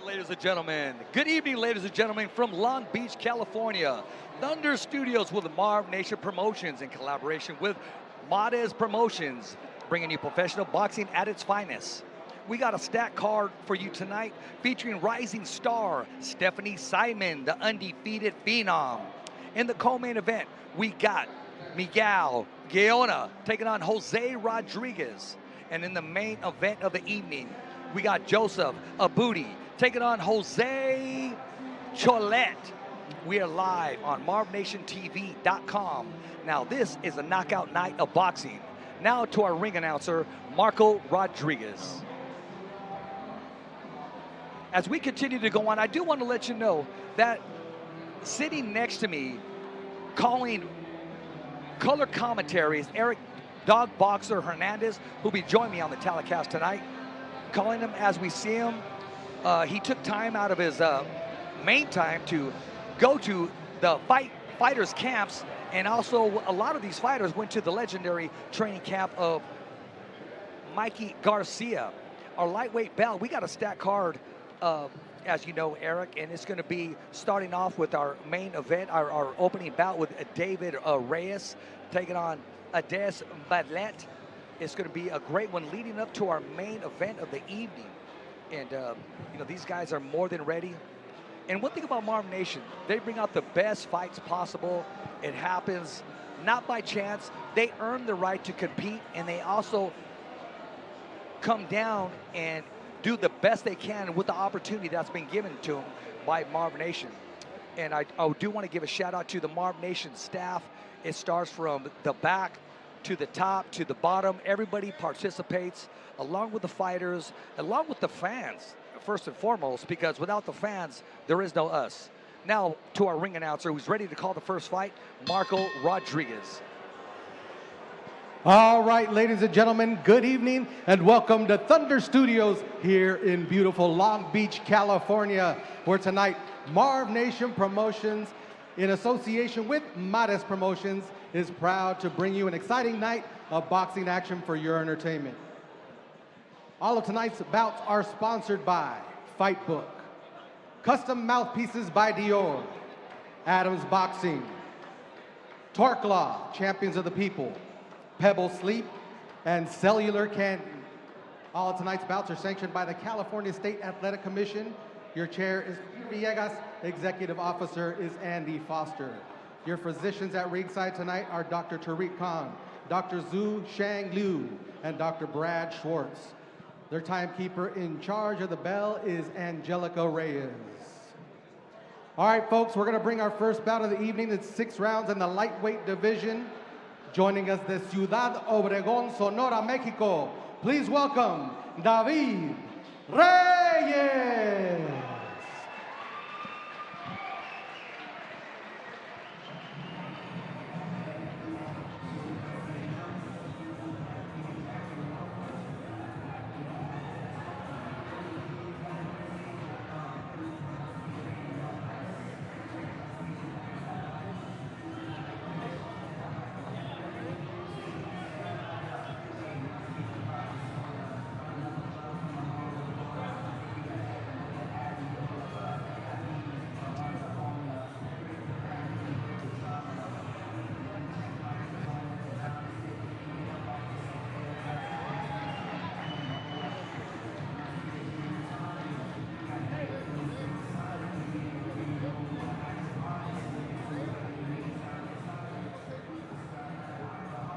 ladies and gentlemen. Good evening, ladies and gentlemen, from Long Beach, California. Thunder Studios with Marvnation Promotions in collaboration with Modest Promotions, bringing you professional boxing at its finest. We got a stacked card for you tonight featuring rising star Stephanie Simon, the undefeated phenom. In the co-main event, we got Miguel Gaona taking on Jose Rodriguez. And in the main event of the evening, we got Joseph Abudi taking on Jose Cholet. We are live on MarvNationTV.com. Now, this is a knockout night of boxing. Now to our ring announcer, Marco Rodriguez. As we continue to go on, I do want to let you know that sitting next to me, calling color commentary, is Eric Dog Boxer Hernandez, who'll be joining me on the telecast tonight. Calling him as we see him. He took time out of his main time to go to the fighters camps, and also a lot of these fighters went to the legendary training camp of Mikey Garcia. Our lightweight belt, we got a stacked card, as you know, Eric, and it's going to be starting off with our main event, our opening bout with David Reyes taking on Ades Badlet. It's going to be a great one leading up to our main event of the evening. And, you know, these guys are more than ready. And one thing about Marvnation, they bring out the best fights possible. It happens not by chance. They earn the right to compete, and they also come down and do the best they can with the opportunity that's been given to them by Marvnation. And I do want to give a shout out to the Marvnation staff. It starts from the back to the top, to the bottom. Everybody participates, along with the fighters, along with the fans, first and foremost, because without the fans, there is no us. Now, to our ring announcer, who's ready to call the first fight, Marco Rodriguez. All right, ladies and gentlemen, good evening, and welcome to Thunder Studios here in beautiful Long Beach, California, where tonight, Marvnation Promotions, in association with Modest Promotions, is proud to bring you an exciting night of boxing action for your entertainment. All of tonight's bouts are sponsored by Fight Book, Custom Mouthpieces by Dior, Adams Boxing, Torque Law, Champions of the People, Pebble Sleep, and Cellular Candy. All of tonight's bouts are sanctioned by the California State Athletic Commission. Your chair is Villegas, Executive Officer is Andy Foster. Your physicians at ringside tonight are Dr. Tariq Khan, Dr. Zhu Shang Liu, and Dr. Brad Schwartz. Their timekeeper in charge of the bell is Angelica Reyes. All right, folks, we're gonna bring our first bout of the evening. It's 6 rounds in the lightweight division. Joining us the Ciudad Obregón, Sonora, Mexico. Please welcome David Reyes.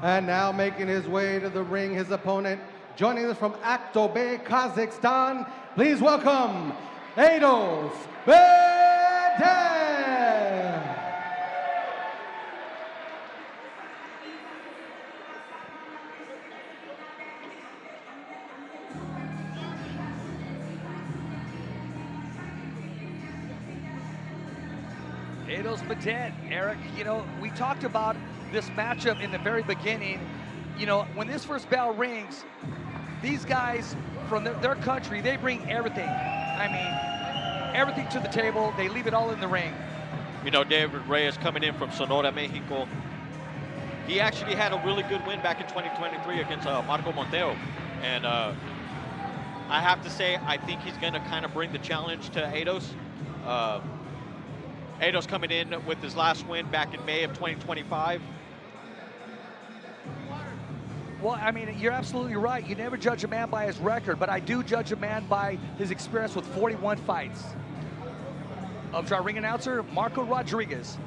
And now making his way to the ring, his opponent, joining us from Aktobe, Kazakhstan, please welcome Ados Beden. Ados Beden, Eric, you know, we talked about this matchup in the very beginning. You know, when this first bell rings, these guys from their country, they bring everything. I mean, everything to the table. They leave it all in the ring. You know, David Reyes coming in from Sonora, Mexico. He actually had a really good win back in 2023 against Marco Monteo. And I have to say, I think he's going to kind of bring the challenge to Ados. Ados coming in with his last win back in May of 2025. Well, I mean, you're absolutely right. You never judge a man by his record, but I do judge a man by his experience with 41 fights. Up to our ring announcer, Marco Rodriguez.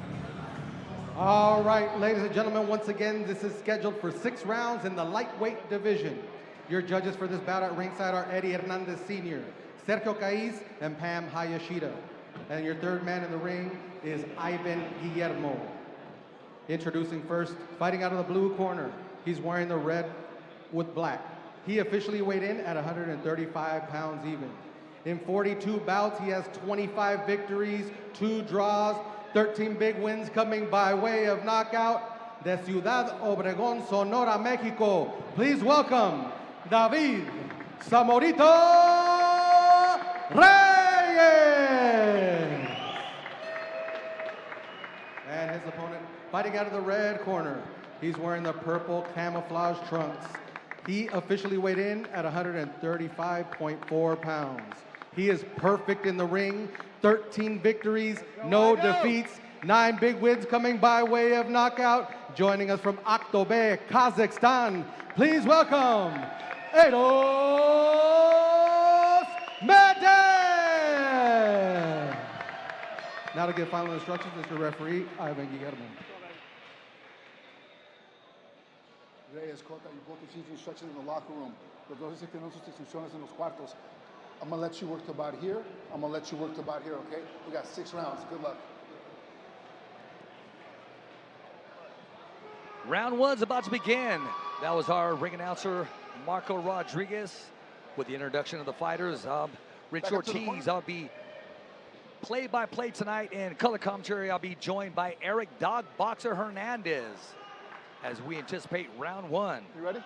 All right, ladies and gentlemen, once again, this is scheduled for 6 rounds in the lightweight division. Your judges for this bout at ringside are Eddie Hernandez Sr., Sergio Caiz, and Pam Hayashida. And your third man in the ring is Ivan Guillermo. Introducing first, fighting out of the blue corner. He's wearing the red with black. He officially weighed in at 135 pounds even. In 42 bouts, he has 25 victories, 2 draws, 13 big wins coming by way of knockout. De Ciudad Obregón, Sonora, Mexico, please welcome David Zamorito Reyes. And his opponent fighting out of the red corner. He's wearing the purple camouflage trunks. He officially weighed in at 135.4 pounds. He is perfect in the ring, 13 victories, no defeats, 9 big wins coming by way of knockout. Joining us from Aktobe, Kazakhstan, please welcome Ados Medel. Now to give final instructions is the referee, Ivan Guillermo. Reyes, Cota, you both received instructions in the locker room. Los dos se tienen sus instrucciones en los cuartos. I'm going to let you work to about here. I'm going to let you work to about here, okay? We got 6 rounds. Good luck. Round 1's about to begin. That was our ring announcer, Marco Rodriguez, with the introduction of the fighters. Rich Ortiz. I'll be play-by-play tonight, and color commentary, I'll be joined by Eric Dog Boxer Hernandez as we anticipate round 1. You ready?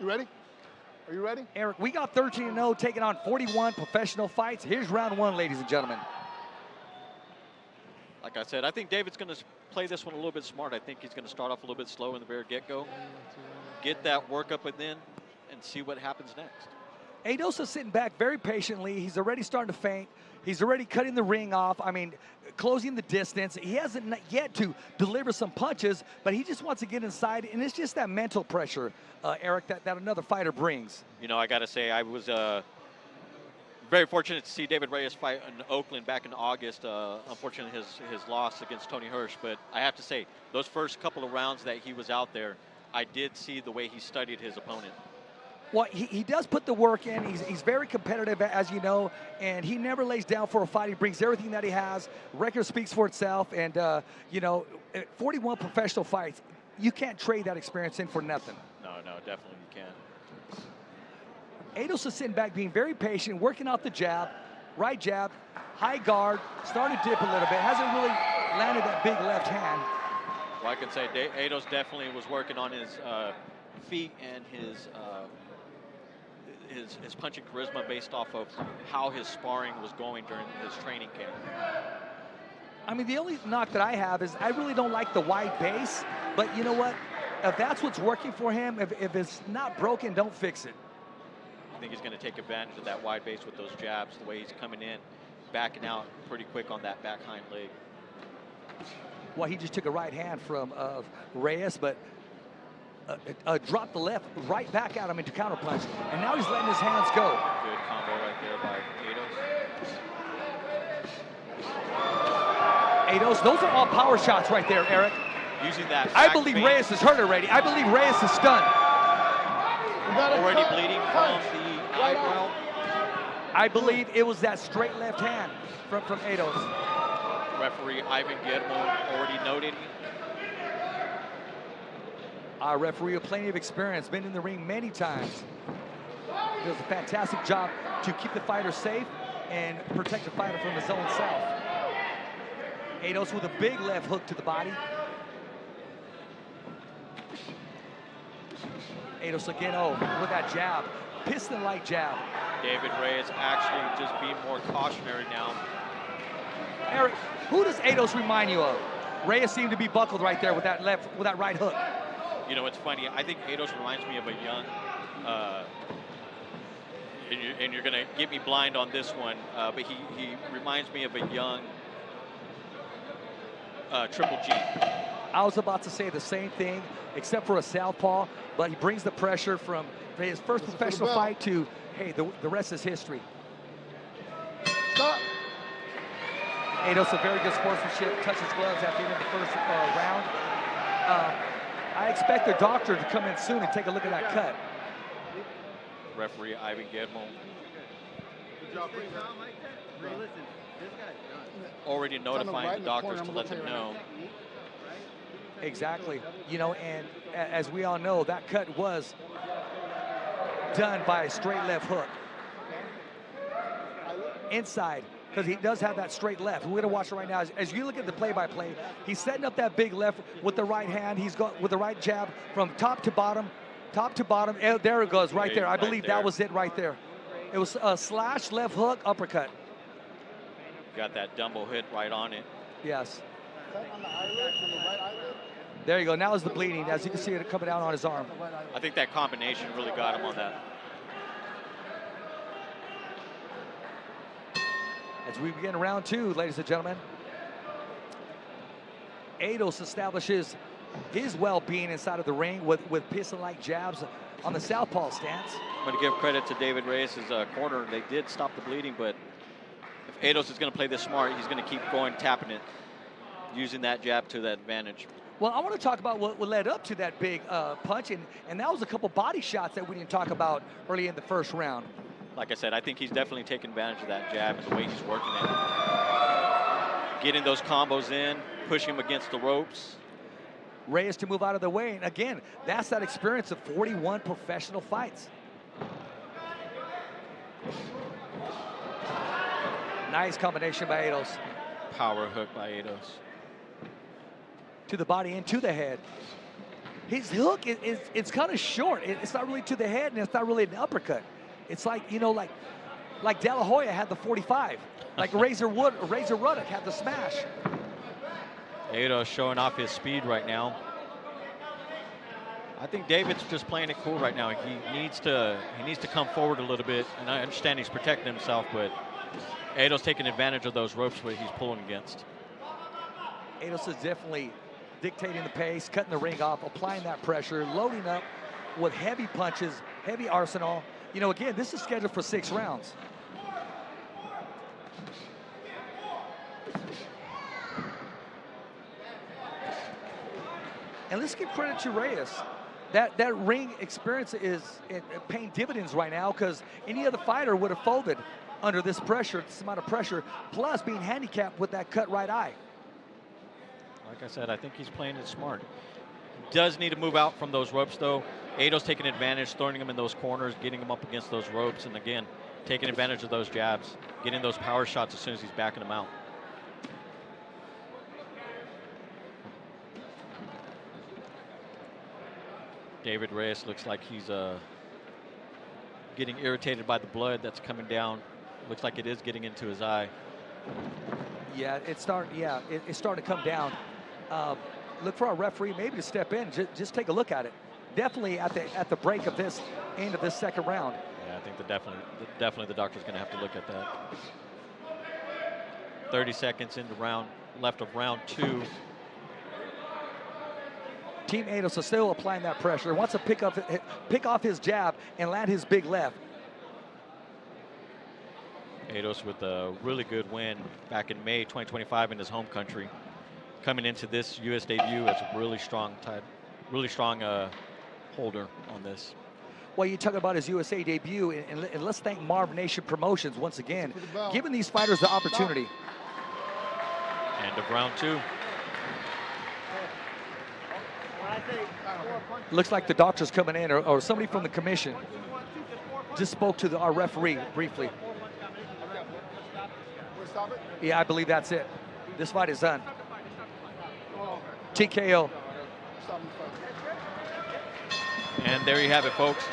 You ready? Are you ready? Eric, we got 13-0 taking on 41 professional fights. Here's round 1, ladies and gentlemen. Like I said, I think David's going to play this one a little bit smart. I think he's going to start off a little bit slow in the very get-go, get that work up within, and see what happens next. Ados is sitting back very patiently. He's already starting to feint. He's already cutting the ring off. I mean, closing the distance. He hasn't yet to deliver some punches, but he just wants to get inside, and it's just that mental pressure, Eric, that another fighter brings. You know, I got to say, I was very fortunate to see David Reyes fight in Oakland back in August. Unfortunately, his loss against Tony Hirsch, but I have to say, those first couple of rounds that he was out there, I did see the way he studied his opponent. Well, he does put the work in. He's very competitive, as you know, and he never lays down for a fight. He brings everything that he has. Record speaks for itself, and, you know, 41 professional fights, you can't trade that experience in for nothing. No, definitely you can't. Ados is sitting back, being very patient, working off the jab, right jab, high guard, starting to dip a little bit. Hasn't really landed that big left hand. Well, I can say Ados definitely was working on his feet and his punching charisma based off of how his sparring was going during his training camp. I mean, the only knock that I have is I really don't like the wide base, but you know what? If that's what's working for him, if it's not broken, don't fix it. I think he's going to take advantage of that wide base with those jabs, the way he's coming in, backing out pretty quick on that back hind leg. Well, he just took a right hand from Reyes, but dropped the left right back at him into counterpunch, and now he's letting his hands go. Good combo right there by Ados. Ados, those are all power shots right there, Eric. Using that I believe Reyes is hurt already. I believe Reyes is stunned. Already bleeding from the eyebrow. I believe it was that straight left hand from Ados. Referee Ivan Guillermo already noted. Our referee with plenty of experience, been in the ring many times. Does a fantastic job to keep the fighter safe and protect the fighter from his own self. Ados with a big left hook to the body. Ados again, with that jab, piston-like jab. David Reyes actually just being more cautionary now. Eric, who does Ados remind you of? Reyes seemed to be buckled right there with that right hook. You know, it's funny. I think Ados reminds me of a young, And you're going to get me blind on this one, but he reminds me of a young Triple G. I was about to say the same thing, except for a southpaw, but he brings the pressure from his first professional fight to, hey, the rest is history. Stop. Ados, a very good sportsmanship, touches gloves at the end of the first round. I expect the doctor to come in soon and take a look at that cut. Referee Ivan Guillermo already notifying the doctors to let them know. Exactly. You know, and as we all know, that cut was done by a straight left hook. Inside, because he does have that straight left. We're gonna watch it right now. As you look at the play-by-play, he's setting up that big left with the right hand. He's got with the right jab from top to bottom. There it goes, right there. I believe that was it right there. It was a slash left hook uppercut. Got that Dumbo hit right on it. Yes. There you go. Now is the bleeding. As you can see it coming down on his arm. I think that combination really got him on that. As we begin round two, ladies and gentlemen, Ados establishes his well-being inside of the ring with piston-like jabs on the southpaw stance. I'm going to give credit to David Reyes' corner. They did stop the bleeding, but if Ados is going to play this smart, he's going to keep going, tapping it, using that jab to that advantage. Well, I want to talk about what led up to that big punch, and that was a couple body shots that we didn't talk about early in the first round. Like I said, I think he's definitely taking advantage of that jab and the way he's working it. Getting those combos in, pushing him against the ropes. Reyes to move out of the way, and again, that's that experience of 41 professional fights. Nice combination by Ados. Power hook by Ados. To the body and to the head. His hook it's kind of short. It's not really to the head, and it's not really an uppercut. It's like, you know, like De La Hoya had the 45, like Razor Ruddock had the smash. Ados showing off his speed right now. I think David's just playing it cool right now. He needs to come forward a little bit, and I understand he's protecting himself, but Ados taking advantage of those ropes where he's pulling against. Ados is definitely dictating the pace, cutting the ring off, applying that pressure, loading up with heavy punches, heavy arsenal. You know, again, this is scheduled for 6 rounds. And let's give credit to Reyes. That ring experience is paying dividends right now, because any other fighter would have folded under this pressure, this amount of pressure, plus being handicapped with that cut right eye. Like I said, I think he's playing it smart. Does need to move out from those ropes, though. Ados taking advantage, throwing him in those corners, getting him up against those ropes, and again, taking advantage of those jabs, getting those power shots as soon as he's backing them out. David Reyes looks like he's getting irritated by the blood that's coming down. Looks like it is getting into his eye. Yeah, it's starting to come down. Look for our referee maybe to step in, just take a look at it. Definitely at the break of this end of this second round. Yeah, I think definitely the doctor's going to have to look at that. 30 seconds into left of round 2. Team Ados is still applying that pressure. Wants to pick off his jab and land his big left. Ados with a really good win back in May 2025 in his home country. Coming into this U.S. debut as a really strong holder on this. Well, you talk about his USA debut, and let's thank Marvnation Promotions once again, giving these fighters the opportunity. End of round 2. Looks like the doctor's coming in, or somebody from the commission just spoke to our referee briefly. Yeah, I believe that's it. This fight is done. TKO. And there you have it, folks.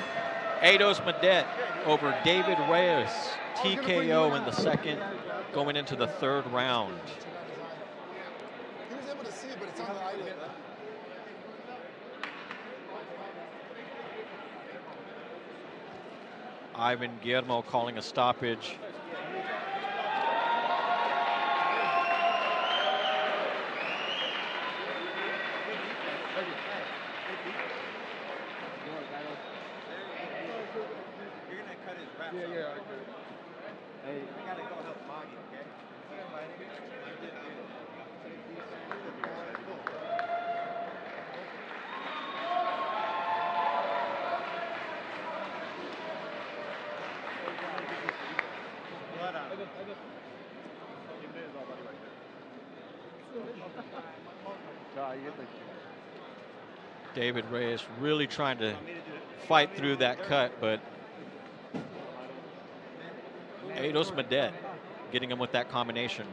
Ados Medet over David Reyes. TKO in the second, going into the third round. He was able to see it, but it's on the eyelid. Ivan Guillermo calling a stoppage. David Reyes really trying to fight through that cut, but Eidos Medet getting him with that combination.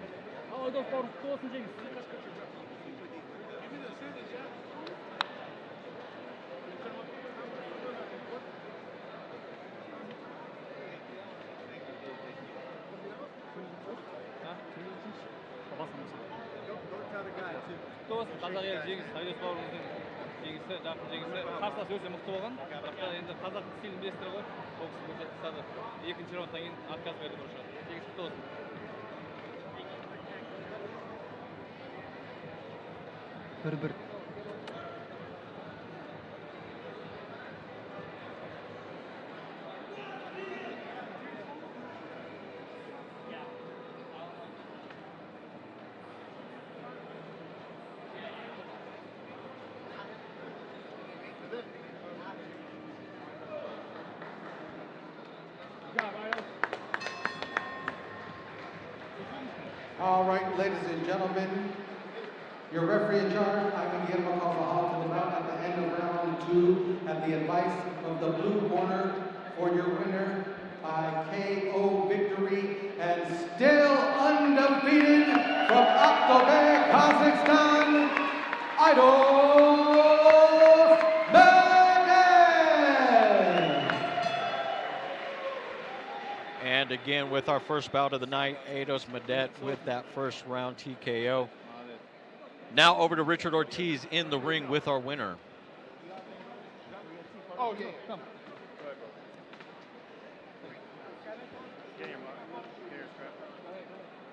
Өте мықты болған, бірақ енді қазақ стилін білесіздер ғой, ол кісі өте қысады. Екінші раундтан кейін отказ берді бұрышы. Жеңіс құтты болсын. Бір. All right, ladies and gentlemen, your referee in charge, Ivan Guillermo, calls a halt to the bout at the end of round 2 at the advice of the blue corner for your winner by KO victory and still undefeated from Aktobe, Kazakhstan, Eidos Medet. And again, with our first bout of the night, Eidos Medet with that first round TKO. Now over to Richard Ortiz in the ring with our winner. Oh, yeah, come.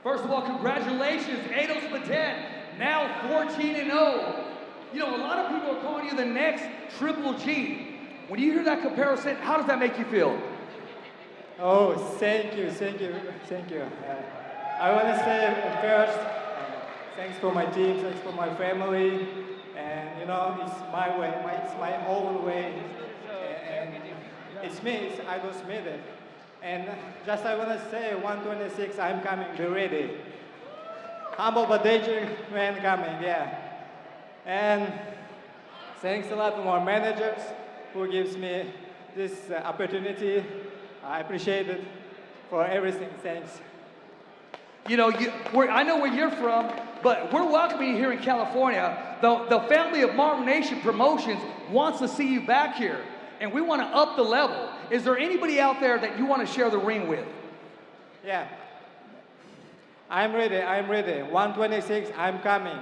First of all, congratulations, Eidos Medet, now 14-0. You know, a lot of people are calling you the next Triple G. When you hear that comparison, how does that make you feel? Oh, thank you. I want to say first, thanks for my team, thanks for my family, and you know, it's my way, it's my own way, and it's me, it's Eidos Medet. And just I want to say, 126, I'm coming, be ready. Humble but dangerous man coming, yeah. And thanks a lot to my managers who gives me this opportunity. I appreciate it for everything, thanks. You know, I know where you're from, but we're welcoming you here in California. The family of Marvnation Promotions wants to see you back here, and we want to up the level. Is there anybody out there that you want to share the ring with? Yeah, I'm ready. 126, I'm coming.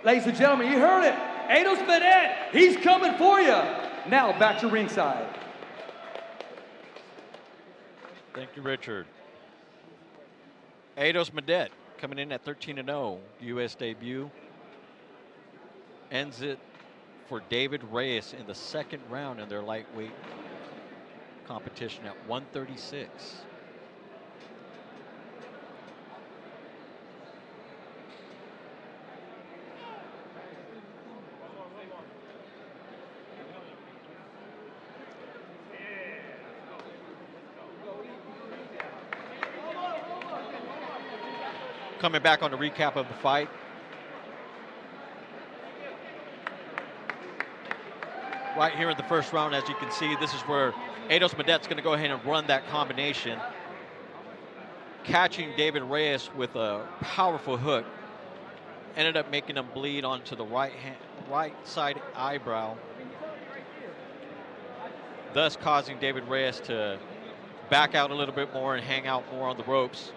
Ladies and gentlemen, you heard it. Eidos Medet, he's coming for you. Now back to ringside. Thank you, Richard. Eidos Medet coming in at 13-0, U.S. debut. Ends it for David Reyes in the second round in their lightweight competition at 136. Coming back on the recap of the fight. Right here in the first round, as you can see, this is where Eidos Medet's going to go ahead and run that combination. Catching David Reyes with a powerful hook. Ended up making him bleed onto the right side eyebrow. Thus causing David Reyes to back out a little bit more and hang out more on the ropes.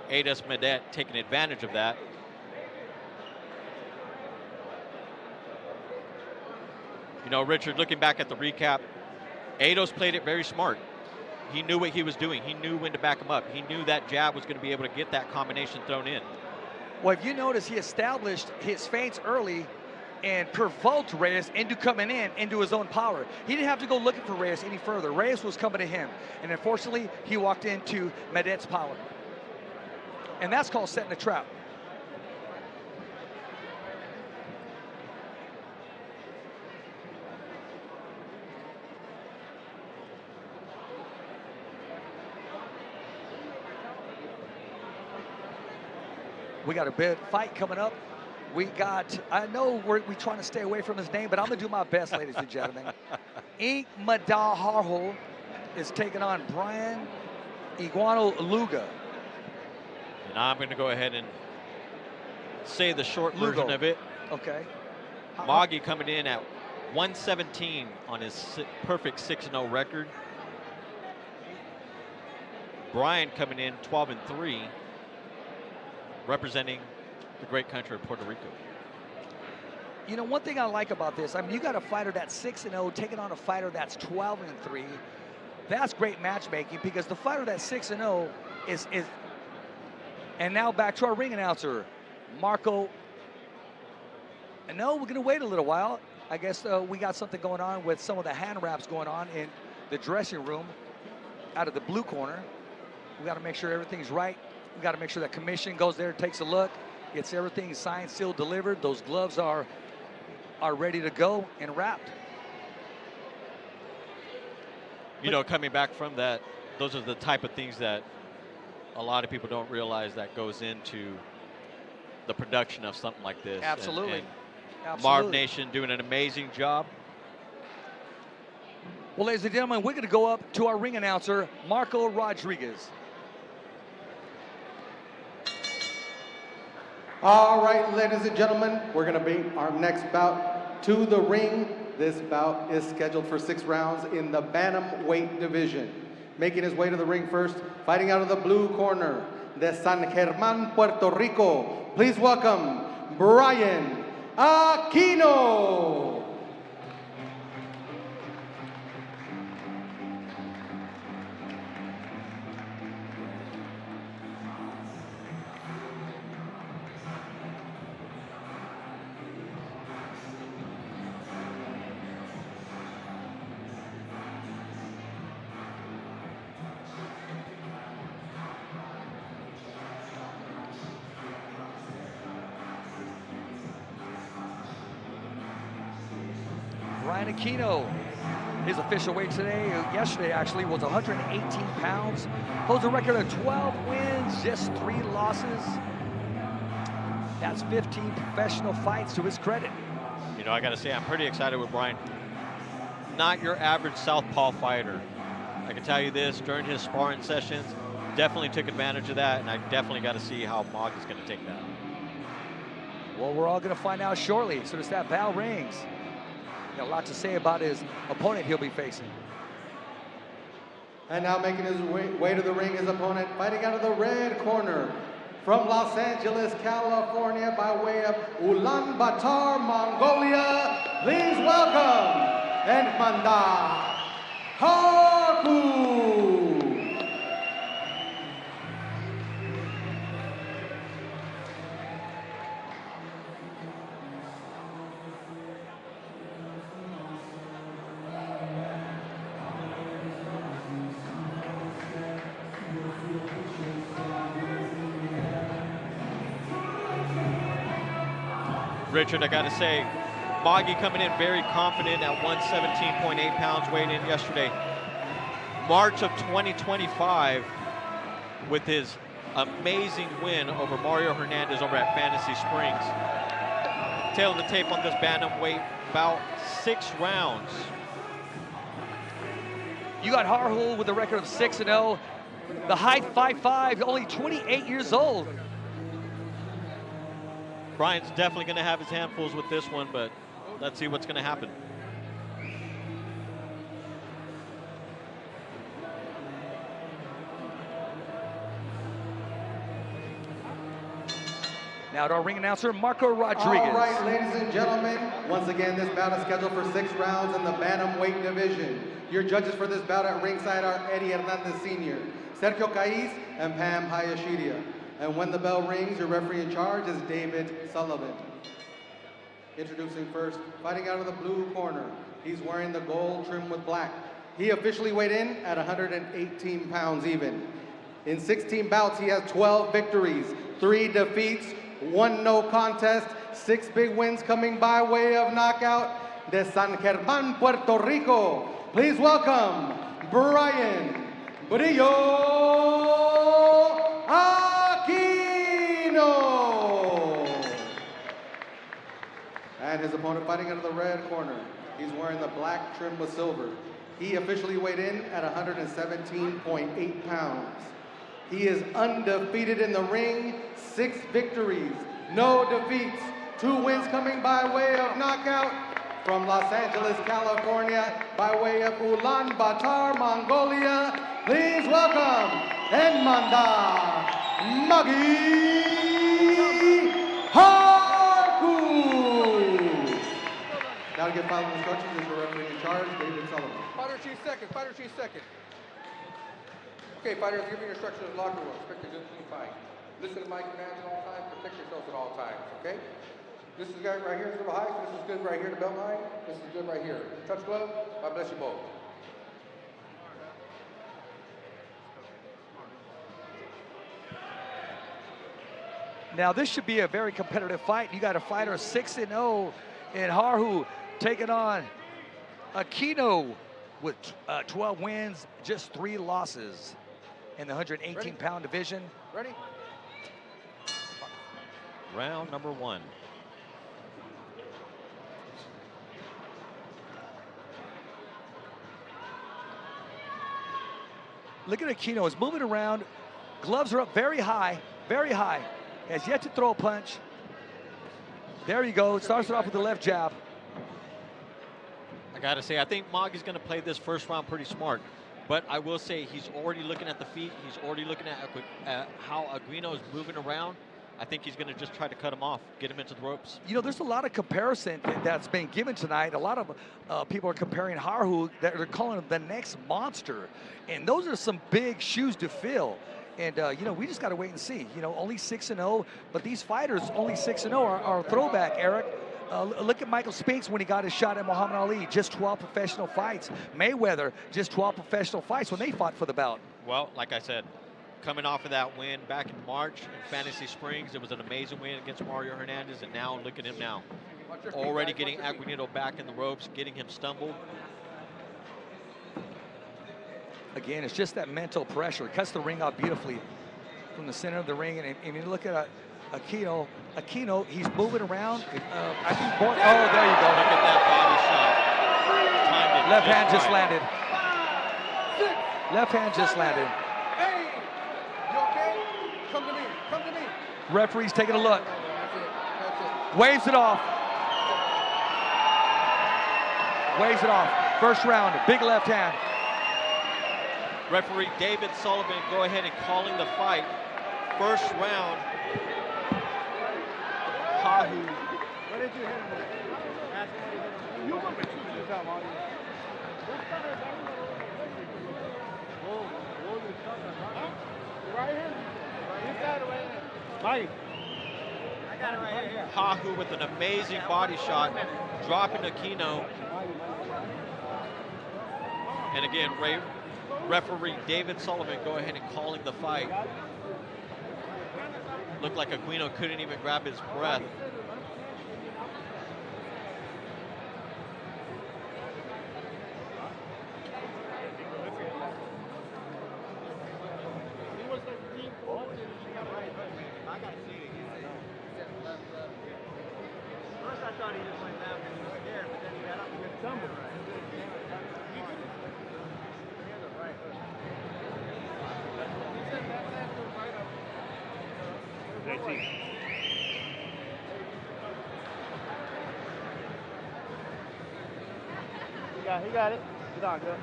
Eidos Medet taking advantage of that. You know, Richard, looking back at the recap, Eidos played it very smart. He knew what he was doing. He knew when to back him up. He knew that jab was going to be able to get that combination thrown in. Well, if you notice, he established his feints early and provoked Reyes into coming in into his own power. He didn't have to go looking for Reyes any further. Reyes was coming to him. And unfortunately, he walked into Medet's power. And that's called setting a trap. We got a big fight coming up. I know we're trying to stay away from his name, but I'm going to do my best, ladies and gentlemen. Ink Madaharho is taking on Brian Iguano Luga. And I'm going to go ahead and say the short Lugo. version of it. Okay. Moggy coming in at 117 on his perfect 6-0 record. Brian coming in 12-3. Representing the great country of Puerto Rico. You know, one thing I like about this, I mean, you got a fighter that's 6-0 taking on a fighter that's 12-3. That's great matchmaking, because the fighter that's 6-0 is. And now back to our ring announcer, Marco. And no, we're going to wait a little while. I guess we got something going on with some of the hand wraps going on in the dressing room out of the blue corner. We got to make sure everything's right. We got to make sure that commission goes there, takes a look, gets everything signed, sealed, delivered. Those gloves are ready to go and wrapped. You know, coming back from that, those are the type of things that a lot of people don't realize that goes into the production of something like this. Absolutely. And Marvnation doing an amazing job. Well, ladies and gentlemen, we're going to go up to our ring announcer, Marco Rodriguez. All right, ladies and gentlemen, we're going to bring our next bout to the ring. This bout is scheduled for 6 rounds in the bantamweight division. Making his way to the ring first, fighting out of the blue corner, de San Germán, Puerto Rico. Please welcome Brian Aquino. Brian Aquino, his official weight yesterday actually, was 118 pounds. Holds a record of 12 wins, just 3 losses. That's 15 professional fights to his credit. You know, I got to say, I'm pretty excited with Brian. Not your average southpaw fighter. I can tell you this, during his sparring sessions, definitely took advantage of that, and I definitely got to see how Moggy's going to take that. Well, we're all going to find out shortly as soon as that bell rings. Got a lot to say about his opponent he'll be facing. And now making his way to the ring, his opponent, fighting out of the red corner, from Los Angeles, California, by way of Ulaanbaatar, Mongolia, please welcome Madaharho. Richard, I got to say, Moggy coming in very confident at 117.8 pounds, weighed in yesterday. March of 2025 with his amazing win over Mario Hernandez over at Fantasy Springs. Tail of the tape on this bantamweight bout, 6 rounds. You got Harhul with a record of 6-0. The height 5'5", only 28 years old. Brian's definitely going to have his handfuls with this one, but let's see what's going to happen. Now to our ring announcer, Marco Rodriguez. All right, ladies and gentlemen, once again, this bout is scheduled for 6 rounds in the bantamweight division. Your judges for this bout at ringside are Eddie Hernandez Sr., Sergio Caiz, and Pam Hayashiria. And when the bell rings, your referee in charge is David Sullivan. Introducing first, fighting out of the blue corner. He's wearing the gold trimmed with black. He officially weighed in at 118 pounds even. In 16 bouts, he has 12 victories, 3 defeats, 1 no contest, 6 big wins coming by way of knockout. De San Germán, Puerto Rico, please welcome Brian Brillo Aquino. And his opponent fighting out of the red corner. He's wearing the black trimmed with silver. He officially weighed in at 117.8 pounds. He is undefeated in the ring, 6 victories, no defeats, 2 wins coming by way of knockout. From Los Angeles, California, by way of Ulaanbaatar, Mongolia, please welcome Enmanda Magi Haku. Now to give final instructions is the referee in charge, David Sullivan. Fighter chief second, fighter chief second. Okay, fighters, giving instructions in the locker room. Expect a good clean fight. Listen to my commands at all times, protect yourselves at all times, okay? This is guy right here is a little high, so this is good right here, the belt line. This is good right here. Touch glove, God bless you both. Now this should be a very competitive fight. You got a fighter 6-0 in Haru taking on Aquino with 12 wins, just 3 losses in the 118-pound division. Ready? Round number 1. Look at Aquino, he's moving around. Gloves are up very high, very high. Has yet to throw a punch. There you go, starts it off with the left jab. I gotta say, I think Magi's gonna play this first round pretty smart. But I will say, he's already looking at the feet. He's already looking at how Aquino is moving around. I think he's going to just try to cut him off, get him into the ropes. You know, there's a lot of comparison that's been given tonight. A lot of people are comparing Haru, that they're calling him the next monster. And those are some big shoes to fill. And, you know, we just got to wait and see. You know, only 6-0, but these fighters, only 6-0, are a throwback, Eric. Look at Michael Spinks when he got his shot at Muhammad Ali, just 12 professional fights. Mayweather, just 12 professional fights when they fought for the belt. Well, like I said, coming off of that win back in March in Fantasy Springs, it was an amazing win against Mario Hernandez, and now look at him now. Already getting Aquino back in the ropes, getting him stumbled. Again, it's just that mental pressure. It cuts the ring out beautifully from the center of the ring. And you look at Aquino, he's moving around. I think more, oh, there you go. Look at that body shot. Timed it Left hand just right. landed. Left hand just landed. Hey, you okay? Come to me, come to me. Referee's taking a look. That's it. Waves it off. Waves it off. First round, big left hand. Referee David Sullivan go ahead and calling the fight. First round. Hahu. What did you hit him with? You want me to shoot this out, Marty? Right here. You got it right here. Mike. I got it right here. Hahu with an amazing body shot, dropping Aquino. And again, referee David Sullivan go ahead and calling the fight. Looked like Aquino couldn't even grab his breath. He got it. He's on good.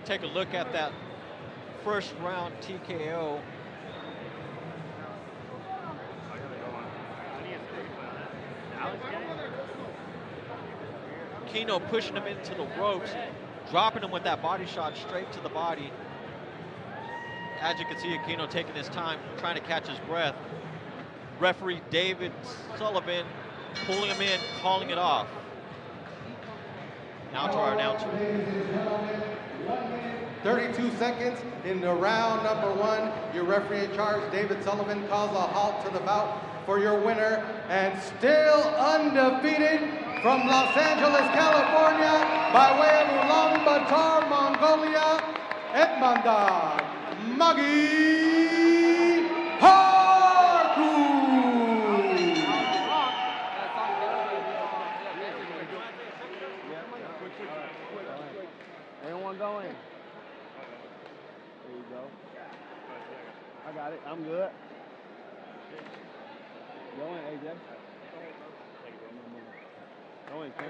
Take a look at that first round TKO. Aquino pushing him into the ropes, dropping him with that body shot straight to the body. As you can see, Aquino taking his time, trying to catch his breath. Referee David Sullivan pulling him in, calling it off. Now to our announcer. 32 seconds into round number 1. Your referee in charge, David Sullivan, calls a halt to the bout for your winner, and still undefeated from Los Angeles, California, by way of Ulaanbaatar, Mongolia, Edmunda Magi Harku. Anyone going? There you go. I got it. I'm good. Go in, AJ. Go in, Ken.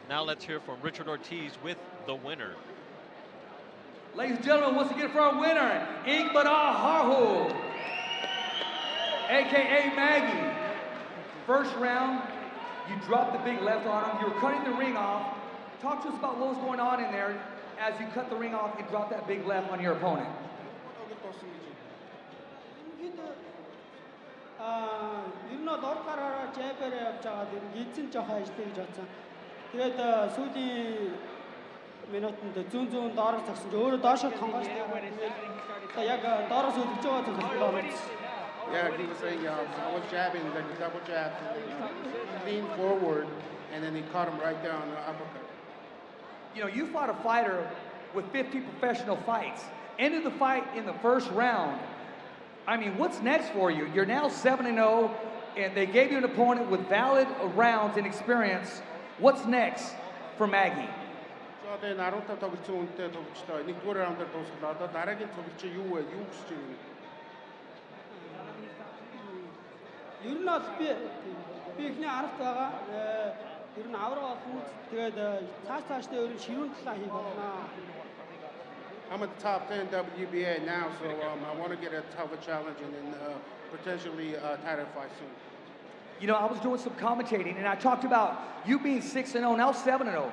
Now let's hear from Richard Ortiz with the winner. Ladies and gentlemen, once again for our winner, Igbada Harhu, AKA Maggie. First round, you dropped the big left on him. You were cutting the ring off. Talk to us about what was going on in there as you cut the ring off and dropped that big left on your opponent. Юуно дор гараараа жабээр явж байгаад гизэн жоох ажтай гэж бодсон. Тэгээд сүүлийн минутанд зүүн доороос тагсан чи өөрөө доошоо тонгооч таа. Яг доороос өдөж байгаа зүйлс. Yeah, he was saying I was jabbing, then he double jabbed, leaned forward, and then he caught him right there on the uppercut. You know, you fought a fighter with 50 professional fights. Ended the fight in the first round. I mean, what's next for you? You're now 7-0, and they gave you an opponent with valid rounds and experience. What's next for Maggie? So then 나름대로 тоглож үнтэй тоглолцоо. Нэгдүгээр раундаар дуусглаа. Одоо дараагийн тоглолч юу вэ? Юу гэж байна? Ер нь бол би ихний аравт байгаа. Ер нь авраг олон. Тэгээд цаашдаа ер нь ширүүн талаа хийх болно. I'm at the top 10 WBA now, so I want to get a tougher challenge and then potentially title fight soon. You know, I was doing some commentating, and I talked about you being 6-0, now 7-0.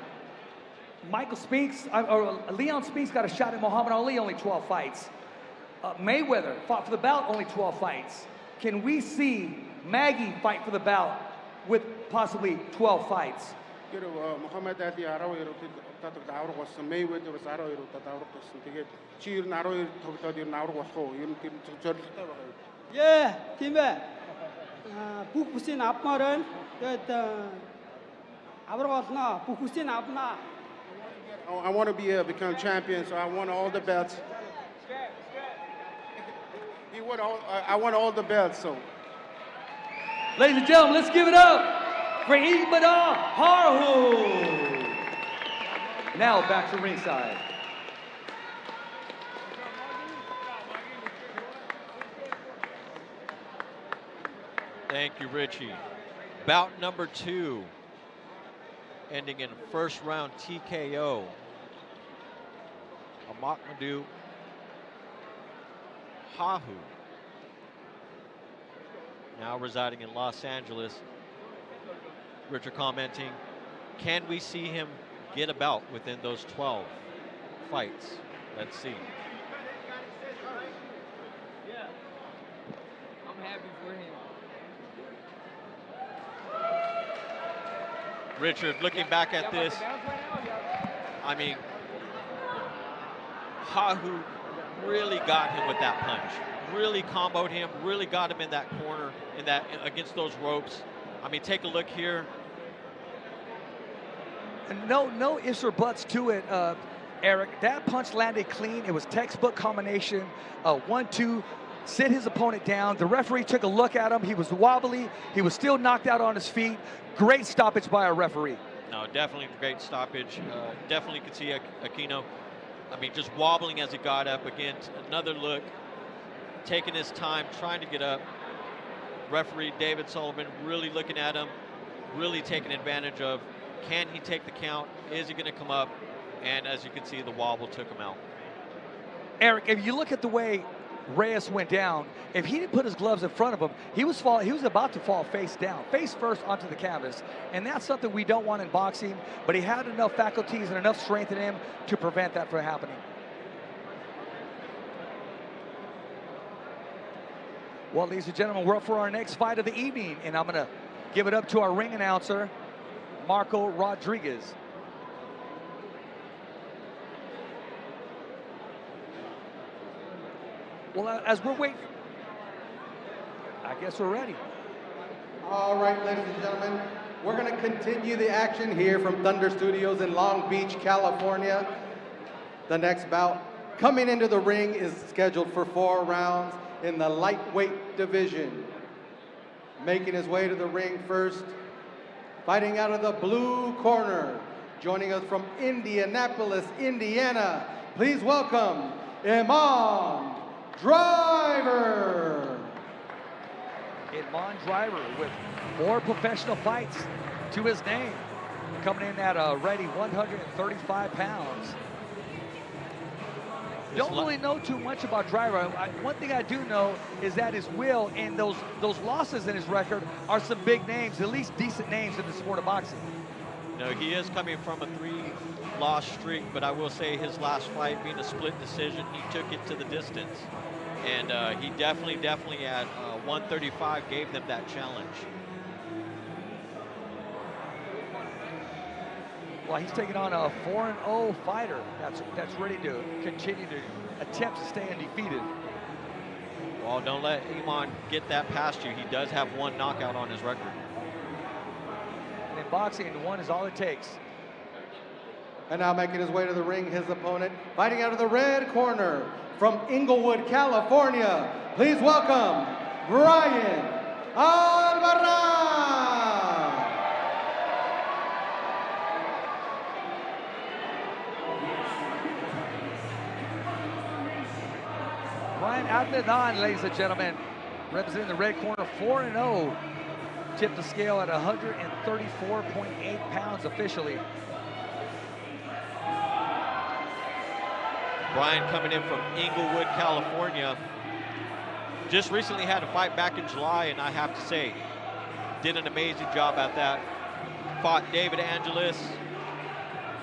Michael Spinks, or Leon Spinks got a shot at Muhammad Ali, only 12 fights. Mayweather fought for the bout, only 12 fights. Can we see Maggie fight for the bout with possibly 12 fights? Muhammad Ali 12-оор тоглоод авраг болсон. Mayweather бас 12-оор авраг болсон. Тэгээд чи ер нь 12 тоглоод ер нь авраг болох уу? Ер нь тэр зорилготой байгаа юу? Тийм бай. Бүх бүсийг авмаар байна. Тэгээд авраг олно. Бүх бүсийг авнаа. I want to become champion, so I want all the belts. I want all the belts, so. Ladies and gentlemen, let's give it up for Igbada Harhu. Now back to ringside. Thank you, Richie. Bout number 2, ending in first round TKO. Amakmadu Hahu, now residing in Los Angeles. Richard commenting, can we see him get a bout within those 12 fights? Let's see. Yeah, I'm happy for him. Richard, looking back at this, I mean, Hahu really got him with that punch. Really comboed him, really got him in that corner, against those ropes. I mean, take a look here. No ifs or buts to it, Eric. That punch landed clean. It was textbook combination. 1-2, sit his opponent down. The referee took a look at him. He was wobbly. He was still knocked out on his feet. Great stoppage by our referee. No, definitely great stoppage. Definitely could see Aquino, I mean, just wobbling as he got up. Again, another look, taking his time, trying to get up. Referee David Sullivan really looking at him, really taking advantage of Can he take the count? Is he going to come up? And as you can see, the wobble took him out. Eric, if you look at the way Reyes went down, if he didn't put his gloves in front of him, he was about to fall face down, face first onto the canvas. And that's something we don't want in boxing, but he had enough faculties and enough strength in him to prevent that from happening. Well, ladies and gentlemen, we're up for our next fight of the evening, and I'm going to give it up to our ring announcer, Marco Rodriguez. Well, as we're waiting, I guess we're ready. All right, ladies and gentlemen, we're going to continue the action here from Thunder Studios in Long Beach, California. The next bout coming into the ring is scheduled for 4 rounds in the lightweight division. Making his way to the ring first, fighting out of the blue corner, joining us from Indianapolis, Indiana. Please welcome Iman Driver. Iman Driver with 4 professional fights to his name. Coming in at a ready 135 pounds. Don't really know too much about Driver. One thing I do know is that his will and those losses in his record are some big names, at least decent names in the sport of boxing. No, he is coming from a 3-loss streak, but I will say his last fight being a split decision, he took it to the distance. And he definitely at 135 gave them that challenge. Well, he's taking on a 4-0 fighter that's ready to continue to attempt to stay undefeated. Well, don't let Iman get that past you. He does have 1 knockout on his record. And in boxing, 1 is all it takes. And now making his way to the ring, his opponent, fighting out of the red corner from Inglewood, California. Please welcome Brian Alvarez. Brian Alvarez, ladies and gentlemen, representing the red corner, 4-0. Tipped the scale at 134.8 pounds officially. Brian coming in from Inglewood, California. Just recently had a fight back in July, and I have to say, did an amazing job at that. Fought David Angelis,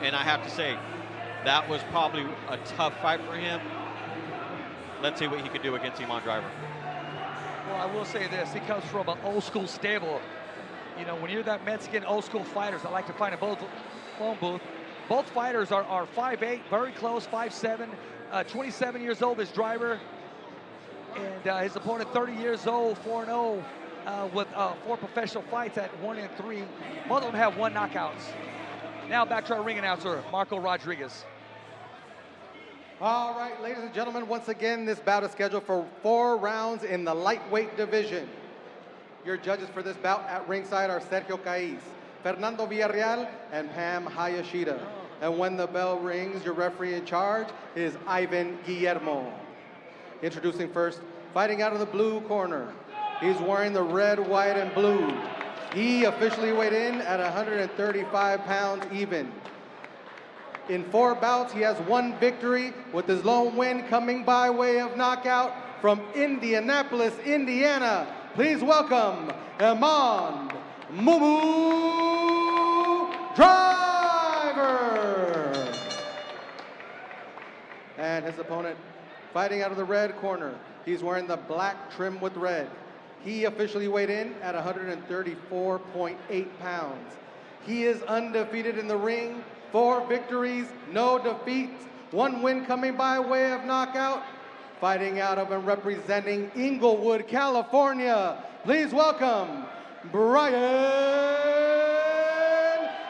and I have to say, that was probably a tough fight for him. Let's see what he can do against Iman Driver. Well, I will say this, he comes from an old school stable. You know, when you're that Mexican old school fighters, I like to find in both phone booth. Both fighters are 5'8", very close, 5'7", 27 years old, this Driver. And his opponent, 30 years old, 4-0, with 4 professional fights at 1-3. Both of them have 1 knockouts. Now back to our ring announcer, Marco Rodriguez. All right, ladies and gentlemen, once again, this bout is scheduled for 4 rounds in the lightweight division. Your judges for this bout at ringside are Sergio Caiz, Fernando Villarreal, and Pam Hayashida. And when the bell rings, your referee in charge is Ivan Guillermo. Introducing first, fighting out of the blue corner. He's wearing the red, white, and blue. He officially weighed in at 135 pounds even. In 4 bouts, he has 1 victory, with his lone win coming by way of knockout from Indianapolis, Indiana. Please welcome Iman Mumu Driver. And his opponent, fighting out of the red corner. He's wearing the black trim with red. He officially weighed in at 134.8 pounds. He is undefeated in the ring, 4 victories, no defeats, 1 win coming by way of knockout. Fighting out of and representing Inglewood, California. Please welcome Brian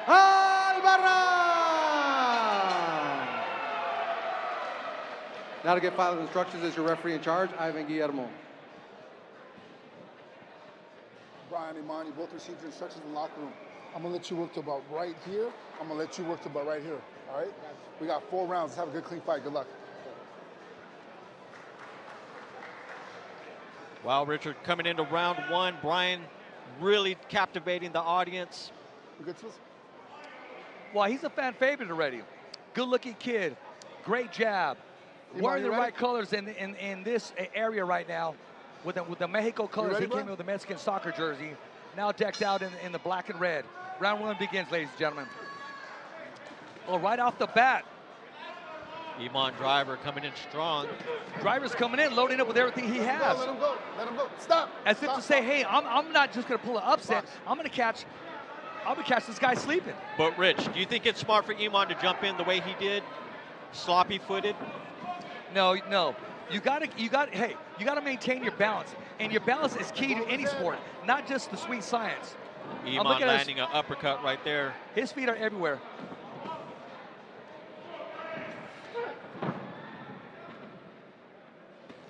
Alvarez. Now to get final instructions is your referee in charge, Ivan Guillermo. Brian, Iman, you both received your instructions in the locker room. I'm gonna let you work to about right here. I'm gonna let you work to about right here, all right? We got 4 rounds. Let's have a good, clean fight. Good luck. Wow, Richard, coming into round 1, Brian really captivating the audience. We good to this? Well, he's a fan favorite already. Good-looking kid, great jab, wearing the right colors in this area right now, with the Mexico colors. He came in with the Mexican soccer jersey, now decked out in the black and red. Round 1 begins, ladies and gentlemen. Well, right off the bat, Iman Driver coming in strong. Driver's coming in, loading up with everything he has. Let him go. Let him go. Stop. As if to say, hey, I'm not just going to pull an upset. I'm going to catch this guy sleeping. But Rich, do you think it's smart for Iman to jump in the way he did, sloppy-footed? No. You gotta maintain your balance, and your balance is key to any sport, not just the sweet science. Iman landing an uppercut right there. His feet are everywhere.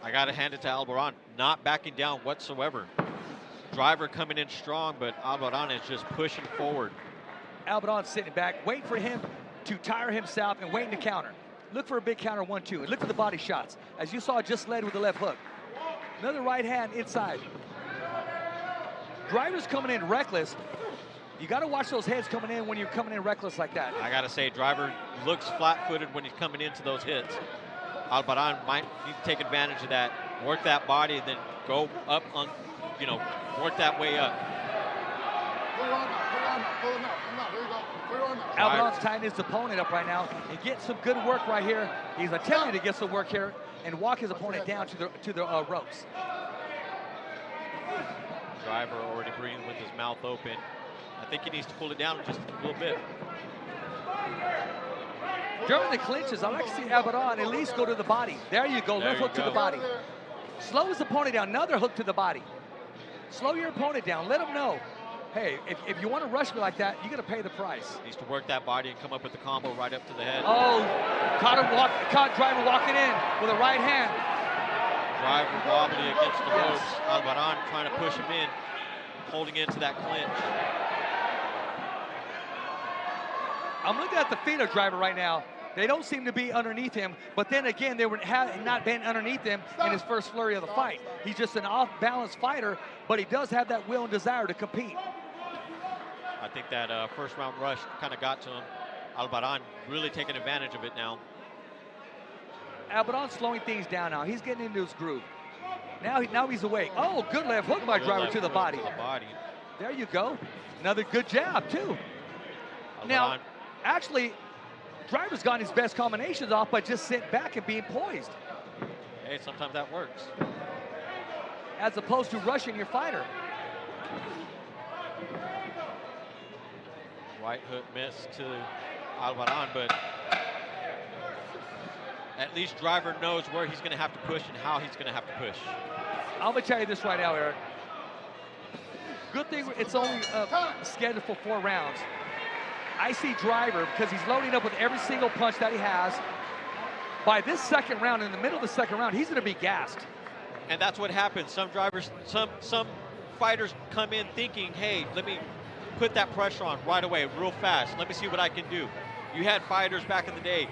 I gotta hand it to Albaran, not backing down whatsoever. Driver coming in strong, but Albaran is just pushing forward. Albaran sitting back, waiting for him to tire himself and waiting to counter. Look for a big counter 1-2, and look for the body shots. As you saw, just led with the left hook. Another right hand inside. Driver's coming in reckless. You got to watch those heads coming in when you're coming in reckless like that. I gotta say, Driver looks flat-footed when he's coming into those hits. Albaran might need to take advantage of that, work that body, and then go up on, work that way up. Albaran's tying his opponent up right now and get some good work right here. He's attempting to get some work here and walk his opponent down to the ropes. Driver already breathing with his mouth open. I think he needs to pull it down just a little bit. During the clinches, I like to see Albaran at least go to the body. There you go, left hook to the body. Slow his opponent down, another hook to the body. Slow your opponent down, let him know, hey, if you want to rush me like that, you got to pay the price. Needs to work that body and come up with the combo right up to the head. Oh, caught Driver walking in with a right hand. Driver wobbly against the ropes. Albaran trying to push him in, holding into that clinch. I'm looking at the feet of Driver right now. They don't seem to be underneath him, but then again, they were not been underneath him in his first flurry of the fight. He's just an off-balance fighter, but he does have that will and desire to compete. I think that first round rush kind of got to him. Albaran really taking advantage of it now. Albaran's slowing things down now. He's getting into his groove. Now he's awake. Oh, good left hook by Driver to the body. There you go. Another good jab, too. Albaran. Now, actually, Driver's gotten his best combinations off by just sitting back and being poised. Hey, sometimes that works. As opposed to rushing your fighter. Right hook miss to Albaran, but at least Driver knows where he's going to have to push and how he's going to have to push. I'm going to tell you this right now, Eric. Good thing it's only scheduled for 4 rounds. I see Driver, because he's loading up with every single punch that he has. By this second round, in the middle of the second round, he's going to be gassed. And that's what happens. Some fighters come in thinking, hey, let me put that pressure on right away, real fast. Let me see what I can do. You had fighters back in the day.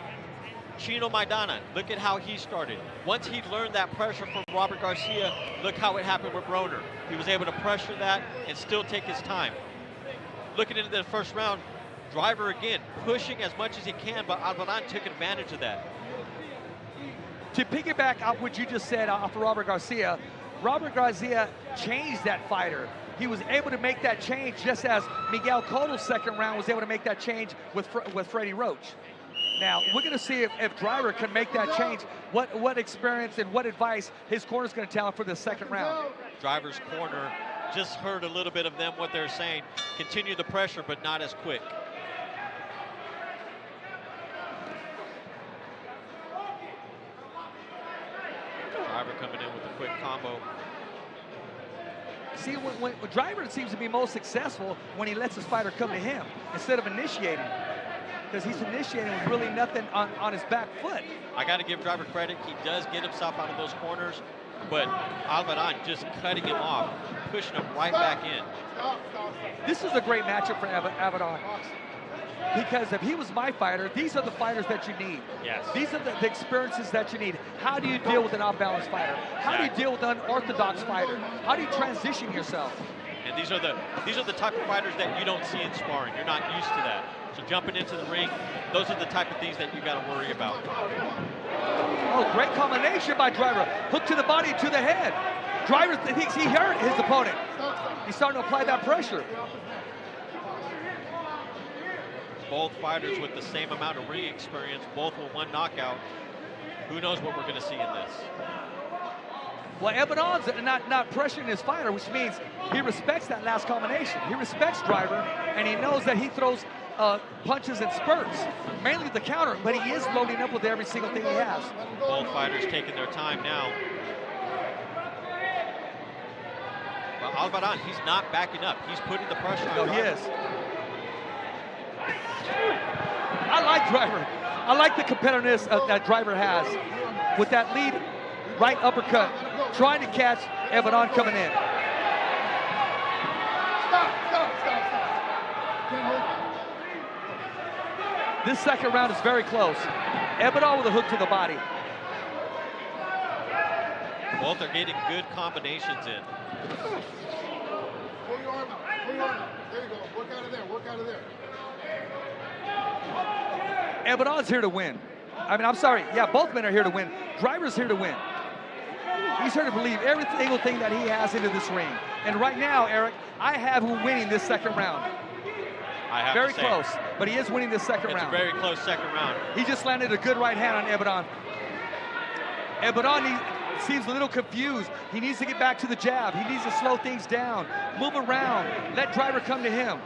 Chino Maidana, look at how he started. Once he learned that pressure from Robert Garcia, look how it happened with Broner. He was able to pressure that and still take his time. Looking into the first round, Driver again, pushing as much as he can, but Albaran took advantage of that. To piggyback off what you just said off of Robert Garcia changed that fighter. He was able to make that change just as Miguel Cotto's second round was able to make that change with Freddie Roach. Now, we're going to see if Driver can make that change, what experience and what advice his corner's going to tell him for the second round. Driver's corner just heard a little bit of them, what they're saying. Continue the pressure, but not as quick. Driver coming in with a quick combo. See, when Driver seems to be most successful when he lets his fighter come to him instead of initiating. Because he's initiating with really nothing on his back foot. I got to give Driver credit. He does get himself out of those corners, but Albaran just cutting him off, pushing him right back in. This is a great matchup for Albaran. Because if he was my fighter, these are the fighters that you need. Yes. These are the experiences that you need. How do you deal with an off-balance fighter? How do you deal with an unorthodox fighter? How do you transition yourself? And these are the type of fighters that you don't see in sparring. You're not used to that. So jumping into the ring, those are the type of things that you got to worry about. Oh, great combination by Driver. Hook to the body, to the head. Driver thinks he hurt his opponent. He's starting to apply that pressure. Both fighters with the same amount of ring experience, both with one knockout. Who knows what we're going to see in this? Well, Abaddon's not pressuring his fighter, which means he respects that last combination. He respects Driver, and he knows that he throws punches and spurts, mainly the counter, but he is loading up with every single thing he has. Both fighters taking their time now. Well, Alvarado, he's not backing up. He's putting the pressure on. No, he is. I like Driver. I like the competitiveness that Driver has with that lead right uppercut, trying to catch Abaddon coming in. This second round is very close. Abaddon with a hook to the body. Both are getting good combinations in. Pull your arm out. Pull your arm out. There you go. Work out of there. Work out of there. Abaddon's here to win. I mean, I'm sorry. Yeah, both men are here to win. Driver's here to win. He's here to believe every single thing that he has into this ring. And right now, Eric, I have him winning this second round. I have very to say, close, but he is winning this second round. It's a very close second round. He just landed a good right hand on Abaddon. Abaddon seems a little confused. He needs to get back to the jab. He needs to slow things down, move around, let Driver come to him.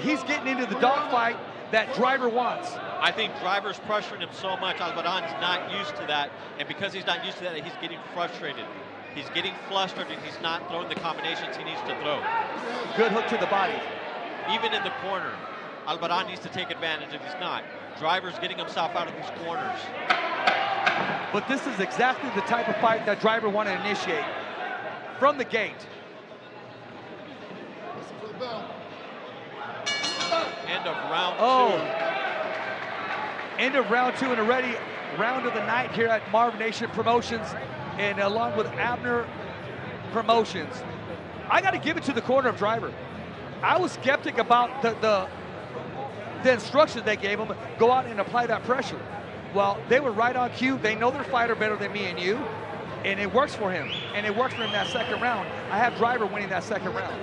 He's getting into the dogfight that Driver wants. I think Driver's pressuring him so much. Alvarado not used to that, and because he's not used to that, he's getting frustrated. He's getting flustered, and he's not throwing the combinations he needs to throw. Good hook to the body. Even in the corner, Alvarado needs to take advantage, and he's not. Driver's getting himself out of these corners. But this is exactly the type of fight that Driver wanted to initiate from the gate. End of round two. End of round two, and already round of the night here at Marvnation Promotions, and along with Abner Promotions. I got to give it to the corner of Driver. I was skeptic about the instructions they gave him. Go out and apply that pressure. Well, they were right on cue. They know their fighter better than me and you, and it works for him. And it worked for him that second round. I have Driver winning that second round.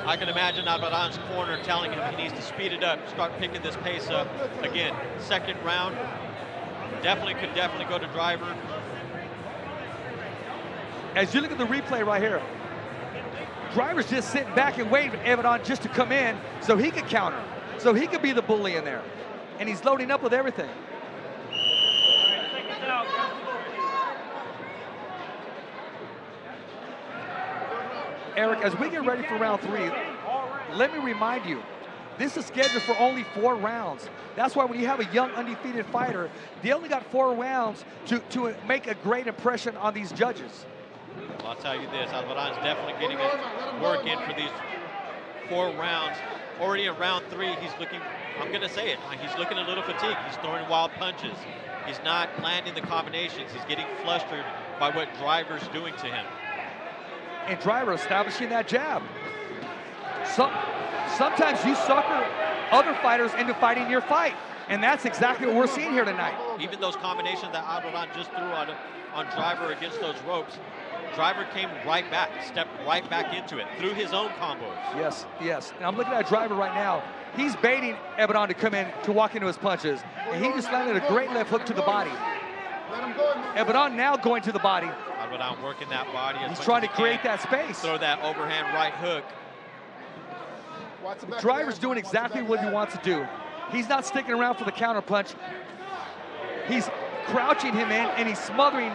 I can imagine Alvarado's corner telling him he needs to speed it up, start picking this pace up. Again, second round, could definitely go to Driver. As you look at the replay right here, Driver's just sitting back and waiting for Abaddon just to come in so he could counter, so he could be the bully in there. And he's loading up with everything. Eric, as we get ready for round three, let me remind you, this is scheduled for only 4 rounds. That's why when you have a young, undefeated fighter, they only got 4 rounds to make a great impression on these judges. Well, I'll tell you this, Alvarado's definitely getting his work in for these 4 rounds. Already in round 3, he's looking, I'm going to say it, he's looking a little fatigued. He's throwing wild punches. He's not landing the combinations. He's getting flustered by what Driver's doing to him. And Driver establishing that jab. Sometimes you sucker other fighters into fighting your fight, and that's exactly what we're seeing here tonight. Even those combinations that Alvarado just threw on Driver against those ropes, Driver came right back, stepped right back into it through his own combos. Yes, yes. And I'm looking at Driver right now. He's baiting Abaddon to come in to walk into his punches, and he just landed a great left hook to the body. Abaddon now going to the body. Alvarado working that body. He's trying to create that space. Throw that overhand right hook. Driver's doing exactly what he wants to do. He's not sticking around for the counter punch. He's crouching him in, and he's smothering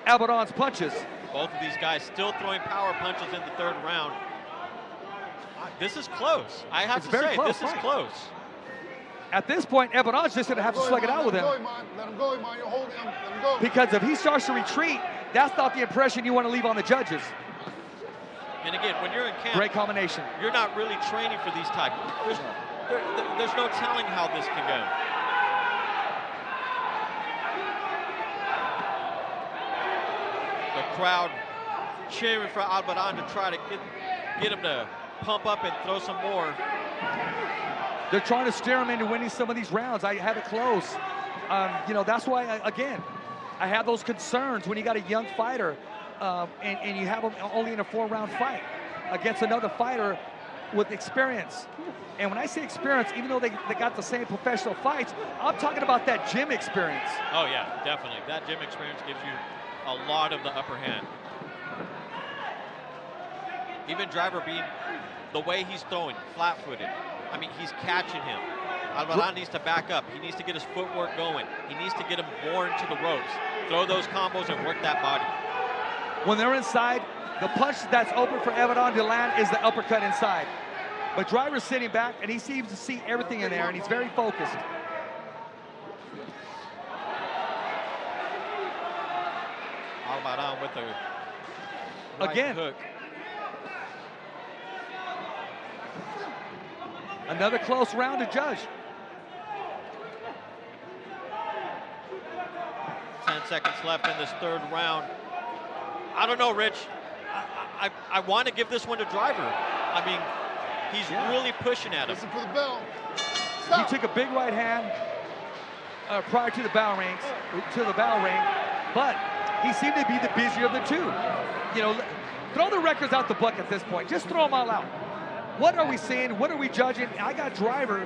Abaddon's punches. Both of these guys still throwing power punches in the 3rd round. This is close. I have to say, this is close. At this point, Abaddon's just going to have to slug it out with him. Let him go, Iman. You're holding him. Let him go. Because if he starts to retreat, that's not the impression you want to leave on the judges. And again, when you're in camp, great combination. You're not really training for these types. There's no telling how this can go. The crowd cheering for Alvarado to try to get him to pump up and throw some more. They're trying to steer him into winning some of these rounds. I have it close. You know, that's why, again, I have those concerns when you got a young fighter and you have him only in a 4-round fight against another fighter with experience. And when I say experience, even though they got the same professional fights, I'm talking about that gym experience. Oh, yeah, definitely. That gym experience gives you a lot of the upper hand. Even Driver being the way he's throwing, flat-footed. I mean, he's catching him. Alvarado needs to back up. He needs to get his footwork going. He needs to get him more into the ropes. Throw those combos and work that body. When they're inside, the punch that's open for Alvarado to land is the uppercut inside. But Driver's sitting back, and he seems to see everything in there, and he's very focused. Alvarado with a right Again. hook. Another close round to judge. 10 seconds left in this third round. I don't know, Rich. I want to give this one to Driver. I mean, he's really pushing at him. Listen for the bell. He took a big right hand prior to the bell ring, but he seemed to be the busier of the two. You know, throw the records out the book at this point. Just throw them all out. What are we seeing? What are we judging? I got Driver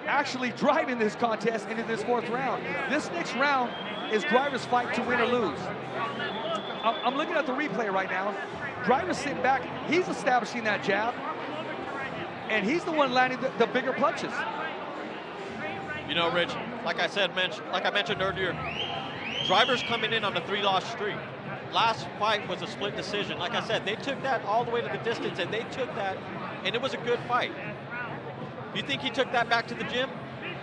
actually driving this contest into this 4th round. This next round is Driver's fight to win or lose. I'm looking at the replay right now. Driver's sitting back. He's establishing that jab, and he's the one landing the bigger punches. You know, Rich, like I mentioned earlier, Driver's coming in on a 3-loss streak. Last fight was a split decision. Like I said, they took that all the way to the distance, and they took that, and it was a good fight. You think he took that back to the gym?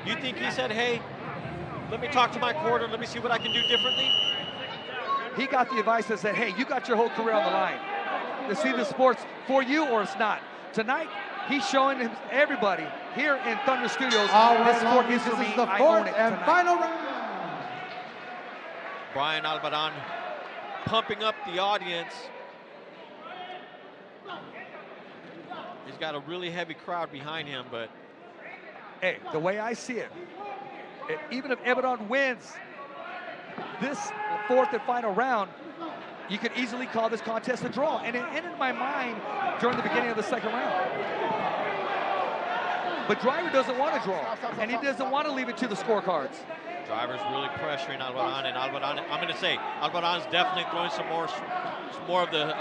You think he said, hey, let me talk to my corner, let me see what I can do differently? He got the advice that said, hey, you got your whole career on the line. To see the sport's for you or it's not. Tonight, he's showing everybody here in Thunder Studios, this sport is for me, This is the I own 4th it and tonight. final round. Brian Alvarado pumping up the audience. He's got a really heavy crowd behind him, but Hey, the way I see it, even if Alvarado wins this 4th and final round, you could easily call this contest a draw. And it entered my mind during the beginning of the 2nd round. But Driver doesn't want to draw, and he doesn't want to leave it to the scorecards. Driver's really pressuring Alvarado, and Alvarado, I'm going to say, Alvarado's definitely throwing some more of the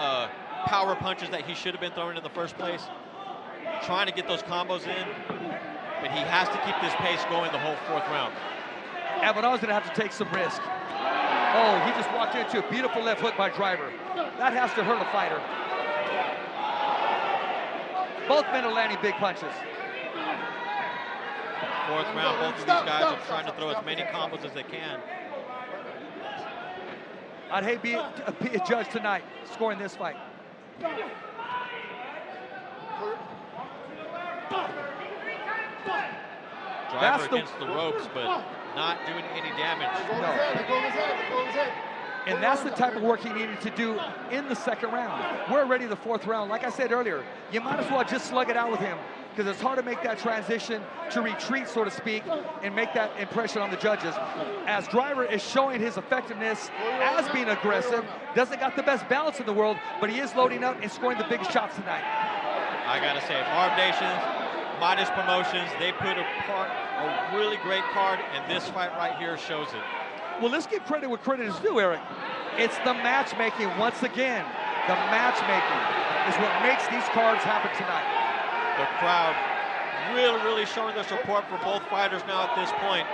power punches that he should have been throwing in the first place. Trying to get those combos in, but he has to keep this pace going the whole 4th round. Alvarado's going to have to take some risk. Oh, he just walked into a beautiful left hook by Driver. That has to hurt a fighter. Both men are landing big punches. 4th round, both of these guys are trying to throw as many combos as they can. I'd hate be a judge tonight scoring this fight. Driver against the ropes, but not doing any damage. And that's the type of work he needed to do in the 2nd round. We're already the 4th round. Like I said earlier, you might as well just slug it out with him because it's hard to make that transition to retreat, so to speak, and make that impression on the judges. As Driver is showing his effectiveness as being aggressive, doesn't got the best balance in the world, but he is loading up and scoring the biggest shots tonight. I gotta say, Marvnation, Midas Promotions, they put a really great card, and this fight right here shows it. Well, let's give credit where credit is due, Eric. It's the matchmaking once again. The matchmaking is what makes these cards happen tonight. The crowd really showing their support for both fighters now at this point.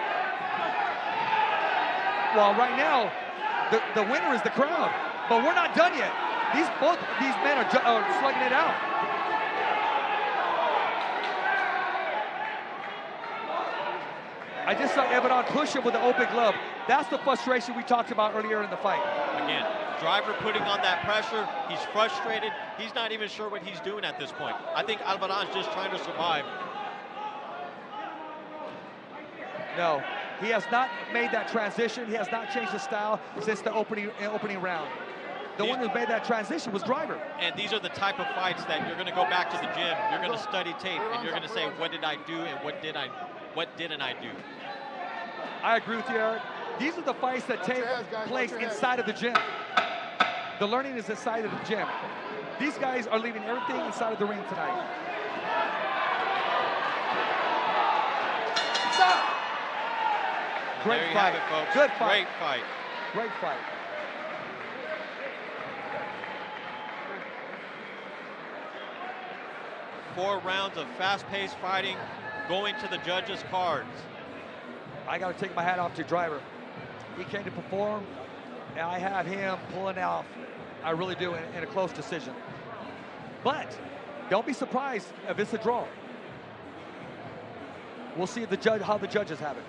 Well, right now, the winner is the crowd, but we're not done yet. Both these men are slugging it out. I just saw Alvarado push him with the open glove. That's the frustration we talked about earlier in the fight. Again, Driver putting on that pressure. He's frustrated. He's not even sure what he's doing at this point. I think Alvarado's just trying to survive. No, he has not made that transition. He has not changed his style since the opening round. the one who made that transition was Driver. And these are the type of fights that you're going to go back to the gym, you're going to study tape, and you're going to say, what did I do and what didn't I do? I agree with you, Eric. These are the fights that take place inside of the gym. The learning is inside of the gym. These guys are leaving everything inside of the ring tonight. Stop! Great there you fight. have it, folks. Good fight. Great fight. Great fight. Four rounds of fast-paced fighting going to the judges' cards. I got to take my hat off to Driver. He came to perform, and I have him pulling off. I really do in a close decision. But don't be surprised if it's a draw. We'll see how the judges have it.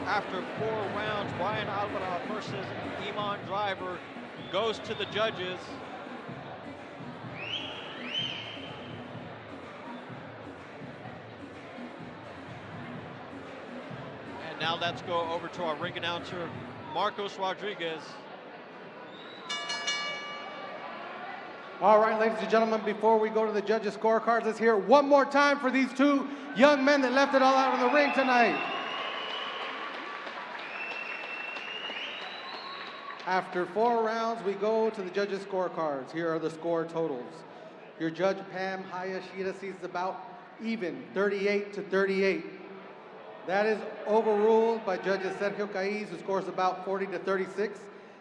After 4 rounds, Bryan Alvarado versus Iman Driver goes to the judges. And now let's go over to our ring announcer, Marcos Rodriguez. All right, ladies and gentlemen, before we go to the judges' scorecards, let's hear it one more time for these two young men that left it all out in the ring tonight. After 4 rounds, we go to the judges' scorecards. Here are the score totals. Your judge, Pam Hayashida, sees the bout even, 38-38. That is overruled by judges Sergio Caiz, who scores about 40-36,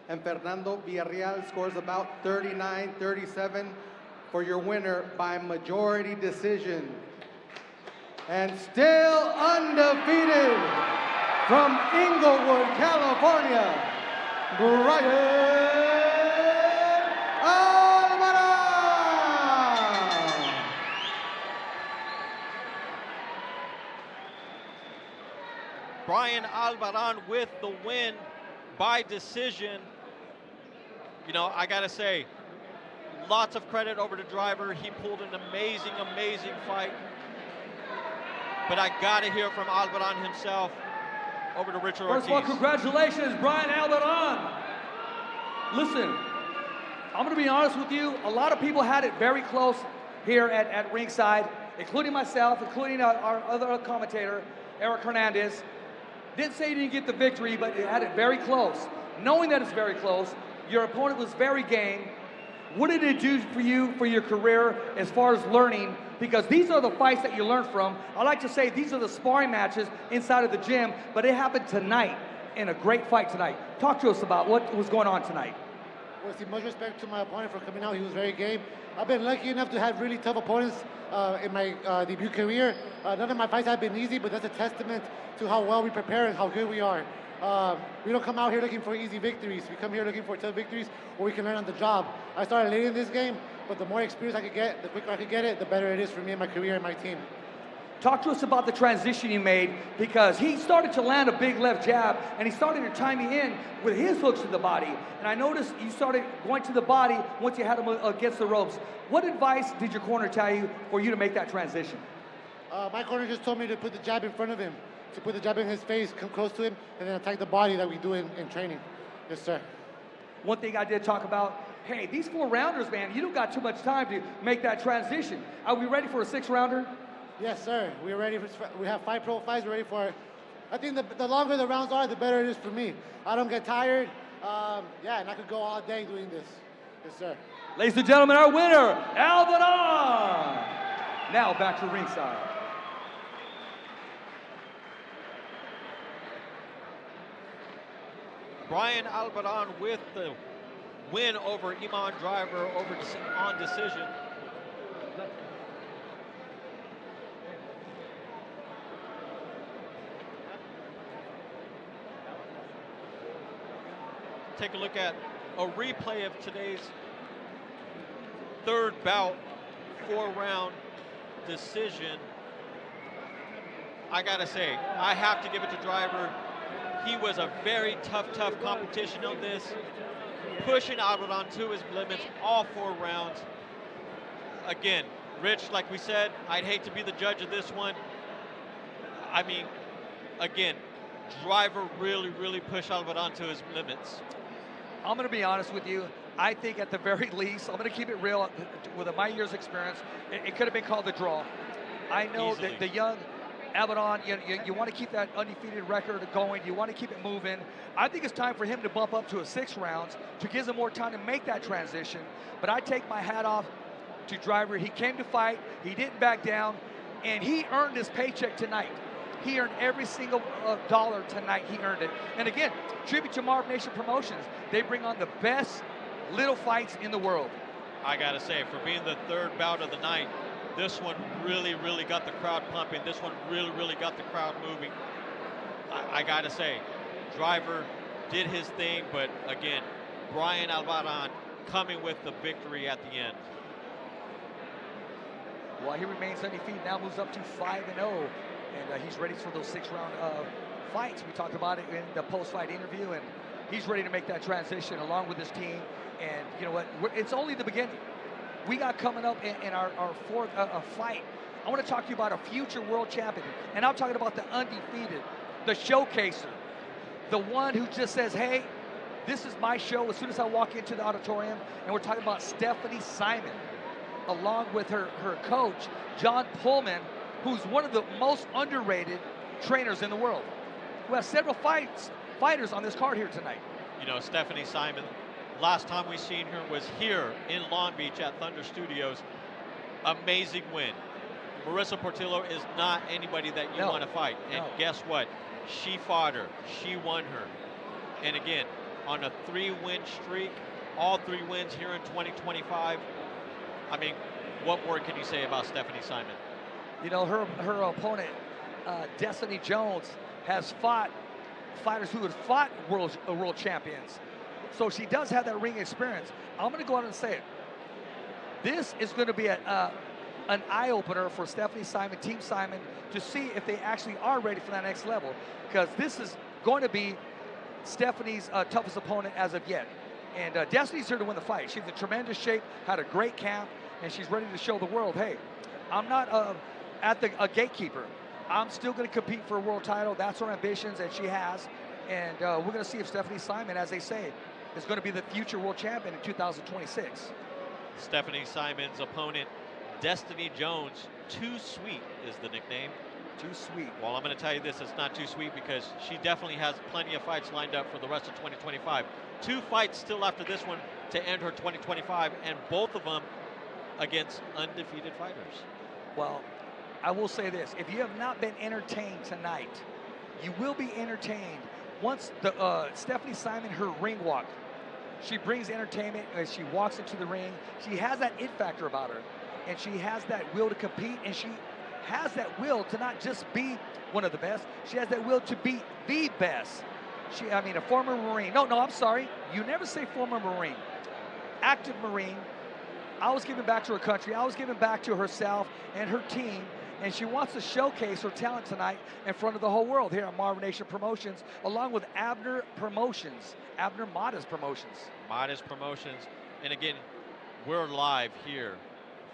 and Fernando Villarreal scores about 39-37 for your winner by majority decision. And still undefeated from Inglewood, California, Bryan Alvarado. Bryan Alvarado with the win by decision. You know, I gotta say, lots of credit over to Driver. He pulled an amazing, amazing fight. But I gotta hear from Alvarado himself. Over to Richard Ortiz. First of all, congratulations, Bryan Alvarado. Listen, I'm going to be honest with you. A lot of people had it very close here at ringside, including myself, including our other commentator, Eric Hernandez. Didn't say he didn't get the victory, but it had it very close. Knowing that it's very close, your opponent was very game. What did it do for you, for your career, as far as learning? Because these are the fights that you learn from. I like to say these are the sparring matches inside of the gym, but it happened tonight in a great fight tonight. Talk to us about what was going on tonight. Well, see, much respect to my opponent for coming out. He was very game. I've been lucky enough to have really tough opponents in my debut career. None of my fights have been easy, but that's a testament to how well we prepare and how good we are. We don't come out here looking for easy victories. We come here looking for tough victories where we can learn on the job. I started late in this game, but the more experience I could get, the quicker I could get it, the better it is for me and my career and my team. Talk to us about the transition you made, because he started to land a big left jab, and he started to chime me in with his hooks to the body. And I noticed you started going to the body once you had him against the ropes. What advice did your corner tell you for you to make that transition? My corner just told me to put the jab in front of him, to put the jab in his face, come close to him, and then attack the body that we do in training. Yes, sir. One thing I did talk about, hey, these 4-rounders, man, you don't got too much time to make that transition. Are we ready for a 6-rounder? Yes, sir. We're ready for. We have 5 pro fights. We're ready for. I think the longer the rounds are, the better it is for me. I don't get tired. Yeah, and I could go all day doing this. Yes, sir. Ladies and gentlemen, our winner, Albanon. Now back to ringside. Brian Albanon with the win over Iman Driver on decision. Take a look at a replay of today's third bout, 4-round decision. I gotta say, I have to give it to Driver. He was a very tough competition on this, pushing Albanon to his limits all 4 rounds. Again, Rich, like we said, I'd hate to be the judge of this one. I mean, again, Driver really pushed Albanon to his limits. I'm going to be honest with you. I think at the very least, I'm going to keep it real with my year's experience. It could have been called a draw. I know that the young Albanon, you want to keep that undefeated record going. You want to keep it moving. I think it's time for him to bump up to a 6 rounds to give him more time to make that transition. But I take my hat off to Driver. He came to fight. He didn't back down. And he earned his paycheck tonight. He earned every single dollar tonight. He earned it. And again, tribute to Marvnation Promotions. They bring on the best little fights in the world. I gotta say, for being the third bout of the night, this one really got the crowd pumping. This one really got the crowd moving. I gotta say, Driver did his thing, but again, Brian Albanon coming with the victory at the end. Well, he remains undefeated, now moves up to 5-0. And he's ready for those 6-round fights. We talked about it in the post-fight interview, and he's ready to make that transition along with his team. And you know what? It's only the beginning. We got coming up in our 4th fight. I want to talk to you about a future world champion. And I'm talking about the undefeated, the showcaser, the one who just says, hey, this is my show as soon as I walk into the auditorium. And we're talking about Stephanie Simon, along with her coach, John Pullman, who's one of the most underrated trainers in the world, who has several fighters on this card here tonight. You know, Stephanie Simon, last time we seen her was here in Long Beach at Thunder Studios. Amazing win. Marissa Portillo is not anybody that you want to fight. And guess what? She fought her. She won her. And again, on a 3-win streak, all 3 wins here in 2025. I mean, what more can you say about Stephanie Simon? You know, her opponent, Destiny Jones, has fought fighters who have fought world champions. So she does have that ring experience. I'm going to go out and say it. This is going to be an eye-opener for Stephanie Simon, Team Simon, to see if they actually are ready for that next level. Because this is going to be Stephanie's toughest opponent as of yet. And Destiny's here to win the fight. She's in tremendous shape, had a great camp, and she's ready to show the world, hey, I'm not a gatekeeper. I'm still going to compete for a world title. That's her ambitions, and she has. And we're going to see if Stephanie Simon, as they say, is going to be the future world champion in 2026. Stephanie Simon's opponent, Destiny Jones, Too Sweet is the nickname. Too Sweet. Well, I'm going to tell you this, it's not too sweet because she definitely has plenty of fights lined up for the rest of 2025. 2 fights still after this one to end her 2025, and both of them against undefeated fighters. Well, I will say this. If you have not been entertained tonight, you will be entertained once the Stephanie Simon, her ring walk. She brings entertainment as she walks into the ring. She has that it factor about her, and she has that will to compete, and she has that will to not just be one of the best. She has that will to be the best. I mean, a former Marine. No, I'm sorry. You never say former Marine. Active Marine. I was giving back to her country. I was giving back to herself and her team. And she wants to showcase her talent tonight in front of the whole world here at Marvnation Promotions, along with Abner Promotions, Abner Modest Promotions. Modest Promotions. And again, we're live here,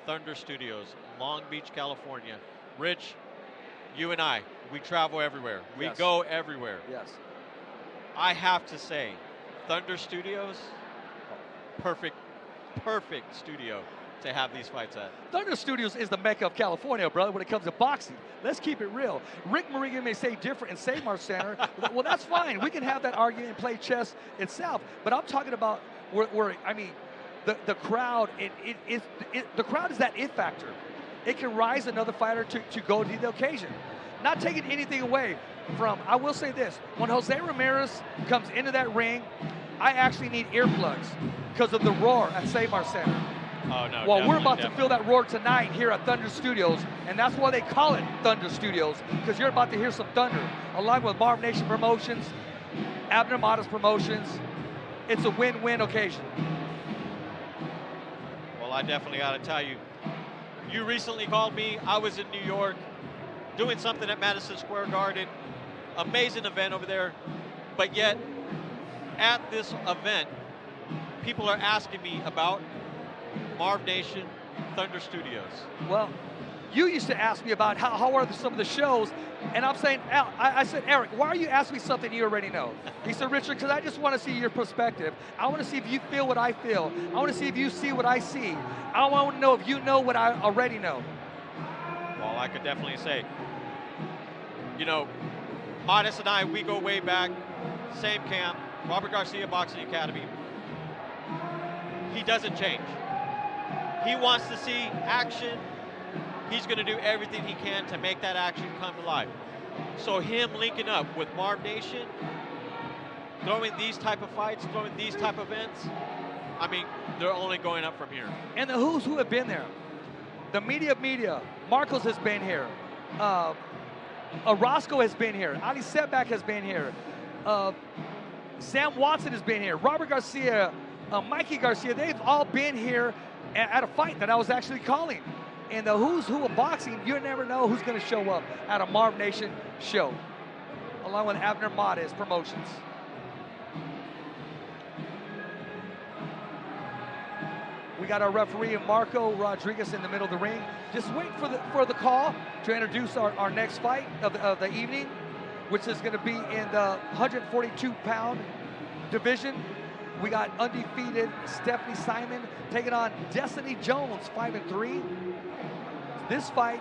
Thunder Studios, Long Beach, California. Rich, you and I, we travel everywhere. We go everywhere. Yes. I have to say, Thunder Studios, perfect studio to have these fights at. Thunder Studios is the mecca of California, brother, when it comes to boxing. Let's keep it real. Rick Morigan may say different in Seymour Center. Well, that's fine. We can have that argument and play chess itself. But I'm talking about where I mean, the crowd, the crowd is that it factor. It can rise another fighter to go to the occasion. Not taking anything away from, I will say this, when Jose Ramirez comes into that ring, I actually need earplugs because of the roar at Seymour Center. Oh, no, well, we're about to feel that roar tonight here at Thunder Studios, and that's why they call it Thunder Studios, because you're about to hear some thunder, along with Marvnation Promotions, Abner Matas Promotions. It's a win-win occasion. Well, I definitely got to tell you, you recently called me. I was in New York doing something at Madison Square Garden. Amazing event over there. But yet, at this event, people are asking me about Marvnation, Thunder Studios. Well, you used to ask me about how are some of the shows, and I'm saying, I said, Eric, why are you asking me something you already know? He said, Richard, because I just want to see your perspective. I want to see if you feel what I feel. I want to see if you see what I see. I want to know if you know what I already know. Well, I could definitely say, you know, Matas and I, we go way back, same camp, Robert Garcia Boxing Academy. He doesn't change. He wants to see action. He's going to do everything he can to make that action come to life. So him linking up with Marvnation, throwing these type of fights, throwing these type of events, I mean, they're only going up from here. And the who's who have been there. The media, Marcos has been here. Roscoe has been here. Ali Setback has been here. Sam Watson has been here. Robert Garcia, Mikey Garcia, they've all been here at a fight that I was actually calling. And the who's who of boxing, you never know who's going to show up at a Marvnation show, along with Abner Matas Promotions. We got our referee, Marco Rodriguez, in the middle of the ring. Just wait for the call to introduce our next fight of the evening, which is going to be in the 142-pound division. We got undefeated Stephanie Simon taking on Destiny Jones, 5-3. This fight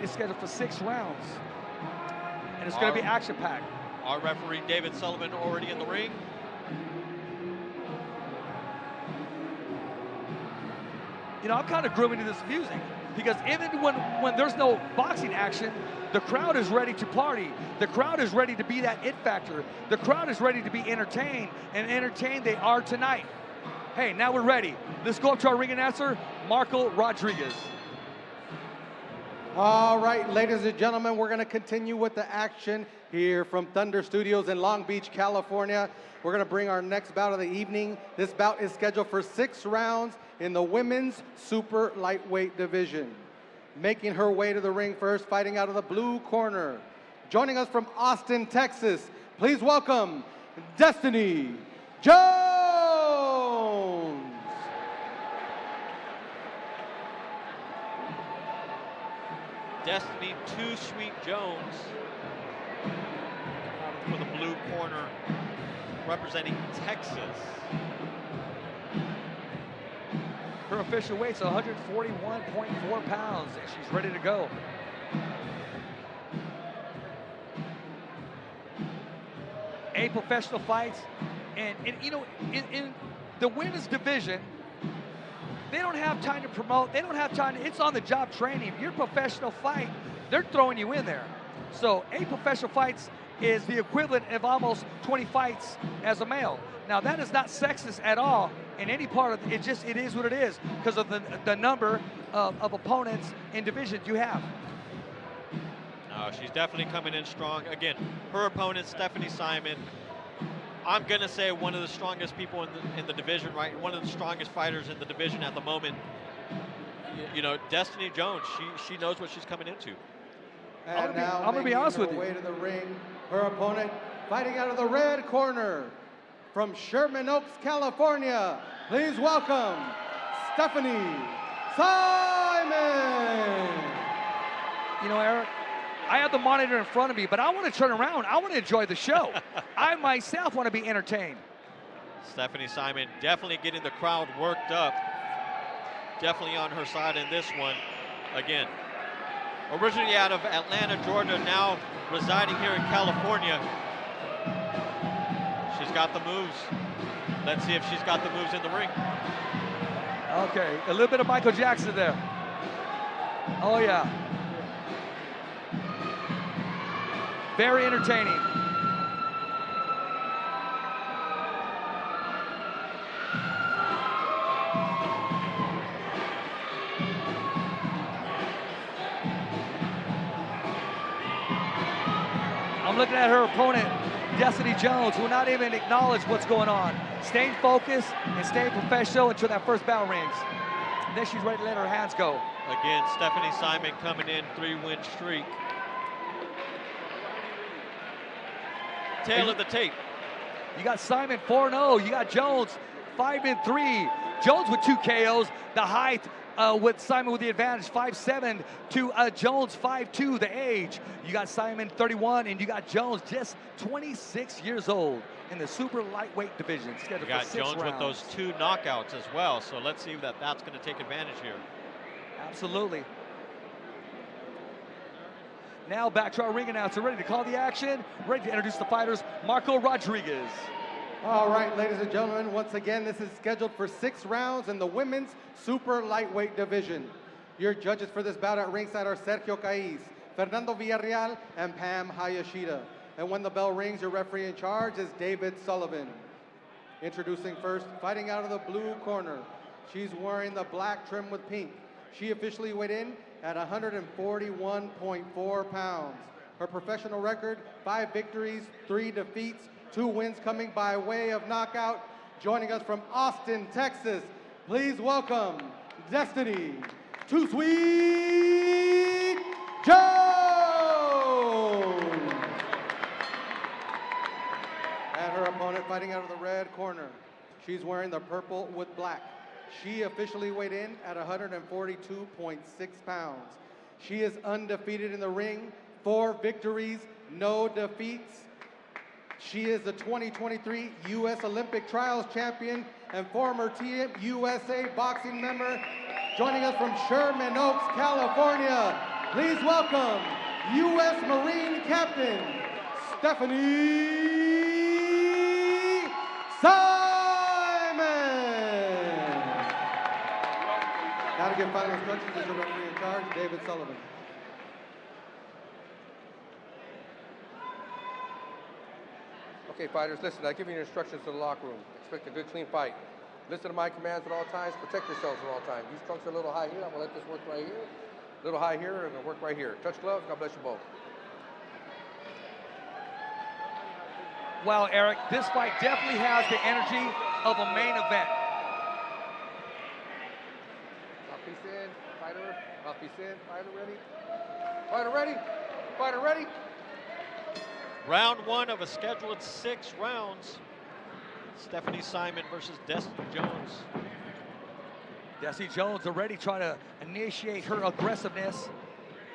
is scheduled for 6 rounds, and it's going to be action-packed. Our referee, David Sullivan, already in the ring. You know, I'm kind of grooving to this music because even when there's no boxing action, the crowd is ready to party. The crowd is ready to be that it factor. The crowd is ready to be entertained, and entertained they are tonight. Hey, now we're ready. Let's go up to our ring announcer, Marco Rodriguez. All right, ladies and gentlemen, we're going to continue with the action here from Thunder Studios in Long Beach, California. We're going to bring our next bout of the evening. This bout is scheduled for 6 rounds in the women's super lightweight division. Making her way to the ring first, fighting out of the blue corner. Joining us from Austin, Texas, please welcome Destiny Jones. Destiny Too Sweet Jones for the blue corner, representing Texas. Her official weight's 141.4 pounds, and she's ready to go. A professional fights, and you know, in the women's division, they don't have time to promote. They don't have time. It's on-the-job training. If you're a professional fight, they're throwing you in there. So A professional fights is the equivalent of almost 20 fights as a male. Now that is not sexist at all in any part of it. It is what it is because of the number of opponents in divisions you have. No, she's definitely coming in strong. Again, her opponent, Stephanie Simon, I'm going to say one of the strongest people in the division, right? One of the strongest fighters in the division at the moment. You know, Destiny Jones, she knows what she's coming into. And now I'm going to be honest with you. Way to the ring, her opponent fighting out of the red corner from Sherman Oaks, California. Please welcome Stephanie Simon. You know, Eric, I have the monitor in front of me, but I want to turn around. I want to enjoy the show. I myself want to be entertained. Stephanie Simon definitely getting the crowd worked up. Definitely on her side in this one. Again, originally out of Atlanta, Georgia, now residing here in California. She's got the moves. Let's see if she's got the moves in the ring. Okay, a little bit of Michael Jackson there. Oh yeah. Very entertaining. I'm looking at her opponent, Destiny Jones, who will not even acknowledge what's going on. Staying focused and staying professional until that first bell rings. And then she's ready to let her hands go. Again, Stephanie Simon coming in, 3-win streak. Tail of the tape. You got Simon 4-0. You got Jones 5-3. Jones with 2 KOs. The height with Simon with the advantage, 5'7" to Jones 5'2", the age. You got Simon 31, and you got Jones just 26 years old in the super lightweight division. You got Jones with those 2 knockouts as well, so let's see that that's going to take advantage here. Absolutely. Now back to our ring announcer, ready to call the action, ready to introduce the fighters, Marco Rodriguez. All right, ladies and gentlemen, once again, this is scheduled for 6 rounds in the women's super lightweight division. Your judges for this bout at ringside are Sergio Caiz, Fernando Villarreal, and Pam Hayashida. And when the bell rings, your referee in charge is David Sullivan. Introducing first, fighting out of the blue corner. She's wearing the black trim with pink. She officially weighed in at 141.4 pounds. Her professional record, 5 victories, 3 defeats, 2 wins coming by way of knockout. Joining us from Austin, Texas, please welcome Destiny Too Sweet Jones. And her opponent fighting out of the red corner. She's wearing the purple with black. She officially weighed in at 142.6 pounds. She is undefeated in the ring, 4 victories, no defeats. She is the 2023 U.S. Olympic Trials champion and former Team USA boxing member. Joining us from Sherman Oaks, California, please welcome U.S. Marine Captain Stephanie Simon. Now to give final instructions is your referee in charge, David Sullivan. Okay, fighters, listen, I give you instructions to the locker room. Expect a good, clean fight. Listen to my commands at all times. Protect yourselves at all times. These trunks are a little high here. I'm going to let this work right here. A little high here, and going to work right here. Touch gloves. God bless you both. Wow, Eric, this fight definitely has the energy of a main event. Mouthpiece in, fighter. Mouthpiece in, fighter ready. Fighter ready. Fighter ready. Round 1 of a scheduled 6 rounds. Stephanie Simon versus Destiny Jones. Destiny Jones already trying to initiate her aggressiveness.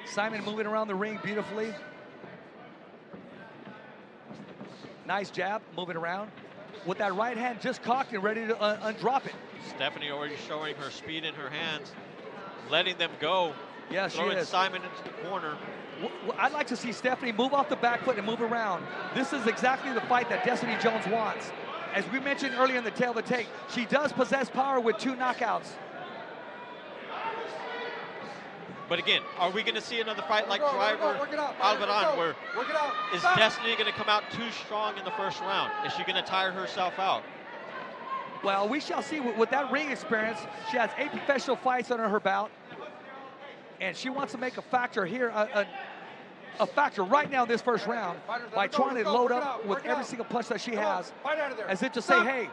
Simon moving around the ring beautifully. Nice jab, moving around. With that right hand just cocked and ready to undrop it. Stephanie already showing her speed in her hands, letting them go. Yeah, she throwing is. Simon into the corner. I'd like to see Stephanie move off the back foot and move around. This is exactly the fight that Destiny Jones wants. As we mentioned earlier in the tail of the tape, she does possess power with 2 knockouts. But again, are we going to see another fight like Driver Alvarado, where is Destiny going to come out too strong in the first round? Is she going to tire herself out? Well, we shall see. With that ring experience, she has 8 professional fights under her belt. And she wants to make a factor here, a factor right now in this first round by trying to load up with every single punch that she has, as if to say, hey,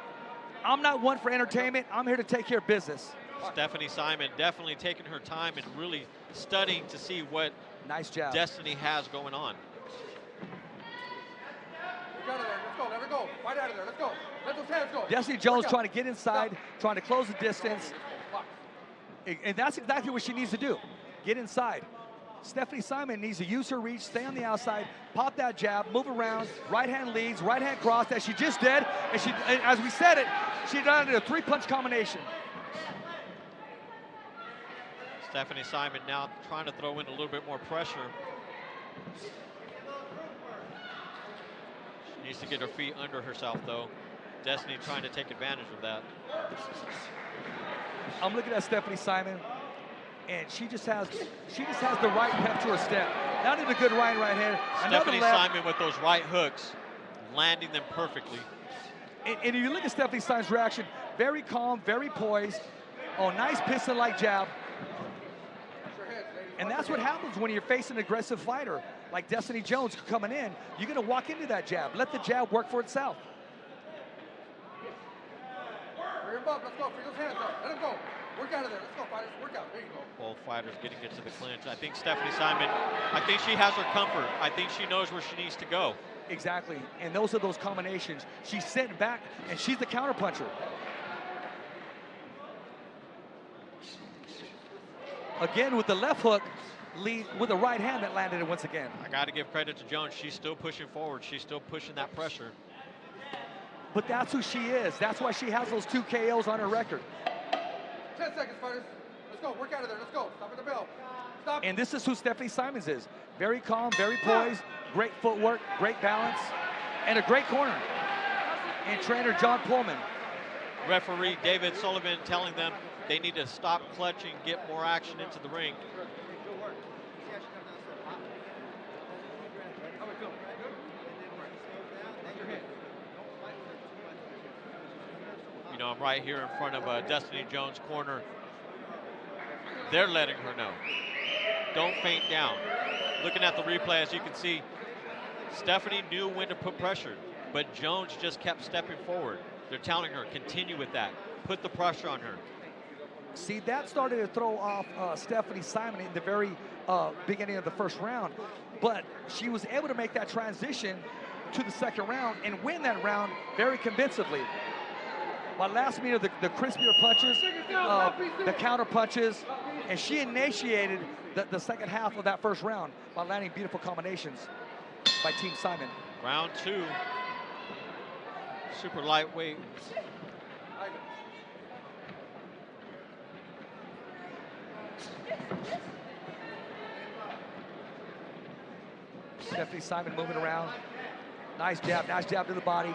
I'm not one for entertainment. I'm here to take care of business. Stephanie Simon definitely taking her time and really studying to see what nice job Destiny has going on. Get out of there. Let's go. Let her go. Fight out of there. Let's go. Let those hands go. Destiny Jones trying to get inside, trying to close the distance. And that's exactly what she needs to do. Get inside. Stephanie Simon needs to use her reach, stay on the outside, pop that jab, move around, right hand leads, right hand cross, as she just did. And she, as we said it, she done it a 3-punch combination. Stephanie Simon now trying to throw in a little bit more pressure. She needs to get her feet under herself, though. Destiny trying to take advantage of that. I'm looking at Stephanie Simon, and she just has the right pep to her step. Not even a good right hand. Stephanie Simon with those right hooks, landing them perfectly. And if you look at Stephanie Simon's reaction, very calm, very poised. Oh, nice piston-like jab. And that's what happens when you're facing an aggressive fighter like Destiny Jones coming in. You're going to walk into that jab. Let the jab work for itself. Bring him up. Let's go. Free those hands up. Let him go. Work out of there. Let's go, fighters. Work out. There you go. Both fighters getting into the clinch. I think Stephanie Simon, I think she has her comfort. I think she knows where she needs to go. Exactly. And those are those combinations. She's sitting back, and she's the counterpuncher. Again, with the left hook, lead with the right hand that landed it once again. I got to give credit to Jones. She's still pushing forward. She's still pushing that pressure. But that's who she is. That's why she has those 2 KOs on her record. 10 seconds, fighters. Let's go. Work out of there. Let's go. Stop at the bell. Stop. And this is who Stephanie Simons is. Very calm, very poised, great footwork, great balance, and a great corner. And trainer John Pullman. Referee David Sullivan telling them they need to stop clutching, get more action into the ring. You know, I'm right here in front of Destiny Jones' corner. They're letting her know. Don't faint down. Looking at the replay, as you can see, Stephanie knew when to put pressure, but Jones just kept stepping forward. They're telling her, continue with that. Put the pressure on her. See, that started to throw off Stephanie Simon in the very beginning of the first round, but she was able to make that transition to the second round and win that round very convincingly. By last minute, the crispier punches, the counter punches, and she initiated the second half of that first round by landing beautiful combinations by Team Simon. Round 2, super lightweight. Stephanie Simon moving around. Nice jab to the body.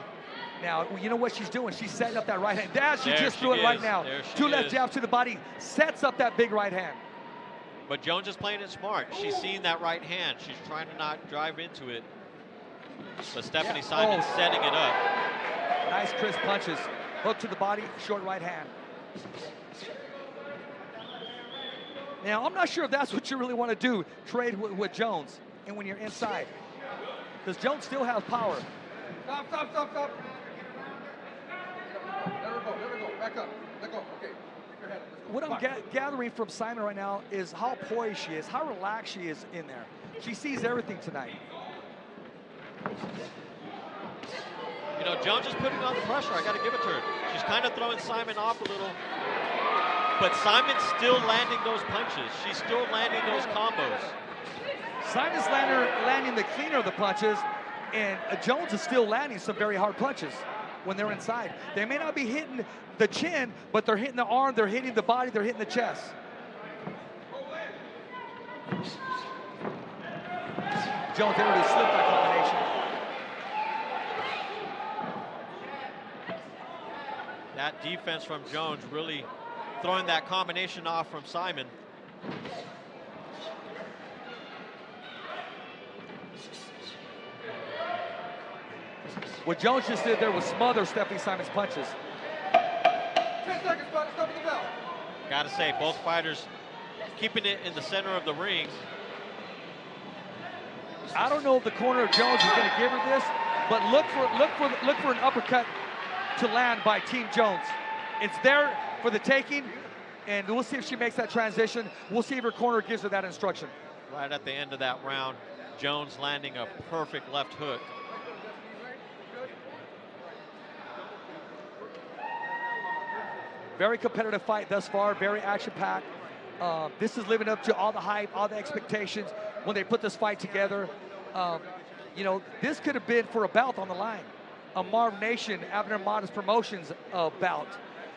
Now, you know what she's doing? She's setting up that right hand. She just threw it right now. 2 left jabs to the body, sets up that big right hand. But Jones is playing it smart. She's seeing that right hand. She's trying to not drive into it. But Stephanie Simon setting it up. Nice crisp punches. Hook to the body, short right hand. Now, I'm not sure if that's what you really want to do, trade with Jones, and when you're inside. Because Jones still has power. Stop. Let her go. Back up. Let go. Okay. Keep your head up. Let's go. What I'm gathering from Simon right now is how poised she is, how relaxed she is in there. She sees everything tonight. You know, Jones is putting on the pressure. I got to give it to her. She's kind of throwing Simon off a little. But Simon's still landing those punches. She's still landing those combos. Simon's landing the cleaner of the punches, and Jones is still landing some very hard punches when they're inside. They may not be hitting the chin, but they're hitting the arm, they're hitting the body, they're hitting the chest. Jones able to slip that combination. That defense from Jones really throwing that combination off from Simon. What Jones just did there was smother Stephanie Simon's punches. 10 seconds, buddy. Stop at the bell. Gotta say, both fighters keeping it in the center of the ring. I don't know if the corner of Jones is going to give her this, but look for an uppercut to land by Team Jones. It's there for the taking, and we'll see if she makes that transition. We'll see if her corner gives her that instruction. Right at the end of that round, Jones landing a perfect left hook. Very competitive fight thus far, very action-packed. This is living up to all the hype, all the expectations when they put this fight together. You know, this could have been for a belt on the line, a Marvnation, Abner Modest Promotions bout.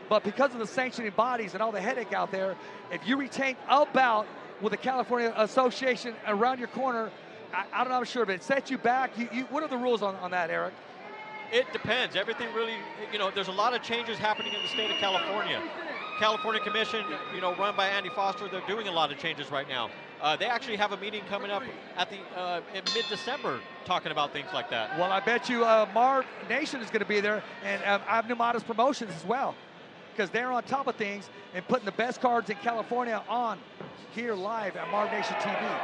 But because of the sanctioning bodies and all the headache out there, if you retain a bout with the California Association around your corner, I don't know, I'm sure, but it sets you back. What are the rules on that, Eric? It depends. Everything really, you know, there's a lot of changes happening in the state of California. California Commission, you know, run by Andy Foster, they're doing a lot of changes right now. They actually have a meeting coming up at the in mid-December talking about things like that. Well, I bet you Marvnation is going to be there, and Abner Modest Promotions as well, because they're on top of things and putting the best cards in California on here live at Marvnation TV.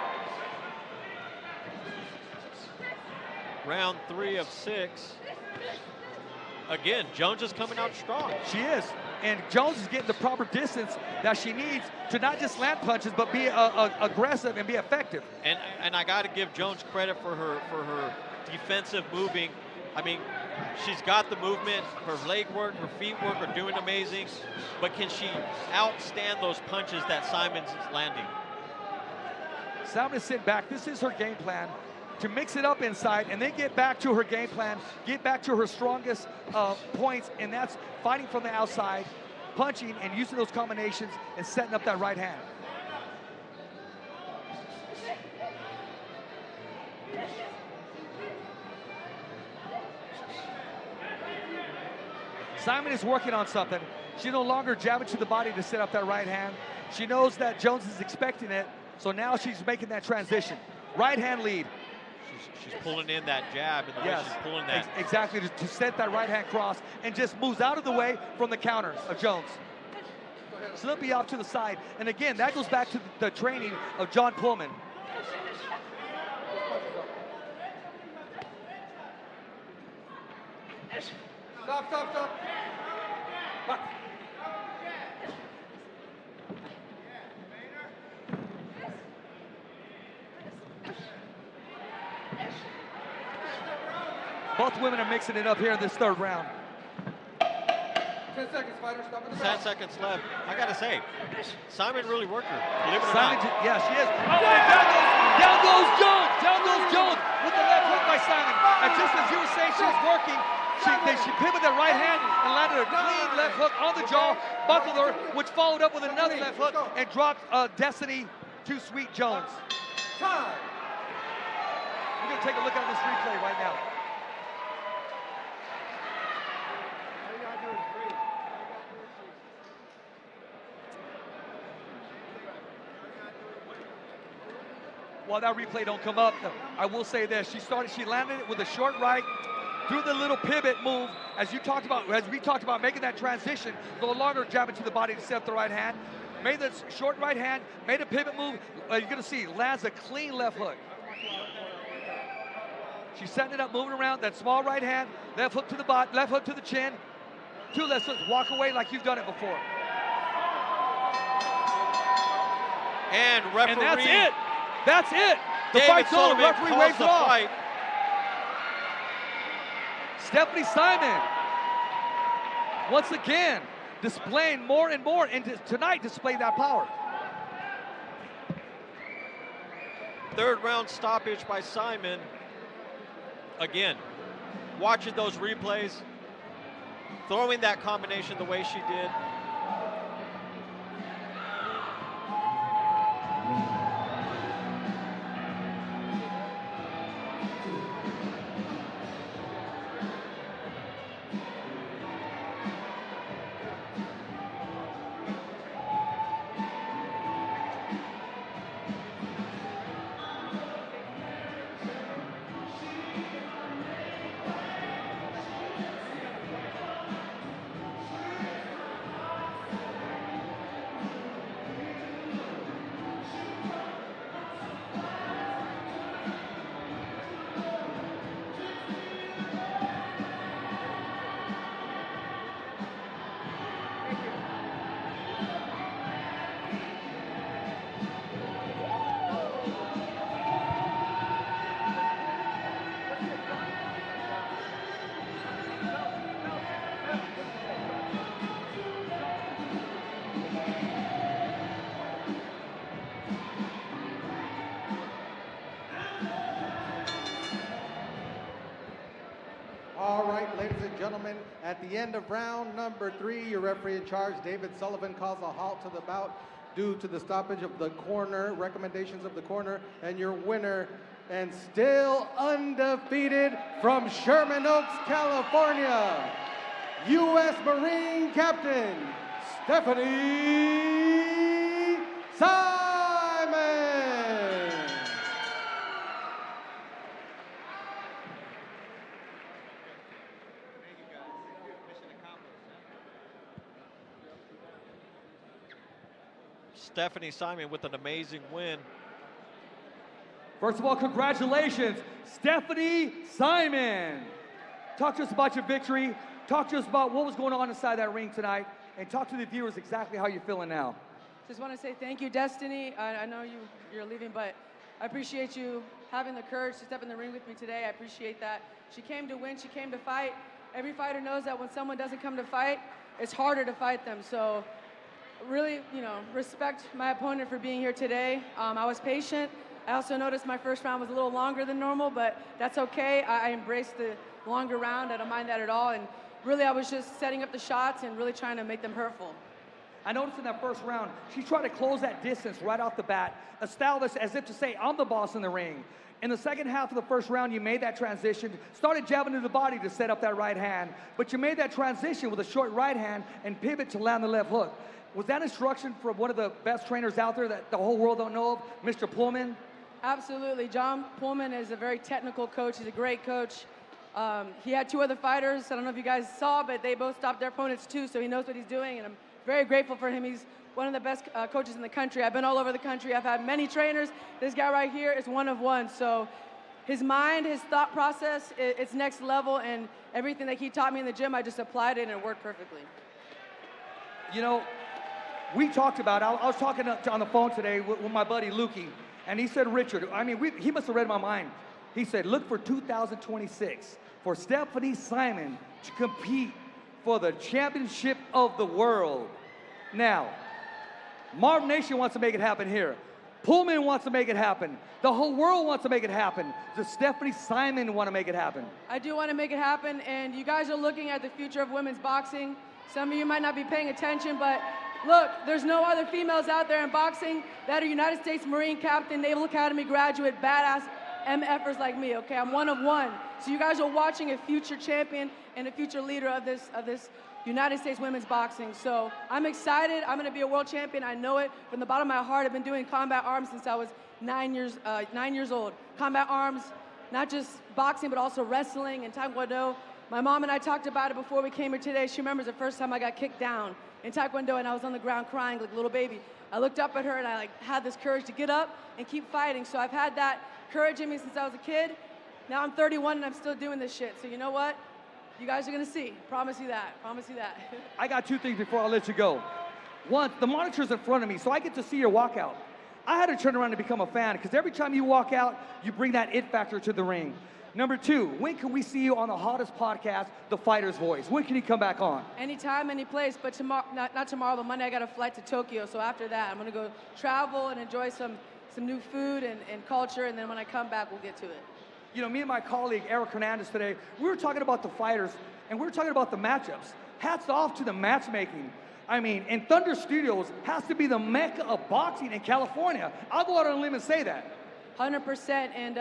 Round 3 of 6. Again, Jones is coming out strong. She is. And Jones is getting the proper distance that she needs to not just land punches, but be aggressive and be effective. And I got to give Jones credit for her defensive moving. I mean, she's got the movement. Her leg work, her feet work are doing amazing. But can she outstand those punches that Simon's landing? Simon is sitting back. This is her game plan, to mix it up inside and then get back to her game plan, get back to her strongest points, and that's fighting from the outside, punching and using those combinations and setting up that right hand. Simon is working on something. She's no longer jabbing to the body to set up that right hand. She knows that Jones is expecting it, so now she's making that transition. Right hand lead. She's pulling in that jab, and the way she's pulling that. Exactly, to set that right hand cross, and just moves out of the way from the counters of Jones. So they'll be off to the side. And again, that goes back to the training of John Pullman. Stop. Both women are mixing it up here in this third round. 10 seconds, fighter. Stop at the 10 seconds left. I got to say, Simon really worked her. Believe it or Simon, not. yeah, she is. Oh, and down goes Jones. Down goes Jones with the left hook by Simon. And just as you were saying, she was working, she pivoted that right hand and landed a clean left hook on the jaw, buckled her, which followed up with another left hook and dropped Destiny to Sweet Jones. Time. We're going to take a look at this replay right now. While that replay don't come up, I will say this: she landed it with a short right, through the little pivot move, as we talked about making that transition, no longer jabbing to the body to set up the right hand. Made the short right hand, made a pivot move. You're gonna see lands a clean left hook. She's setting it up, moving around that small right hand, left hook to the bot, left hook to the chin, two left hooks, walk away like you've done it before. And referee. And that's it. That's it. The David fight's over. Sullivan Referee calls waves the it off. fight. Stephanie Simon, once again, displaying more and more, and tonight displaying that power. Third round stoppage by Simon. Again, watching those replays, throwing that combination the way she did. gentlemen, at the end of round number 3, your referee in charge, David Sullivan, calls a halt to the bout due to the stoppage of the corner, recommendations of the corner, and your winner, and still undefeated from Sherman Oaks, California, U.S. Marine Captain Stephanie Simon. Stephanie Simon with an amazing win. First of all, congratulations, Stephanie Simon. Talk to us about your victory. Talk to us about what was going on inside that ring tonight, and talk to the viewers exactly how you're feeling now. Just want to say thank you, Destiny. I know you're leaving, but I appreciate you having the courage to step in the ring with me today. I appreciate that. She came to win. She came to fight. Every fighter knows that when someone doesn't come to fight, it's harder to fight them. So really, respect my opponent for being here today. I was patient. I also noticed my first round was a little longer than normal, but that's okay. I embraced the longer round. I don't mind that at all. And really, I was just setting up the shots and really trying to make them hurtful. I noticed in that first round, she tried to close that distance right off the bat, establish as if to say, I'm the boss in the ring. In the second half of the first round, you made that transition, started jabbing to the body to set up that right hand, but you made that transition with a short right hand and pivot to land the left hook. Was that instruction from one of the best trainers out there that the whole world don't know of, Mr. Pullman? Absolutely. John Pullman is a very technical coach. He's a great coach. He had 2 other fighters. I don't know if you guys saw, but they both stopped their opponents too, so he knows what he's doing, and I'm very grateful for him. He's one of the best coaches in the country. I've been all over the country. I've had many trainers. This guy right here is one of one. So his mind, his thought process, it's next level, and everything that he taught me in the gym, I just applied it, and it worked perfectly. We talked about, I was talking on the phone today with my buddy Lukey, and he said, Richard, he must have read my mind. He said, look for 2026 for Stephanie Simon to compete for the championship of the world. Now, Marvnation wants to make it happen here. Pullman wants to make it happen. The whole world wants to make it happen. Does Stephanie Simon want to make it happen? I do want to make it happen, and you guys are looking at the future of women's boxing. Some of you might not be paying attention, but look, there's no other females out there in boxing that are United States Marine Captain, Naval Academy graduate, badass MFers like me, okay? I'm one of one. So you guys are watching a future champion and a future leader of this United States women's boxing. So I'm excited. I'm going to be a world champion. I know it from the bottom of my heart. I've been doing combat arms since I was 9 years old. Combat arms, not just boxing, but also wrestling and Taekwondo. My mom and I talked about it before we came here today. She remembers the first time I got kicked down in Taekwondo and I was on the ground crying like a little baby. I looked up at her and I had this courage to get up and keep fighting. So I've had that courage in me since I was a kid. Now I'm 31 and I'm still doing this shit. So you know what? You guys are gonna see. Promise you that. Promise you that. I got 2 things before I let you go. One, the monitor's in front of me, so I get to see your walkout. I had to turn around and become a fan, because every time you walk out, you bring that it factor to the ring. Number 2, when can we see you on the hottest podcast, The Fighter's Voice? When can you come back on? Anytime, any place, but tomorrow, not tomorrow, but Monday I got a flight to Tokyo, so after that I'm gonna go travel and enjoy some new food and culture, and then when I come back, we'll get to it. Me and my colleague, Eric Hernandez, today, we were talking about the fighters, and we were talking about the matchups. Hats off to the matchmaking. And Thunder Studios has to be the mecca of boxing in California. I'll go out on a limb and say that. 100%, and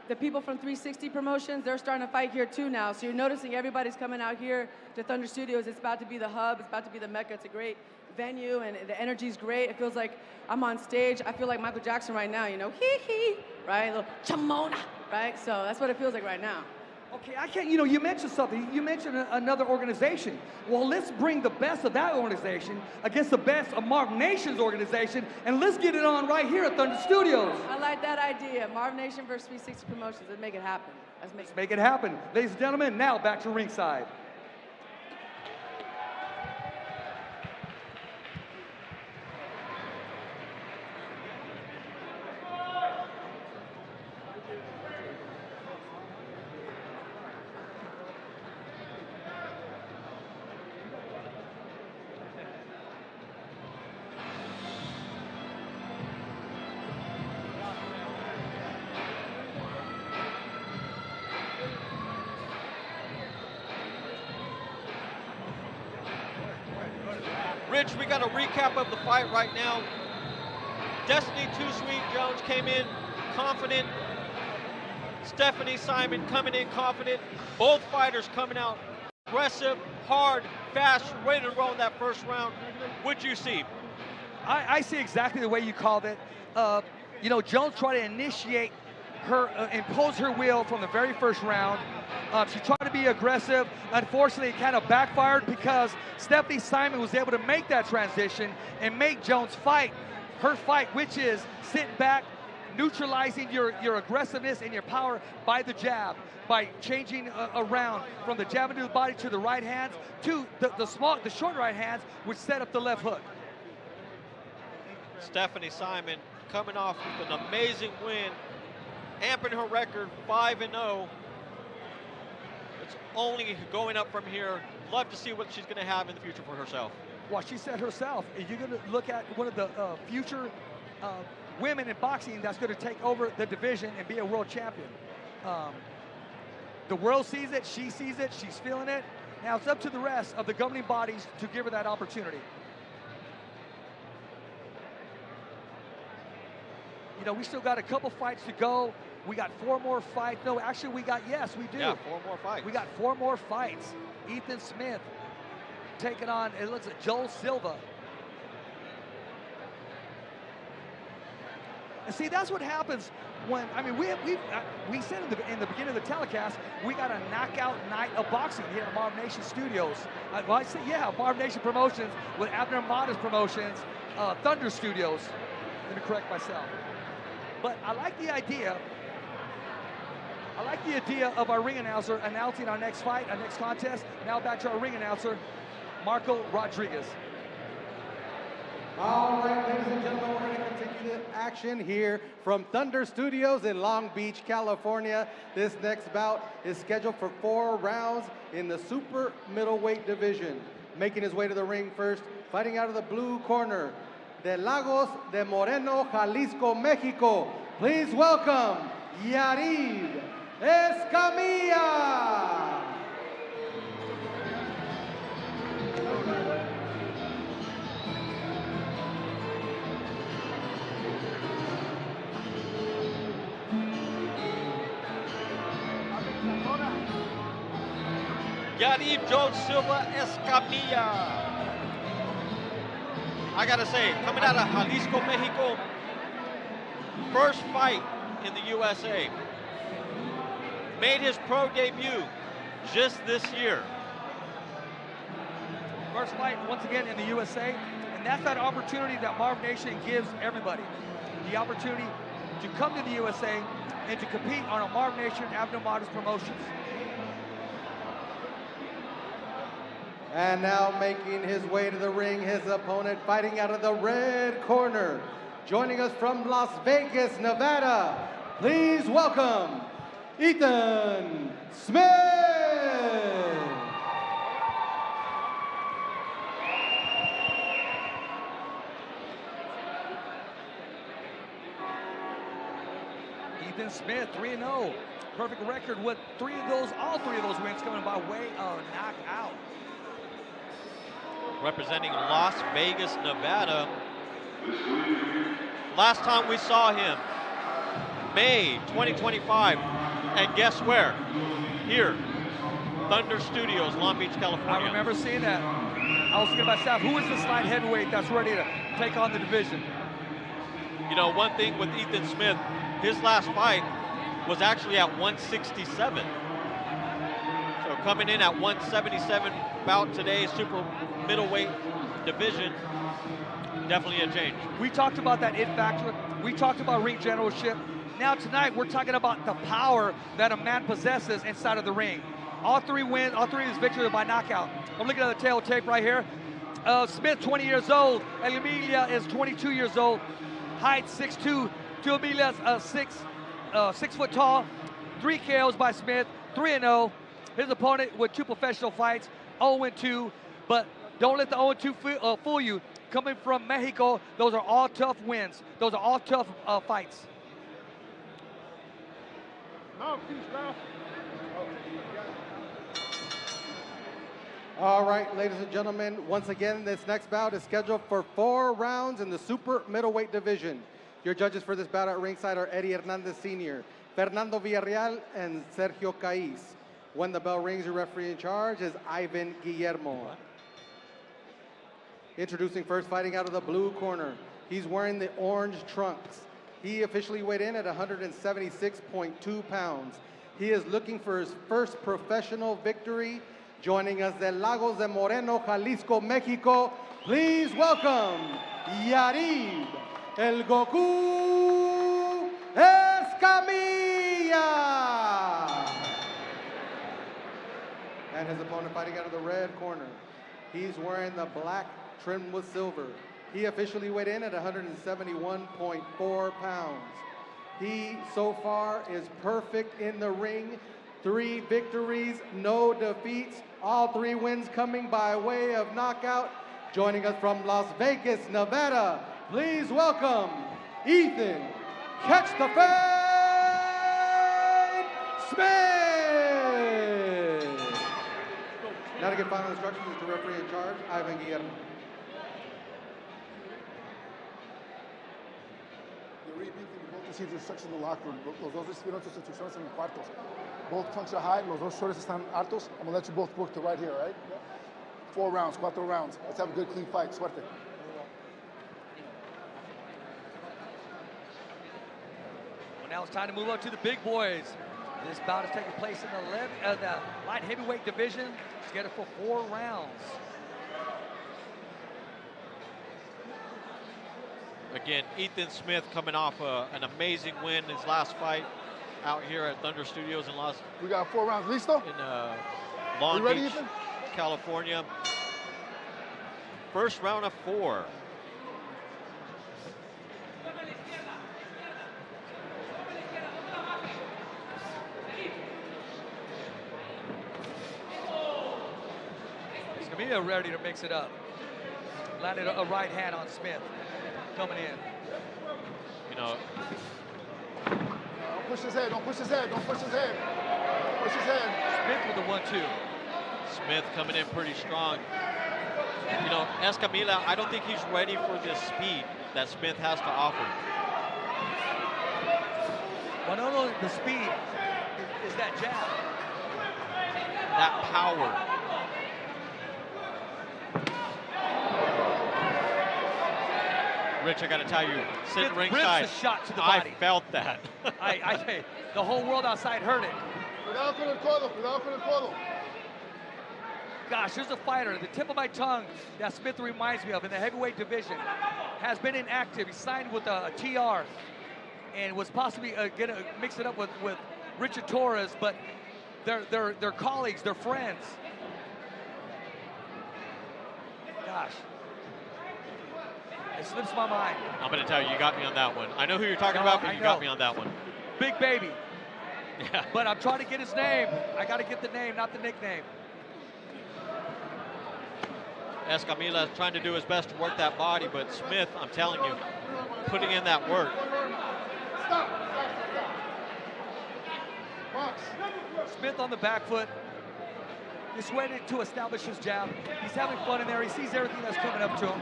the people from 360 Promotions, they're starting to fight here too now. So you're noticing everybody's coming out here to Thunder Studios. It's about to be the hub. It's about to be the mecca. It's a great venue, and the energy's great. It feels like I'm on stage. I feel like Michael Jackson right now, hee-hee, right? A little chamona, right? So that's what it feels like right now. Okay, I can't, you mentioned something. You mentioned another organization. Well, let's bring the best of that organization against the best of Marvnation's organization, and let's get it on right here at Thunder Studios. I like that idea. Marvnation versus 360 Promotions. Let's make it happen. Let's make it happen. Ladies and gentlemen, now back to ringside. Rich, we got a recap of the fight right now. Destiny Too Sweet Jones came in confident. Stephanie Simon coming in confident. Both fighters coming out aggressive, hard, fast, ready to roll in that first round. What'd you see? I see exactly the way you called it. You know, Jones tried to initiate her, impose her will from the very first round. She tried to be aggressive. Unfortunately, it kind of backfired because Stephanie Simon was able to make that transition and make Jones fight her fight, which is sitting back, neutralizing your aggressiveness and your power by the jab, by changing around from the jab into the body to the right hands to the short right hands, which set up the left hook. Stephanie Simon coming off with an amazing win, amping her record 5-0. It's only going up from here. Love to see what she's going to have in the future for herself. Well, she said herself, you're going to look at one of the future women in boxing that's going to take over the division and be a world champion. The world sees it, she sees it, she's feeling it. Now it's up to the rest of the governing bodies to give her that opportunity. You know, we still got a couple fights to go. We got 4 more fights. No, actually we got, yes, we do. Yeah, 4 more fights. We got 4 more fights. Ethan Smith taking on, it looks like Joel Silva. And see, that's what happens when, I mean, we said in the beginning of the telecast, we got a knockout night of boxing here at Marvnation Studios. Well, I said, yeah, Marvnation Promotions with Abner Mata's Promotions, Thunder Studios. Let me correct myself. But I like the idea. I like the idea of our ring announcer announcing our next fight, our next contest. Now back to our ring announcer, Marco Rodriguez. All right, ladies and gentlemen, we're going to continue the action here from Thunder Studios in Long Beach, California. This next bout is scheduled for 4 rounds in the super middleweight division. Making his way to the ring first, fighting out of the blue corner, de Lagos de Moreno, Jalisco, Mexico. Please welcome Yarid Escamilla. Yarid Joel Silva Escamilla. I gotta say, coming out of Jalisco, Mexico, first fight in the USA. Made his pro debut just this year. First fight, once again, in the USA. And that's that opportunity that Marvnation gives everybody. The opportunity to come to the USA and to compete on a Marvnation Abner Mata's Promotions. And now making his way to the ring, his opponent fighting out of the red corner. Joining us from Las Vegas, Nevada, please welcome Ethan Smith. Ethan Smith, 3-0. Perfect record with all three of those wins coming by way of knockout. Representing Las Vegas, Nevada. Last time we saw him, May 2025. And guess where? Here, Thunder Studios, Long Beach, California. I remember seeing that. I was thinking to myself, who is this light heavyweight that's ready to take on the division? You know, one thing with Ethan Smith, his last fight was actually at 167. So coming in at 177, bout today, super middleweight division, definitely a change. We talked about that it factor. We talked about ring generalship. Now tonight, we're talking about the power that a man possesses inside of the ring. All 3 wins, all 3 of his victories by knockout. I'm looking at the tail tape right here. Smith, 20 years old. Emilia is 22 years old. Height, 6'2". Emilia is 6 foot tall. 3 KOs by Smith, 3-0. His opponent with 2 professional fights, 0-2. But don't let the 0-2 fool you. Coming from Mexico, those are all tough wins. Those are all tough fights. All right, ladies and gentlemen, once again, this next bout is scheduled for 4 rounds in the super middleweight division. Your judges for this bout at ringside are Eddie Hernandez Sr., Fernando Villarreal, and Sergio Caiz. When the bell rings, your referee in charge is Ivan Guillermo. Introducing first, fighting out of the blue corner. He's wearing the orange trunks. He officially weighed in at 176.2 pounds. He is looking for his first professional victory. Joining us de Lagos de Moreno, Jalisco, Mexico, please welcome Yarib El Goku Escamilla. And his opponent fighting out of the red corner. He's wearing the black trimmed with silver. He officially weighed in at 171.4 pounds. He so far is perfect in the ring. 3 victories, no defeats. All 3 wins coming by way of knockout. Joining us from Las Vegas, Nevada, please welcome Ethan Catch the Fade Smith. Now to give final instructions is the referee in charge, Ivan Guillermo. Receive the instructions in the locker room. Los dos recibieron sus instrucciones en los cuartos. Both trunks are high. Los dos shoulders están altos. I'm gonna let you both work to right here, right? 4 rounds, 4 rounds. Let's have a good, clean fight. Suerte. Well, now it's time to move up to the big boys. This bout is taking place in the light heavyweight division. Scheduled for 4 rounds. Again, Ethan Smith coming off an amazing win in his last fight out here at Thunder Studios in We got 4 rounds. Listo? Long ready, Beach, Ethan? California. First round of 4. Escamilla ready to mix it up. Landed a right hand on Smith. Coming in. You know. Don't push his head, don't push his head, don't push his head. Push his head. Smith with the 1-2. Smith coming in pretty strong. You know, Escamilla, I don't think he's ready for this speed that Smith has to offer. Well, not only the speed, is that jab. That power. Rich, I got to tell you, sitting ringside, a shot to the body. I felt that. The whole world outside heard it. Cuidado con el codo, cuidado con el codo. Gosh, there's a fighter, the tip of my tongue that Smith reminds me of in the heavyweight division. Has been inactive. He signed with a TR and was possibly going to mix it up with Richard Torres, but they're colleagues, they're friends. Gosh. It slips my mind. I'm going to tell you, you got me on that one. I know who you're talking about, but you got me on that one. Big Baby. Yeah. But I'm trying to get his name. I got to get the name, not the nickname. Escamilla trying to do his best to work that body, but Smith, I'm telling you, putting in that work. Smith on the back foot. He's waiting to establish his jab. He's having fun in there. He sees everything that's coming up to him.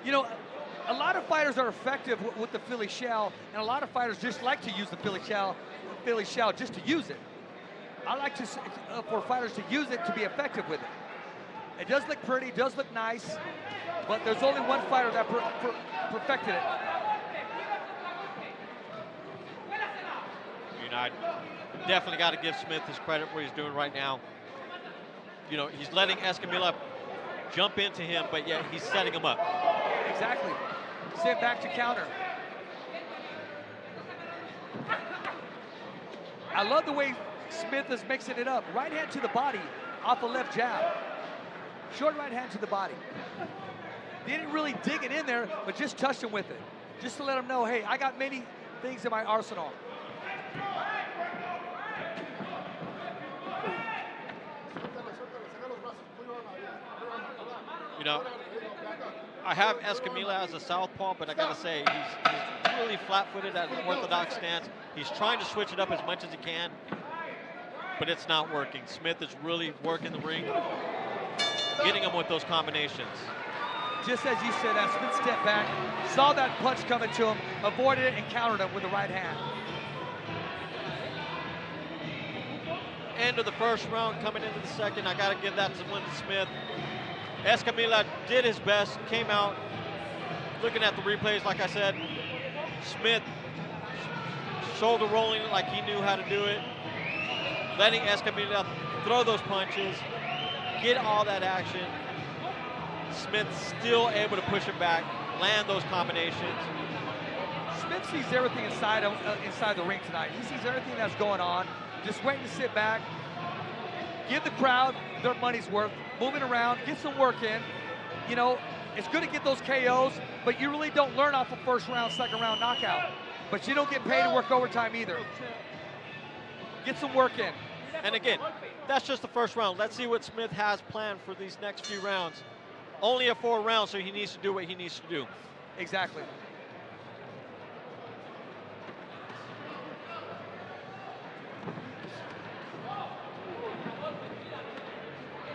You know, a lot of fighters are effective with the Philly shell, and a lot of fighters just like to use the Philly shell just to use it. I like to for fighters to use it to be effective with it. It does look pretty, does look nice, but there's only one fighter that perfected it. You know, I definitely got to give Smith his credit for what he's doing right now. You know, he's letting Escamilla jump into him, but yet he's setting him up. Exactly. Sit back to counter. I love the way Smith is mixing it up. Right hand to the body off the left jab. Short right hand to the body. Didn't really dig it in there, but just touched him with it. Just to let him know, hey, I got many things in my arsenal. You know, I have Escamilla as a southpaw, but I got to say, he's really flat-footed at an orthodox stance. He's trying to switch it up as much as he can, but it's not working. Smith is really working the ring. getting him with those combinations. Just as you said, that Smith stepped back, saw that punch coming to him, avoided it, and countered him with the right hand. End of the first round, coming into the second. I got to give that one to Smith. Escamilla did his best, came out. Looking at the replays, like I said, Smith shoulder rolling like he knew how to do it, letting Escamilla throw those punches, get all that action. Smith still able to push him back, land those combinations. Smith sees everything inside the ring tonight. He sees everything that's going on, just waiting to sit back, give the crowd their money's worth, moving around, get some work in. You know, it's good to get those KOs, but you really don't learn off a first round, second round knockout. But you don't get paid to work overtime either. Get some work in. And again, that's just the first round. Let's see what Smith has planned for these next few rounds. Only a 4 rounds, so he needs to do what he needs to do. Exactly.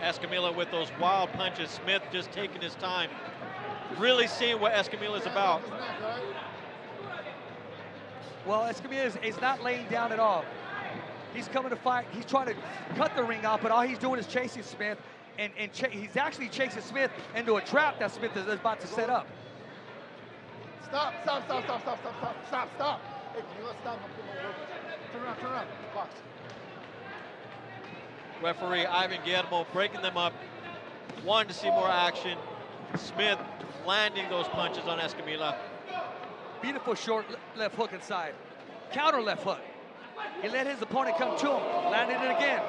Escamilla with those wild punches. Smith just taking his time, really seeing what Escamilla is about. Well, Escamilla is not laying down at all. He's coming to fight. He's trying to cut the ring out, but all he's doing is chasing Smith, and he's actually chasing Smith into a trap that Smith is about to set up. Stop. Hey, you gotta stop. Turn around. Box. Referee Ivan Guillermo breaking them up, wanting to see more action. Smith landing those punches on Escamilla. Beautiful short left hook inside. Counter left hook. He let his opponent come to him, landed it again.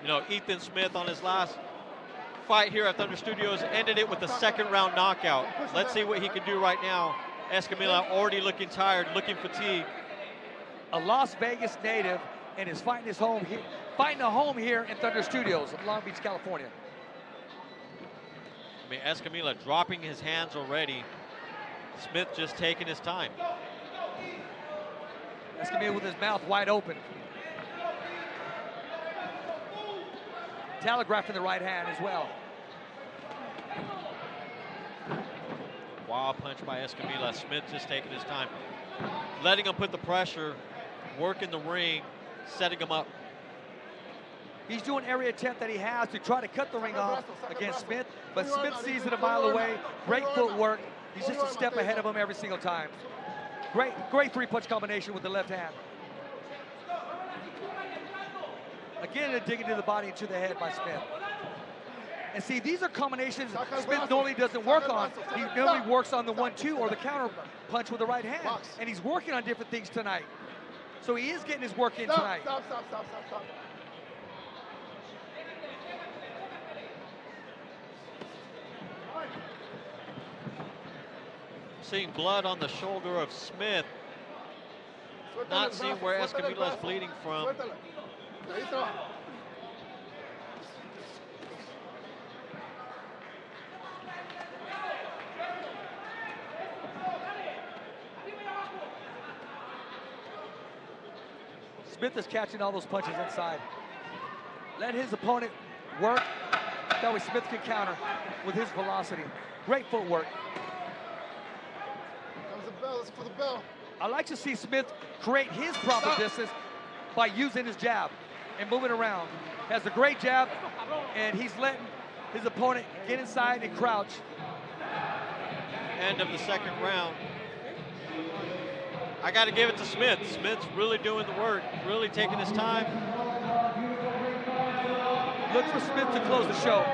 You know, Ethan Smith on his last fight here at Thunder Studios ended it with a second round knockout. Let's see what he can do right now. Escamilla already looking tired, looking fatigued. A Las Vegas native and is fighting a home here in Thunder Studios in Long Beach, California. I mean, Escamilla dropping his hands already. Smith just taking his time. Escamilla with his mouth wide open. Telegraphing the right hand as well. Wild punch by Escamilla. Smith just taking his time. Letting him put the pressure, working the ring, setting him up. He's doing every attempt that he has to try to cut the ring off against Smith, but Smith sees it a mile away. Great footwork. He's just a step ahead of him every single time. Great three-punch combination with the left hand. Again, a dig into the body and to the head by Smith. And see, these are combinations Smith normally doesn't work on. He normally works on the 1-2 or the counter punch with the right hand. And he's working on different things tonight. So he is getting his work in tonight. Stop. Seeing blood on the shoulder of Smith. Not seeing where Escamilla is bleeding from. Smith is catching all those punches inside. Let his opponent work. That way Smith can counter with his velocity. Great footwork. Comes the bell, let's for the bell. I like to see Smith create his proper distance by using his jab and moving around. Has a great jab, and he's letting his opponent get inside and crouch. End of the second round. I got to give it to Smith. Smith's really doing the work, really taking his time. Look for Smith to close the show.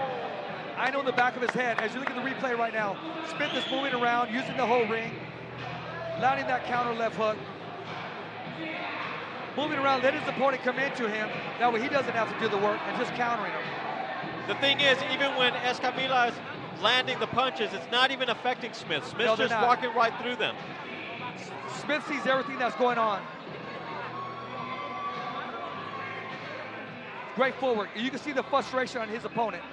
I know in the back of his head, as you look at the replay right now, Smith is moving around, using the whole ring, landing that counter left hook, moving around, let his opponent come into him. That way he doesn't have to do the work and just countering him. The thing is, even when Escamilla is landing the punches, it's not even affecting Smith. Smith's just walking right through them. Smith sees everything that's going on. Great forward. You can see the frustration on his opponent.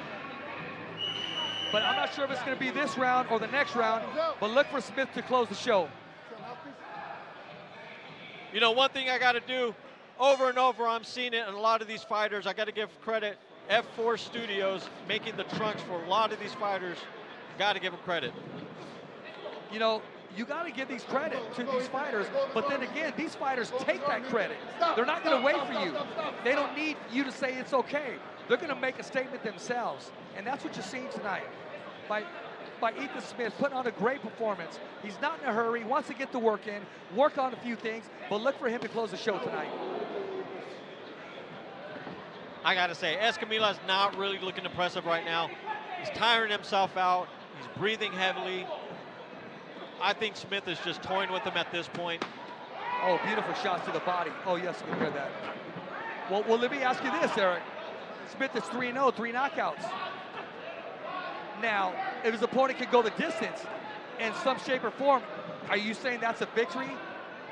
But I'm not sure if it's going to be this round or the next round, but look for Smith to close the show. You know, one thing I got to do over and over, I'm seeing it in a lot of these fighters. I got to give credit. F4 Studios making the trunks for a lot of these fighters. Got to give them credit. You know, you got to give these credit to these fighters, but then again, these fighters take that credit. They're not going to wait for you. They don't need you to say it's okay. They're going to make a statement themselves, and that's what you're seeing tonight. By Ethan Smith putting on a great performance. He's not in a hurry, wants to get the work in, work on a few things, but look for him to close the show tonight. I got to say, Escamila's not really looking impressive right now. He's tiring himself out. He's breathing heavily. I think Smith is just toying with him at this point. Oh, beautiful shots to the body. Oh, yes, you can hear that. Well, let me ask you this, Eric. Smith is 3-0, 3 knockouts. Now, if his opponent could go the distance in some shape or form, are you saying that's a victory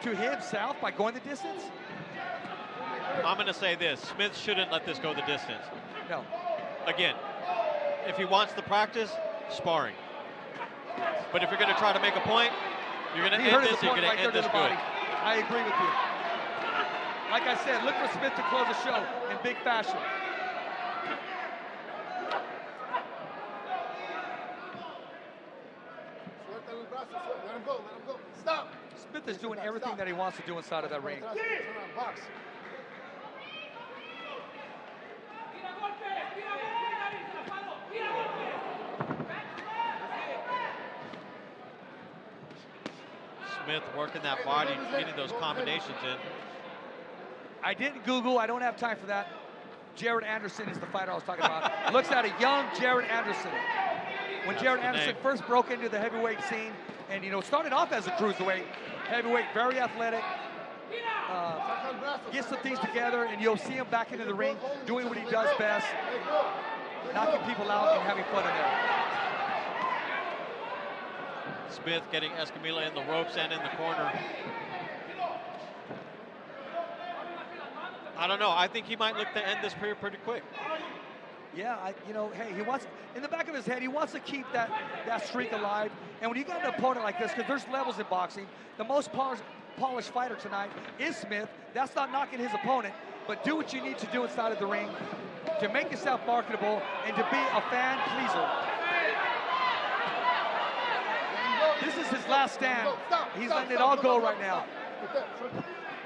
to himself by going the distance? I'm going to say this. Smith shouldn't let this go the distance. No. Again, if he wants the practice, sparring. But if you're going to try to make a point, you're going to end this, you're going to end this good. I agree with you. Like I said, look for Smith to close the show in big fashion. Let him go. Stop. Smith is doing everything that he wants to do inside of that ring. Box. Smith working that body, getting those combinations in. I didn't Google, I don't have time for that. Jared Anderson is the fighter I was talking about. Looks at a young Jared Anderson. When Jared Anderson first broke into the heavyweight scene, and you know, started off as a cruiserweight, heavyweight, very athletic, gets some things together, and you'll see him back into the ring, doing what he does best, knocking people out and having fun in there. Smith getting Escamilla in the ropes and in the corner. I don't know. I think he might look to end this period pretty quick. Yeah, you know, hey, he wants, in the back of his head, he wants to keep that streak alive. And when you got an opponent like this, because there's levels in boxing, the most polished fighter tonight is Smith. That's not knocking his opponent, but do what you need to do inside of the ring to make yourself marketable and to be a fan pleaser. This is his last stand. He's letting it all go right now.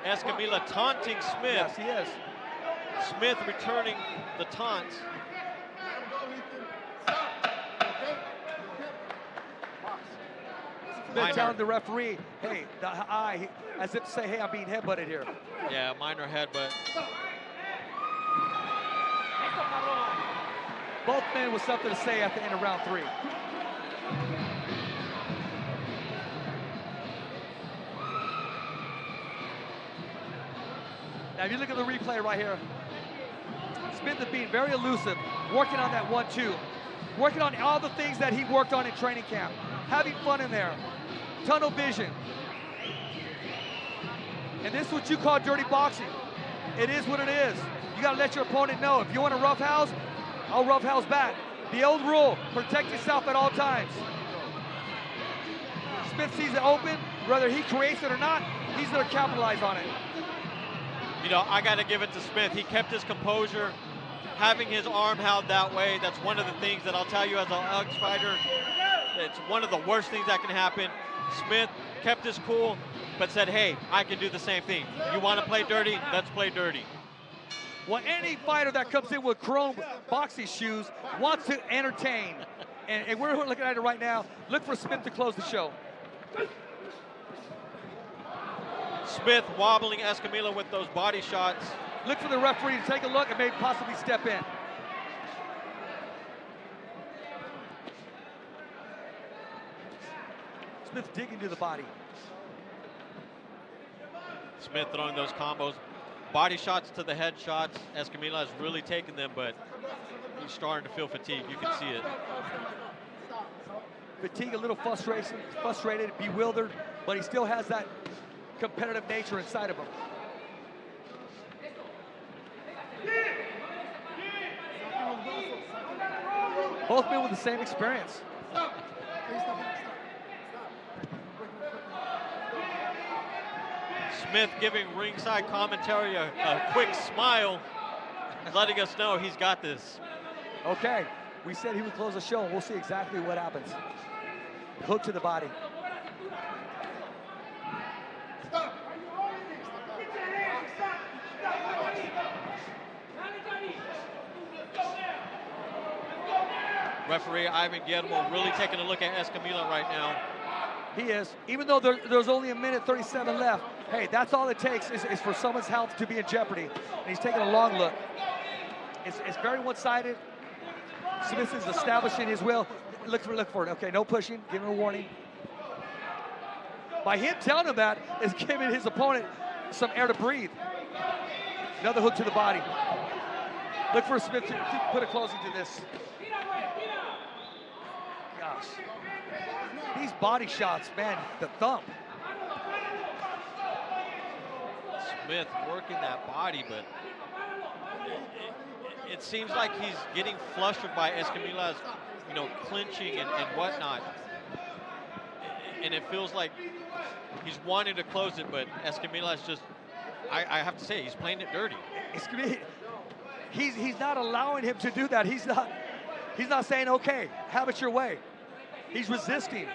Escamilla taunting Smith. Yes, he is. Smith returning the taunts. Smith telling the referee, hey, the eye, as if to say, hey, I'm being headbutted here. Yeah, minor headbutt. Both men with something to say at the end of round 3. Now, if you look at the replay right here, Smith is being very elusive, working on that 1-2, working on all the things that he worked on in training camp, having fun in there, tunnel vision. And this is what you call dirty boxing. It is what it is. You got to let your opponent know, if you want to roughhouse, I'll roughhouse back. The old rule, protect yourself at all times. Smith sees it open, whether he creates it or not, he's going to capitalize on it. You know, I got to give it to Smith. He kept his composure, having his arm held that way. That's one of the things that I'll tell you as an UGS fighter. It's one of the worst things that can happen. Smith kept his cool, but said, hey, I can do the same thing. You want to play dirty? Let's play dirty. Well, any fighter that comes in with chrome boxing shoes wants to entertain. And we're looking at it right now. Look for Smith to close the show. Smith wobbling Escamilla with those body shots. Look for the referee to take a look and maybe possibly step in. Smith digging to the body. Smith throwing those combos. Body shots to the head shots. Escamilla has really taken them, but he's starting to feel fatigue. You can see it. Fatigue, a little frustrated, bewildered, but he still has that competitive nature inside of him. Both men with the same experience. Smith giving ringside commentary a quick smile, letting us know he's got this. Okay, we said he would close the show. We'll see exactly what happens. Hook to the body. Referee Ivan Guillermo really taking a look at Escamilla right now. He is. Even though there's only a minute 37 left, hey, that's all it takes is for someone's health to be in jeopardy. And he's taking a long look. It's very one-sided. Smith is establishing his will. Look for it. Okay, no pushing. Give him a warning. By him telling him that is giving his opponent some air to breathe. Another hook to the body. Look for Smith to put a closing to this. Gosh. These body shots, man, the thump. Smith working that body, but it seems like he's getting flustered by Escamilla's, clinching and whatnot. And it feels like he's wanting to close it, but Escamilla's just, I have to say, he's playing it dirty. He's not allowing him to do that. He's not saying, okay, have it your way. He's resisting.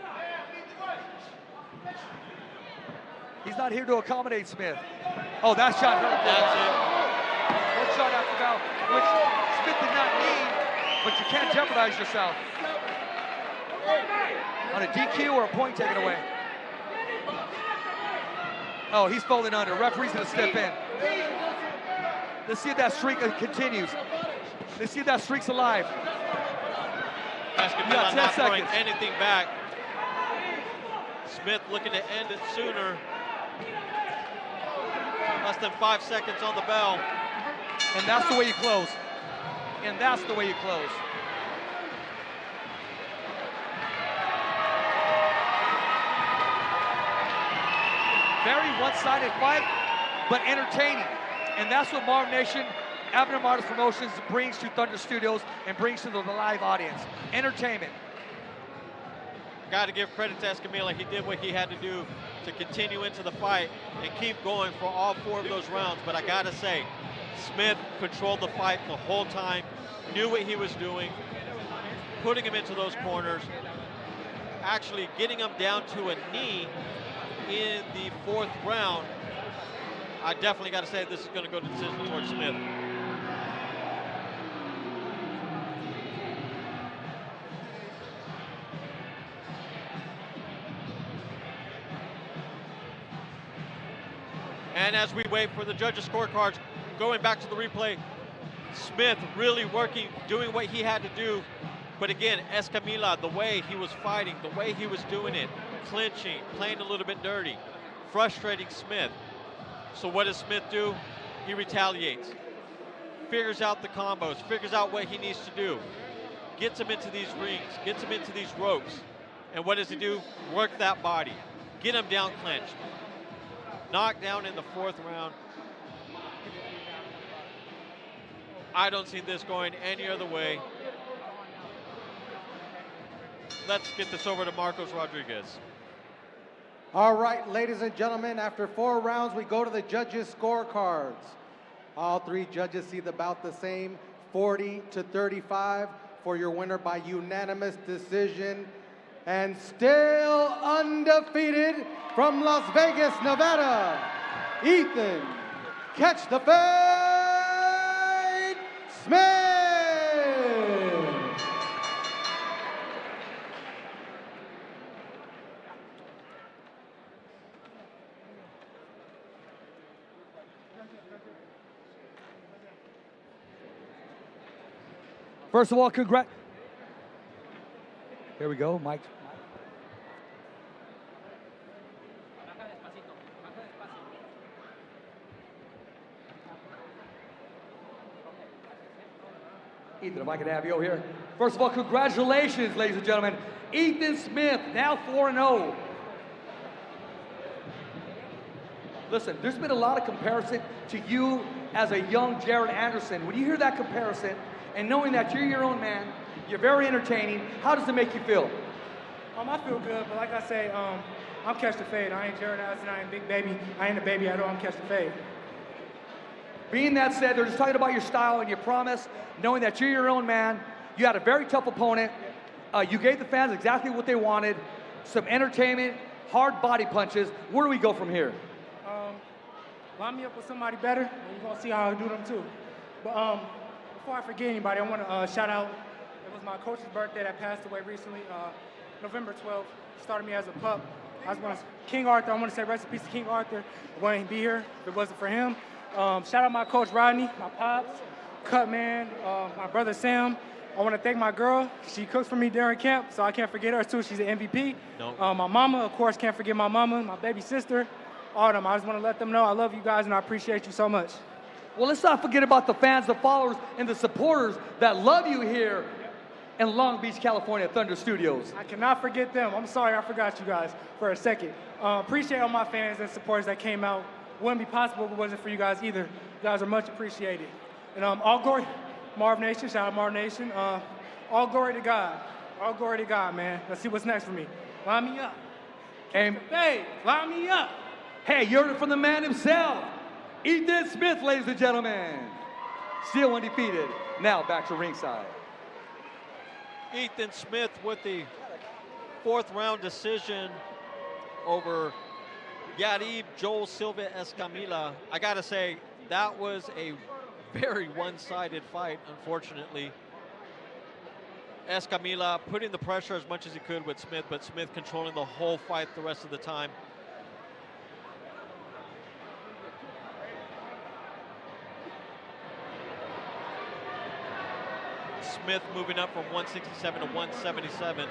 He's not here to accommodate Smith. Oh, that shot hurt. That's it. One shot after foul, which Smith did not need, but you can't jeopardize yourself. On a DQ or a point taken away. Oh, he's folding under. Referee's gonna step in. Let's see if that streak continues. Let's see if that streak's alive. Escamilla not throwing anything back. Smith looking to end it sooner. Less than 5 seconds on the bell. And that's the way you close. And that's the way you close. Very one-sided fight, but entertaining. And that's what Marvnation, Abner Martis Promotions brings to Thunder Studios and brings to the live audience. Entertainment. Got to give credit to Escamilla. He did what he had to do to continue into the fight and keep going for all 4 of those rounds. But I got to say, Smith controlled the fight the whole time, knew what he was doing, putting him into those corners, actually getting him down to a knee in the 4th round. I definitely got to say this is going to go to decision towards Smith. And as we wait for the judges' scorecards, going back to the replay, Smith really working, doing what he had to do. But again, Escamilla, the way he was fighting, the way he was doing it, clinching, playing a little bit dirty, frustrating Smith. So what does Smith do? He retaliates, figures out the combos, figures out what he needs to do, gets him into these rings, gets him into these ropes. And what does he do? Work that body, get him down clenched. Knocked down in the 4th round. I don't see this going any other way. Let's get this over to Marcos Rodriguez. All right, ladies and gentlemen, after 4 rounds, we go to the judges' scorecards. All 3 judges see about the same, 40-35 for your winner by unanimous decision. And still undefeated from Las Vegas, Nevada, Ethan, catch the fade, Smith. First of all, congrats. Here we go, Mike. Ethan, if I could have you over here. First of all, congratulations, ladies and gentlemen. Ethan Smith, now 4-0. Listen, there's been a lot of comparison to you as a young Jared Anderson. When you hear that comparison, and knowing that you're your own man, you're very entertaining, how does it make you feel? I feel good, but like I say, I'm Catch the Fade. I ain't Jared Allison, I ain't Big Baby, I ain't a baby at all, I'm Catch the Fade. Being that said, they're just talking about your style and your promise, knowing that you're your own man. You had a very tough opponent. You gave the fans exactly what they wanted, some entertainment, hard body punches. Where do we go from here? Line me up with somebody better, and you're gonna see how I do them too. But before I forget anybody, I want to shout out, it was my coach's birthday that passed away recently, November 12th. He started me as a pup. King Arthur, I want to say rest in peace to King Arthur. I wouldn't be here if it wasn't for him. Shout out my coach Rodney, my pops, Cut Man, my brother Sam. I want to thank my girl. She cooks for me during camp, so I can't forget her too. She's an MVP. Nope. My mama, of course, can't forget my mama, my baby sister, all of them. I just want to let them know I love you guys and I appreciate you so much. Well, let's not forget about the fans, the followers, and the supporters that love you here in Long Beach, California, Thunder Studios. I cannot forget them. I'm sorry I forgot you guys for a second. Appreciate all my fans and supporters that came out. Wouldn't be possible if it wasn't for you guys either. You guys are much appreciated. And all glory, Marvnation, shout out Marvnation. All glory to God. All glory to God, man. Let's see what's next for me. Line me up. Hey, line me up. Hey, you heard it from the man himself, Ethan Smith, ladies and gentlemen. Still undefeated. Now back to ringside. Ethan Smith with the 4th round decision over Yarib Joel Silva Escamilla. I gotta say, that was a very one-sided fight, unfortunately. Escamilla putting the pressure as much as he could with Smith, but Smith controlling the whole fight the rest of the time. Smith moving up from 167 to 177.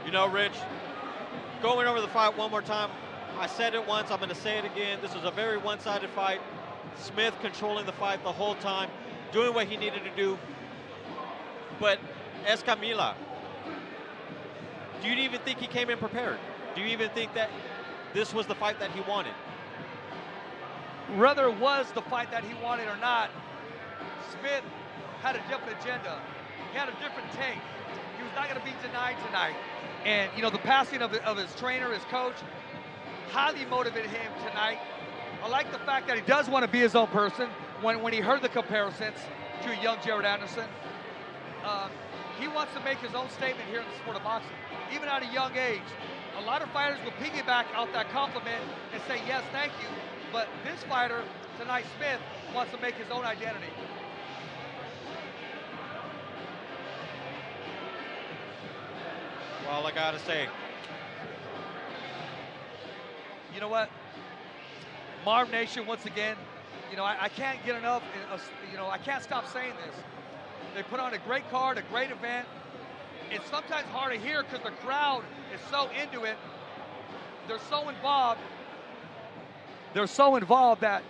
You know, Rich, going over the fight one more time, I said it once, I'm going to say it again. This was a very one-sided fight. Smith controlling the fight the whole time, doing what he needed to do. But Escamilla, do you even think he came in prepared? Do you even think that this was the fight that he wanted? Whether it was the fight that he wanted or not, Smith had a different agenda. He had a different take. He was not going to be denied tonight. And, you know, the passing of his trainer, his coach, highly motivated him tonight. I like the fact that he does want to be his own person. When he heard the comparisons to a young Jared Anderson, he wants to make his own statement here in the sport of boxing, even at a young age. A lot of fighters will piggyback out that compliment and say, yes, thank you. But this fighter, tonight, Smith, wants to make his own identity. Well, I gotta say, you know what? Marvnation, once again, you know, I can't get enough, you know, I can't stop saying this. They put on a great card, a great event. It's sometimes hard to hear because the crowd is so into it. They're so involved. They're so involved that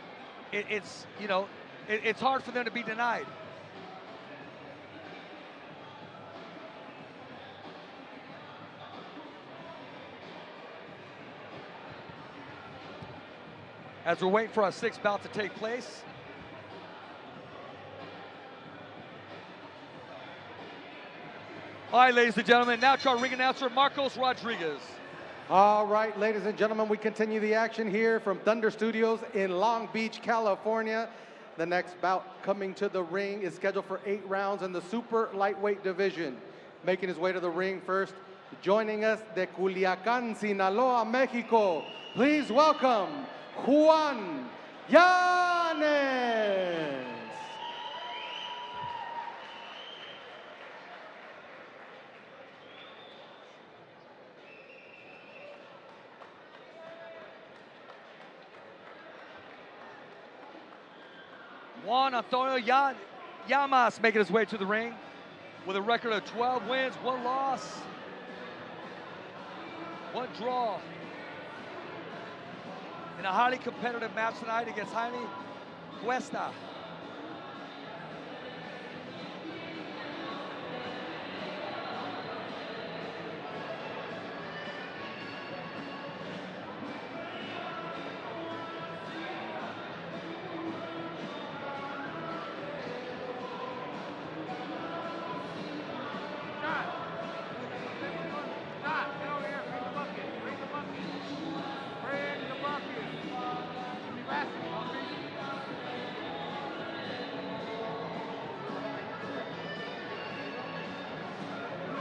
it's, you know, it's hard for them to be denied. As we're waiting for our 6th bout to take place. All right, ladies and gentlemen, now to our ring announcer, Marcos Rodriguez. All right, ladies and gentlemen, we continue the action here from Thunder Studios in Long Beach, California. The next bout coming to the ring is scheduled for 8 rounds in the super lightweight division. Making his way to the ring first, joining us de Culiacán, Sinaloa, Mexico. Please welcome Juan Yanes. Juan Antonio Llamas making his way to the ring with a record of 12 wins, 1 loss, 1 draw. in a highly competitive match tonight against Jaime Cuesta.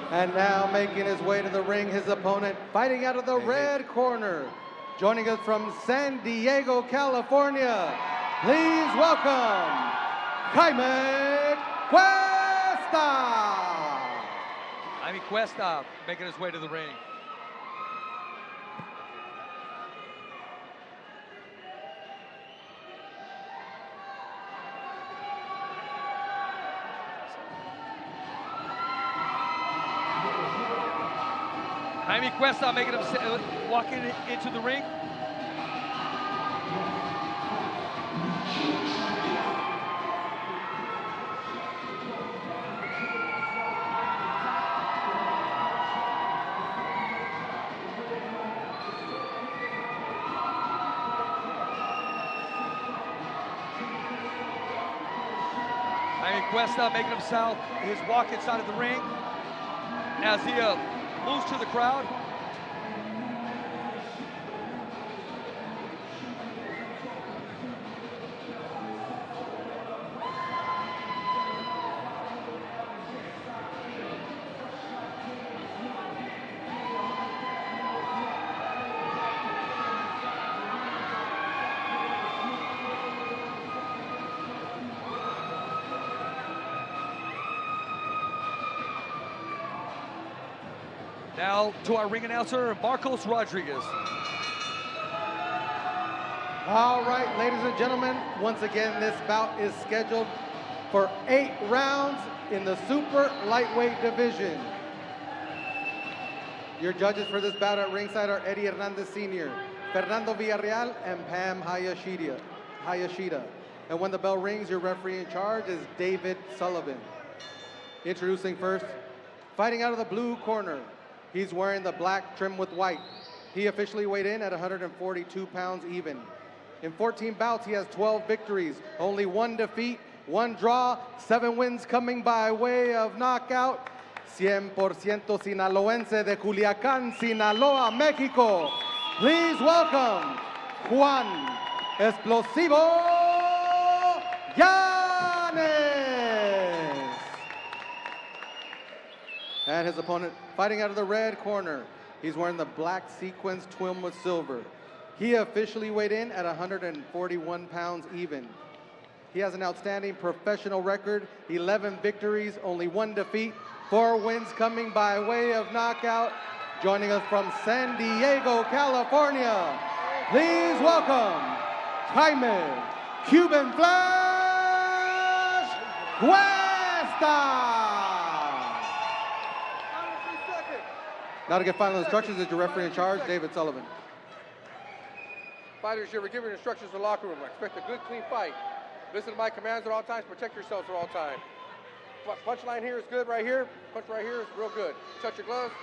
And now making his way to the ring, his opponent fighting out of the red corner. Joining us from San Diego, California, please welcome Jaime Cuesta. Jaime Cuesta making his way to the ring. Jaime Cuesta making him walking into the ring. Jaime Cuesta making himself his walk inside of the ring as he moves to the crowd. Now to our ring announcer, Marcos Rodriguez. All right, ladies and gentlemen, once again, this bout is scheduled for 8 rounds in the super lightweight division. Your judges for this bout at ringside are Eddie Hernandez Sr., Fernando Villarreal, and Pam Hayashida. And when the bell rings, your referee in charge is David Sullivan. Introducing first, fighting out of the blue corner. He's wearing the black trim with white. He officially weighed in at 142 pounds even. In 14 bouts, he has 12 victories, only 1 defeat, 1 draw, 7 wins coming by way of knockout. 100% sinaloense de Culiacán, Sinaloa, Mexico. Please welcome Juan Explosivo Yanes. And his opponent fighting out of the red corner. He's wearing the black sequins trimmed with silver. He officially weighed in at 141 pounds even. He has an outstanding professional record, 11 victories, only 1 defeat, 4 wins coming by way of knockout. Joining us from San Diego, California, please welcome Jaime Cuban Flash Cuesta. Now to get final instructions is your referee in charge, David Sullivan. Fighters, you're giving instructions in the locker room. Expect a good, clean fight. Listen to my commands at all times. Protect yourselves at all times. Punch line here is good right here. Punch right here is real good. Touch your gloves.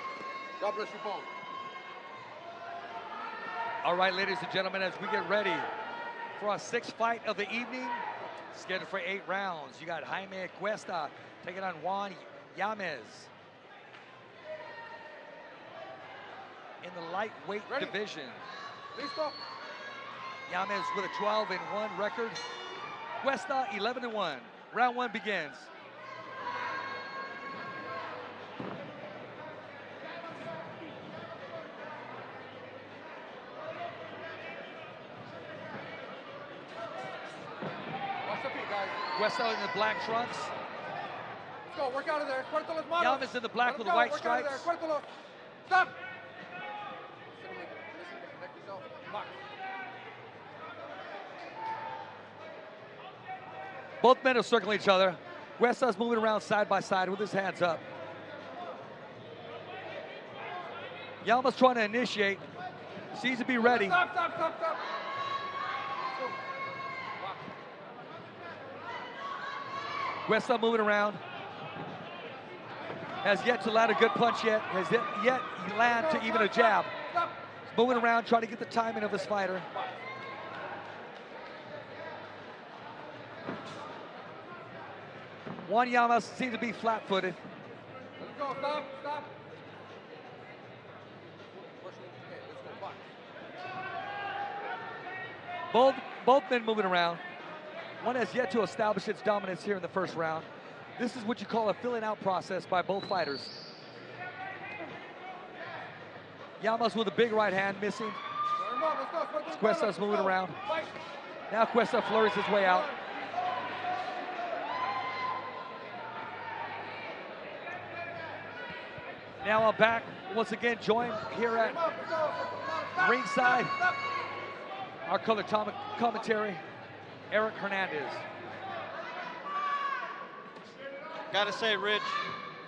God bless you both. All right, ladies and gentlemen, as we get ready for our 6th fight of the evening, scheduled for 8 rounds. You got Jaime Cuesta taking on Juan Yames. In the lightweight division. Listo. Yames with a 12-1 record. Cuesta 11-1. Round 1 begins. Watch the feet, guys. Cuesta in the black trunks. Let's go. Work out of there. Cuértalos, manos. Yames in the black with the white stripes. Cuértalos. Stop. Listen to me. Listen to me. Connect yourself. Box. Both men are circling each other. Cuesta's moving around side by side with his hands up. Yames trying to initiate. Seems to be ready. Stop. Cuesta moving around. Has yet to land a good punch yet. Has yet land to even a jab. He's moving around, trying to get the timing of his fighter. Juan Llamas seems to be flat-footed. Let's go, stop. Both men moving around. One has yet to establish its dominance here in the first round. This is what you call a filling out process by both fighters. Llamas with a big right hand missing. Cuesta's moving around. Now Cuesta flurries his way out. Now I'm back once again, joined here at ringside. Our color commentary, Eric Hernandez. Gotta say, Rich,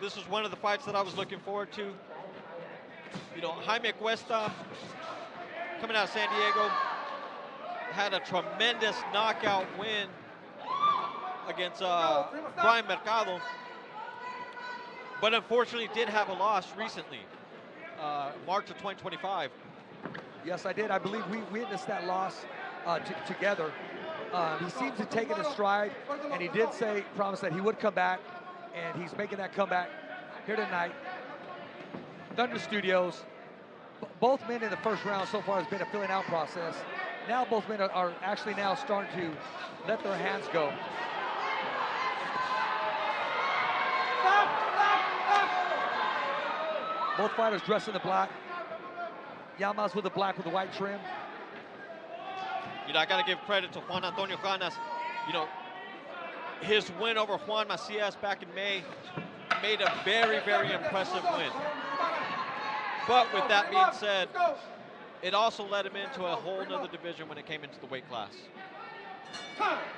this was one of the fights that I was looking forward to. You know, Jaime Cuesta, coming out of San Diego, had a tremendous knockout win against Brian Mercado, but unfortunately did have a loss recently, March of 2025. Yes, I did. I believe we witnessed that loss together. He seems to take it in stride, and he did promise that he would come back, and he's making that comeback here tonight. Thunder Studios, both men in the first round so far has been a filling out process. Now both men are actually now starting to let their hands go. Both fighters dressed in the black. Llamas with the black with the white trim. You know, I got to give credit to Juan Antonio Canas. You know, his win over Juan Macias back in May made a very, very impressive win. But with that being said, it also led him into a whole nother division when it came into the weight class.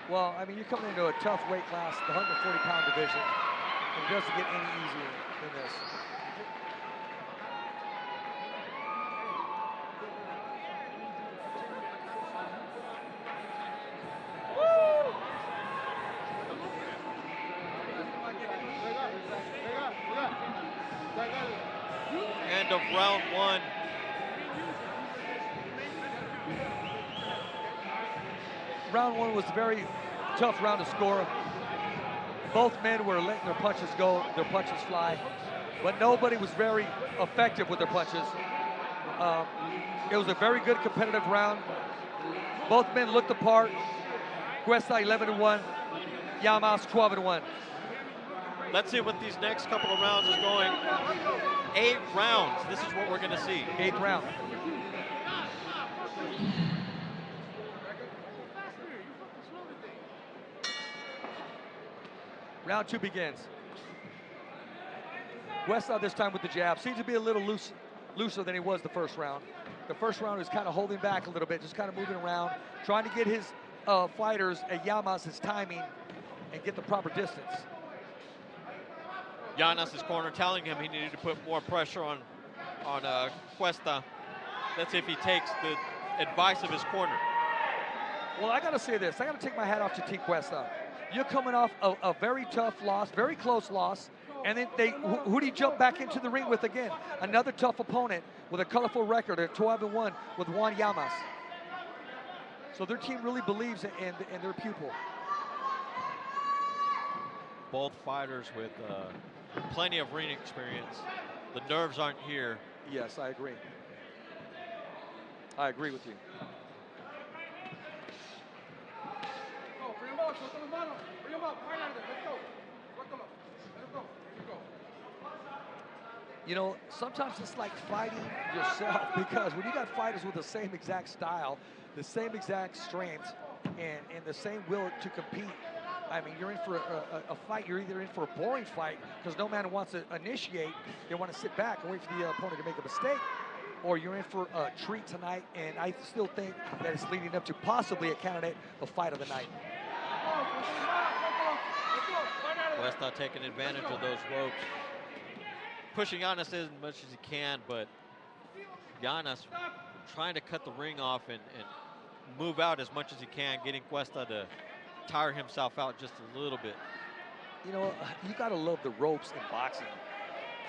Well, I mean, you're coming into a tough weight class, the 140-pound division. It doesn't get any easier than this. End of round one. Round one was a very tough round to score. Both men were letting their punches go, their punches fly, but nobody was very effective with their punches. It was a very good competitive round. Both men looked the part. Cuesta 11-1, Llamas 12-1. Let's see what these next couple of rounds is going. 8 rounds. This is what we're going to see. 8th round. Round 2 begins. Cuesta this time with the jab. Seems to be a little looser than he was the first round. The first round was kind of holding back a little bit, just kind of moving around, trying to get his fighters at Llamas his timing and get the proper distance. Llanas' corner telling him he needed to put more pressure on Cuesta. Let's see if he takes the advice of his corner. Well, I got to say this. I got to take my hat off to T. Cuesta. You're coming off a very tough loss, very close loss, and then who do you jump back into the ring with again? Another tough opponent with a colorful record at 12-1 with Juan Llamas. So their team really believes in their pupil. Both fighters with plenty of ring experience. The nerves aren't here. Yes, I agree. I agree with you. You know, sometimes it's like fighting yourself, because when you got fighters with the same exact style, the same exact strength, and the same will to compete, I mean, you're in for a fight. You're either in for a boring fight because no man wants to initiate. They want to sit back and wait for the opponent to make a mistake, or you're in for a treat tonight, and I still think that it's leading up to possibly a candidate of fight of the night. Cuesta taking advantage of those ropes. Pushing Llanas as much as he can, but Llanas trying to cut the ring off and move out as much as he can, getting Cuesta to tire himself out just a little bit. You know, you got to love the ropes in boxing.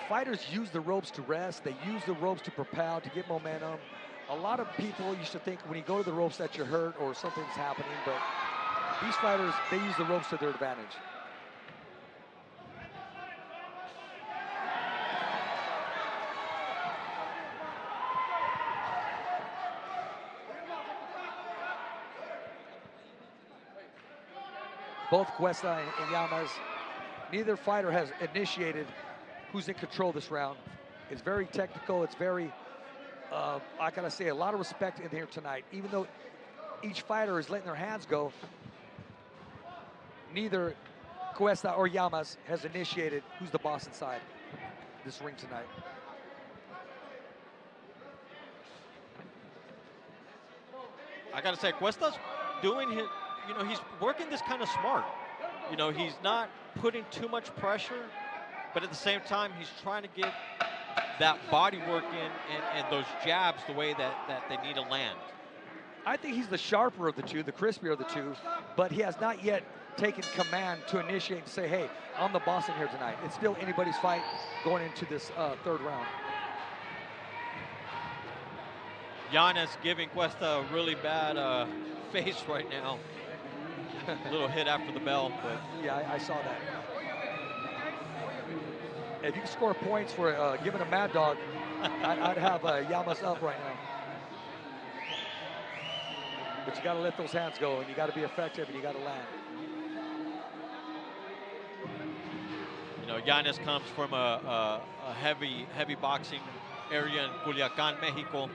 Fighters use the ropes to rest. They use the ropes to propel, to get momentum. A lot of people used to think when you go to the ropes that you're hurt or something's happening, but these fighters, they use the ropes to their advantage. Both Cuesta and Llamas, neither fighter has initiated who's in control this round. It's very technical. It's very, I gotta say, a lot of respect in here tonight. Even though each fighter is letting their hands go, neither Cuesta or Llamas has initiated who's the boss inside this ring tonight. I gotta say, Cuesta's doing his, you know, he's working this kind of smart. You know, he's not putting too much pressure, but at the same time, he's trying to get that body work in and those jabs the way that they need to land. I think he's the sharper of the two, the crispier of the two, but he has not yet taken command to initiate and say, hey, I'm the boss in here tonight. It's still anybody's fight going into this third round. Giannis giving Cuesta a really bad face right now. A little hit after the bell, but yeah, I saw that. If you can score points for giving a mad dog, I'd have Llamas up right now. But you got to let those hands go, and you got to be effective, and you got to land. You know, Giannis comes from a heavy boxing area in Culiacan, Mexico.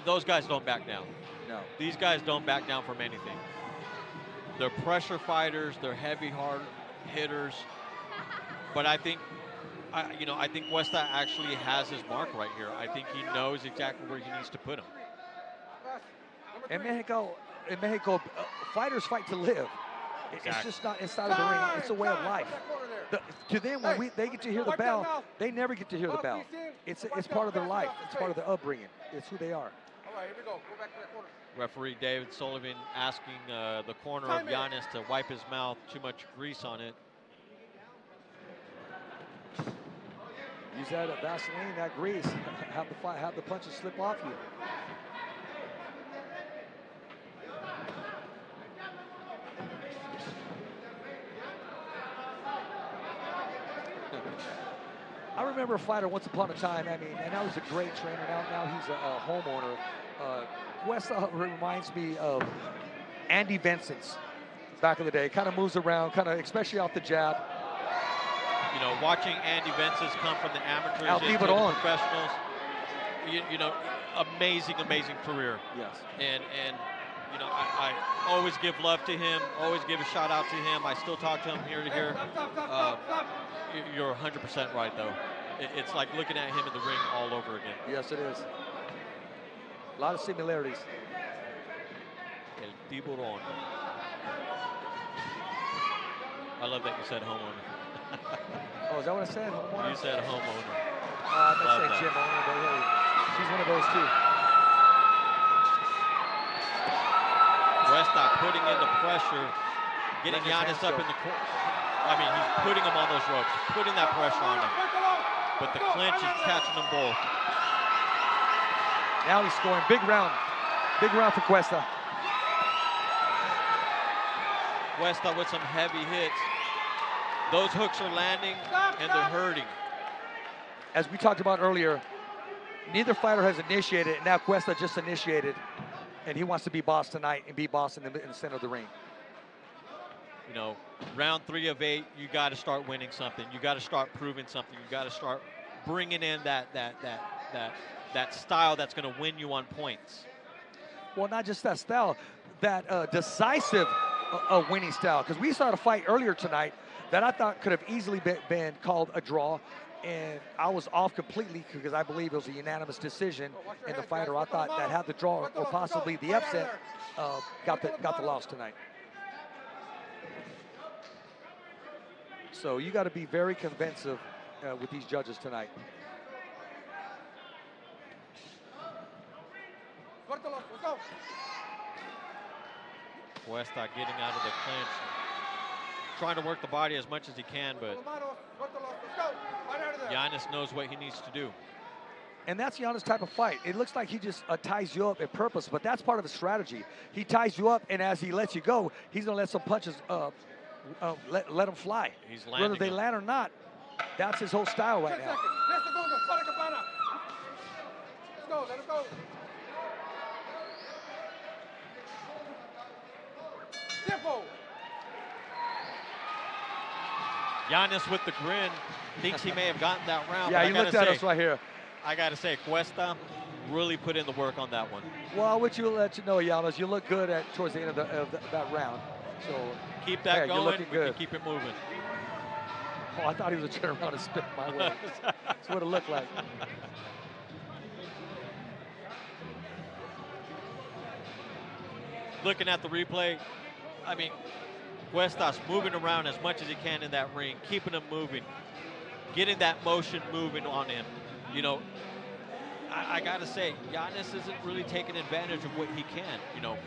Those guys don't back down. No. These guys don't back down from anything. They're pressure fighters. They're heavy, hard hitters. But I think, I think Cuesta actually has his mark right here. I think he knows exactly where he needs to put him. In Mexico, fighters fight to live. Exactly. It's just not inside of the ring. It's a way of life. To them, when they get to hear the bell, they never get to hear the bell. It's part of their life. It's part of their upbringing. It's who they are. All right, here we go. Go back to that corner. Referee David Sullivan asking the corner of Giannis to wipe his mouth. Too much grease on it. Use that Vaseline, that grease. Have the punches slip off you. I remember a fighter once upon a time, I mean, and now he's a great trainer. Now he's a homeowner. Cuesta reminds me of Andy Vincent's back in the day. Kind of moves around, especially off the jab. You know, watching Andy Vincent's come from the amateurs into the professionals, you know, amazing career. Yes. And you know, I always give love to him, always give a shout out to him. I still talk to him here to here. You're 100% right, though. It's like looking at him in the ring all over again. Yes, it is. A lot of similarities. El Tiburón. I love that you said homeowner. Oh, is that what I said? Homeowner? You said homeowner. I said gym owner, but hey, she's one of those too. Cuesta putting in the pressure, getting Giannis up in the corner. I mean, he's putting him on those ropes, putting that pressure on him. But the clinch is catching them both. Now he's scoring. Big round for Cuesta. Cuesta with some heavy hits. Those hooks are landing and they're hurting. As we talked about earlier, neither fighter has initiated, and now Cuesta just initiated, and he wants to be boss tonight and be boss in the center of the ring. You know, round 3 of 8, you got to start winning something. You got to start proving something. You got to start bringing in that style that's going to win you on points. Well, not just that style, that decisive winning style. Because we saw a fight earlier tonight that I thought could have easily been called a draw, and I was off completely because I believe it was a unanimous decision. And the fighter I thought that had the draw or possibly the upset got the loss tonight. So you got to be very convincing with these judges tonight. Cuesta getting out of the clinch, trying to work the body as much as he can, but Giannis knows what he needs to do. And that's Giannis' type of fight. It looks like he just ties you up at purpose, but that's part of his strategy. He ties you up, and as he lets you go, he's going to let some punches let them fly. He's landing whether they them. land or not. That's his whole style right now. Let's go, let him go. Tempo. Giannis with the grin thinks he may have gotten that round. Yeah, but he looked at us right here. I got to say, Cuesta really put in the work on that one. Well, let you know, Giannis, you look good towards the end of that round. So keep that you're going. looking We good. can keep it moving. Oh, I thought he was going to turn around and spit my way. That's what it looked like. Looking at the replay, I mean, Cuesta's moving around as much as he can in that ring, keeping him moving, getting that motion moving on him. You know, I got to say, Giannis isn't really taking advantage of what he can. You know,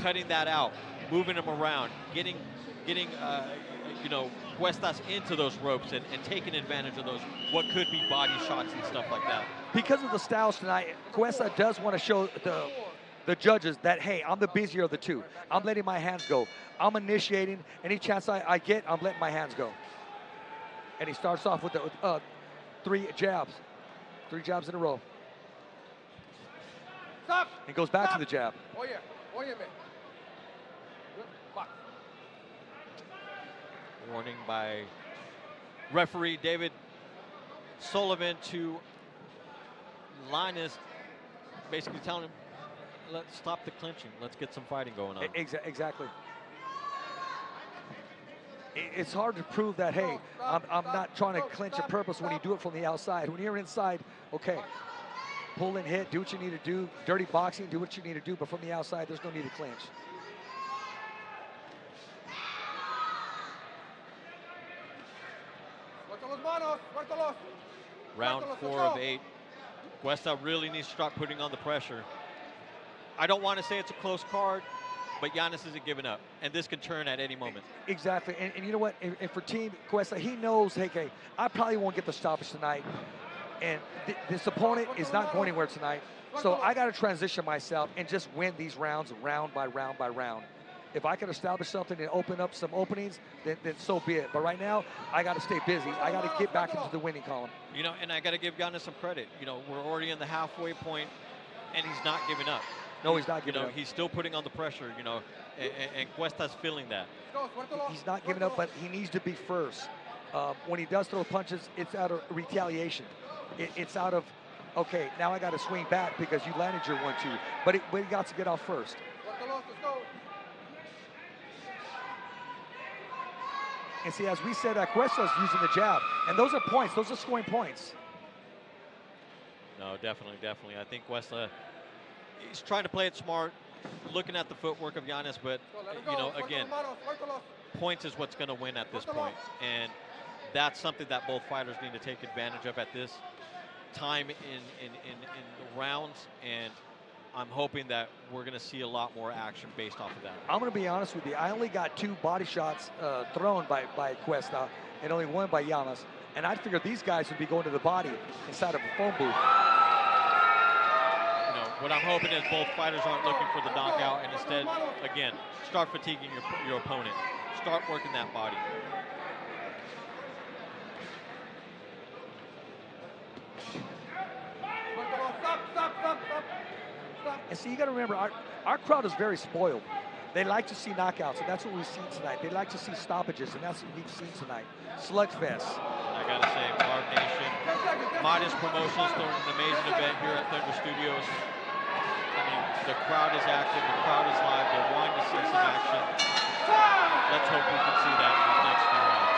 cutting that out, moving him around, getting you know, Cuestas into those ropes and taking advantage of those, what could be body shots and stuff like that. Because of the styles tonight, Cuesta does want to show the judges that, hey, I'm the busier of the two. I'm letting my hands go. I'm initiating. Any chance I get, I'm letting my hands go. And he starts off with the 3 jabs. 3 jabs in a row. Stop. He goes back to the jab. Oh yeah, man. Box. Warning by referee David Sullivan to Linus, basically telling him, let's stop the clinching. Let's get some fighting going on. Exactly. It's hard to prove that, hey, I'm not trying to clinch a purpose when you do it from the outside. When you're inside, okay, pull and hit, do what you need to do. Dirty boxing, do what you need to do. But from the outside, there's no need to clinch. Round 4 of 8. Cuesta really needs to start putting on the pressure. I don't want to say it's a close card, but Giannis isn't giving up, and this can turn at any moment. Exactly, and you know what? And for Team Cuesta, he knows, hey, okay, I probably won't get the stoppage tonight, and this opponent is not going anywhere tonight, so I got to transition myself and just win these rounds round by round by round. If I can establish something and open up some openings, then so be it. But right now, I got to stay busy. I got to get back into the winning column. You know, and I got to give Giannis some credit. You know, we're already in the halfway point, and he's not giving up. No, he's not giving up. He's still putting on the pressure, you know, and Cuesta's feeling that. He's not giving up, but he needs to be first. When he does throw punches, it's out of retaliation. It's out of, okay, now I got to swing back because you landed your 1-2. But he got to get off first. And see, as we said, Cuesta's using the jab. And those are points. Those are scoring points. No, definitely. I think Cuesta, he's trying to play it smart, looking at the footwork of Giannis, but, you know, again, points is what's going to win at this point. And that's something that both fighters need to take advantage of at this time in the rounds. And I'm hoping that we're going to see a lot more action based off of that. I'm going to be honest with you. I only got 2 body shots thrown by Cuesta and only 1 by Giannis. And I figured these guys would be going to the body inside of a phone booth. You know, what I'm hoping is both fighters aren't looking for the knockout and instead, again, start fatiguing your opponent. Start working that body. And see, you got to remember, our crowd is very spoiled. They like to see knockouts, and that's what we've seen tonight. They like to see stoppages, and that's what we've seen tonight. Slugfest. I got to say, Marvnation, Modest Promotions throwing an amazing event here at Thunder Studios. I mean, the crowd is active, the crowd is live, they're wanting to see some action. Let's hope we can see that in these next few rounds.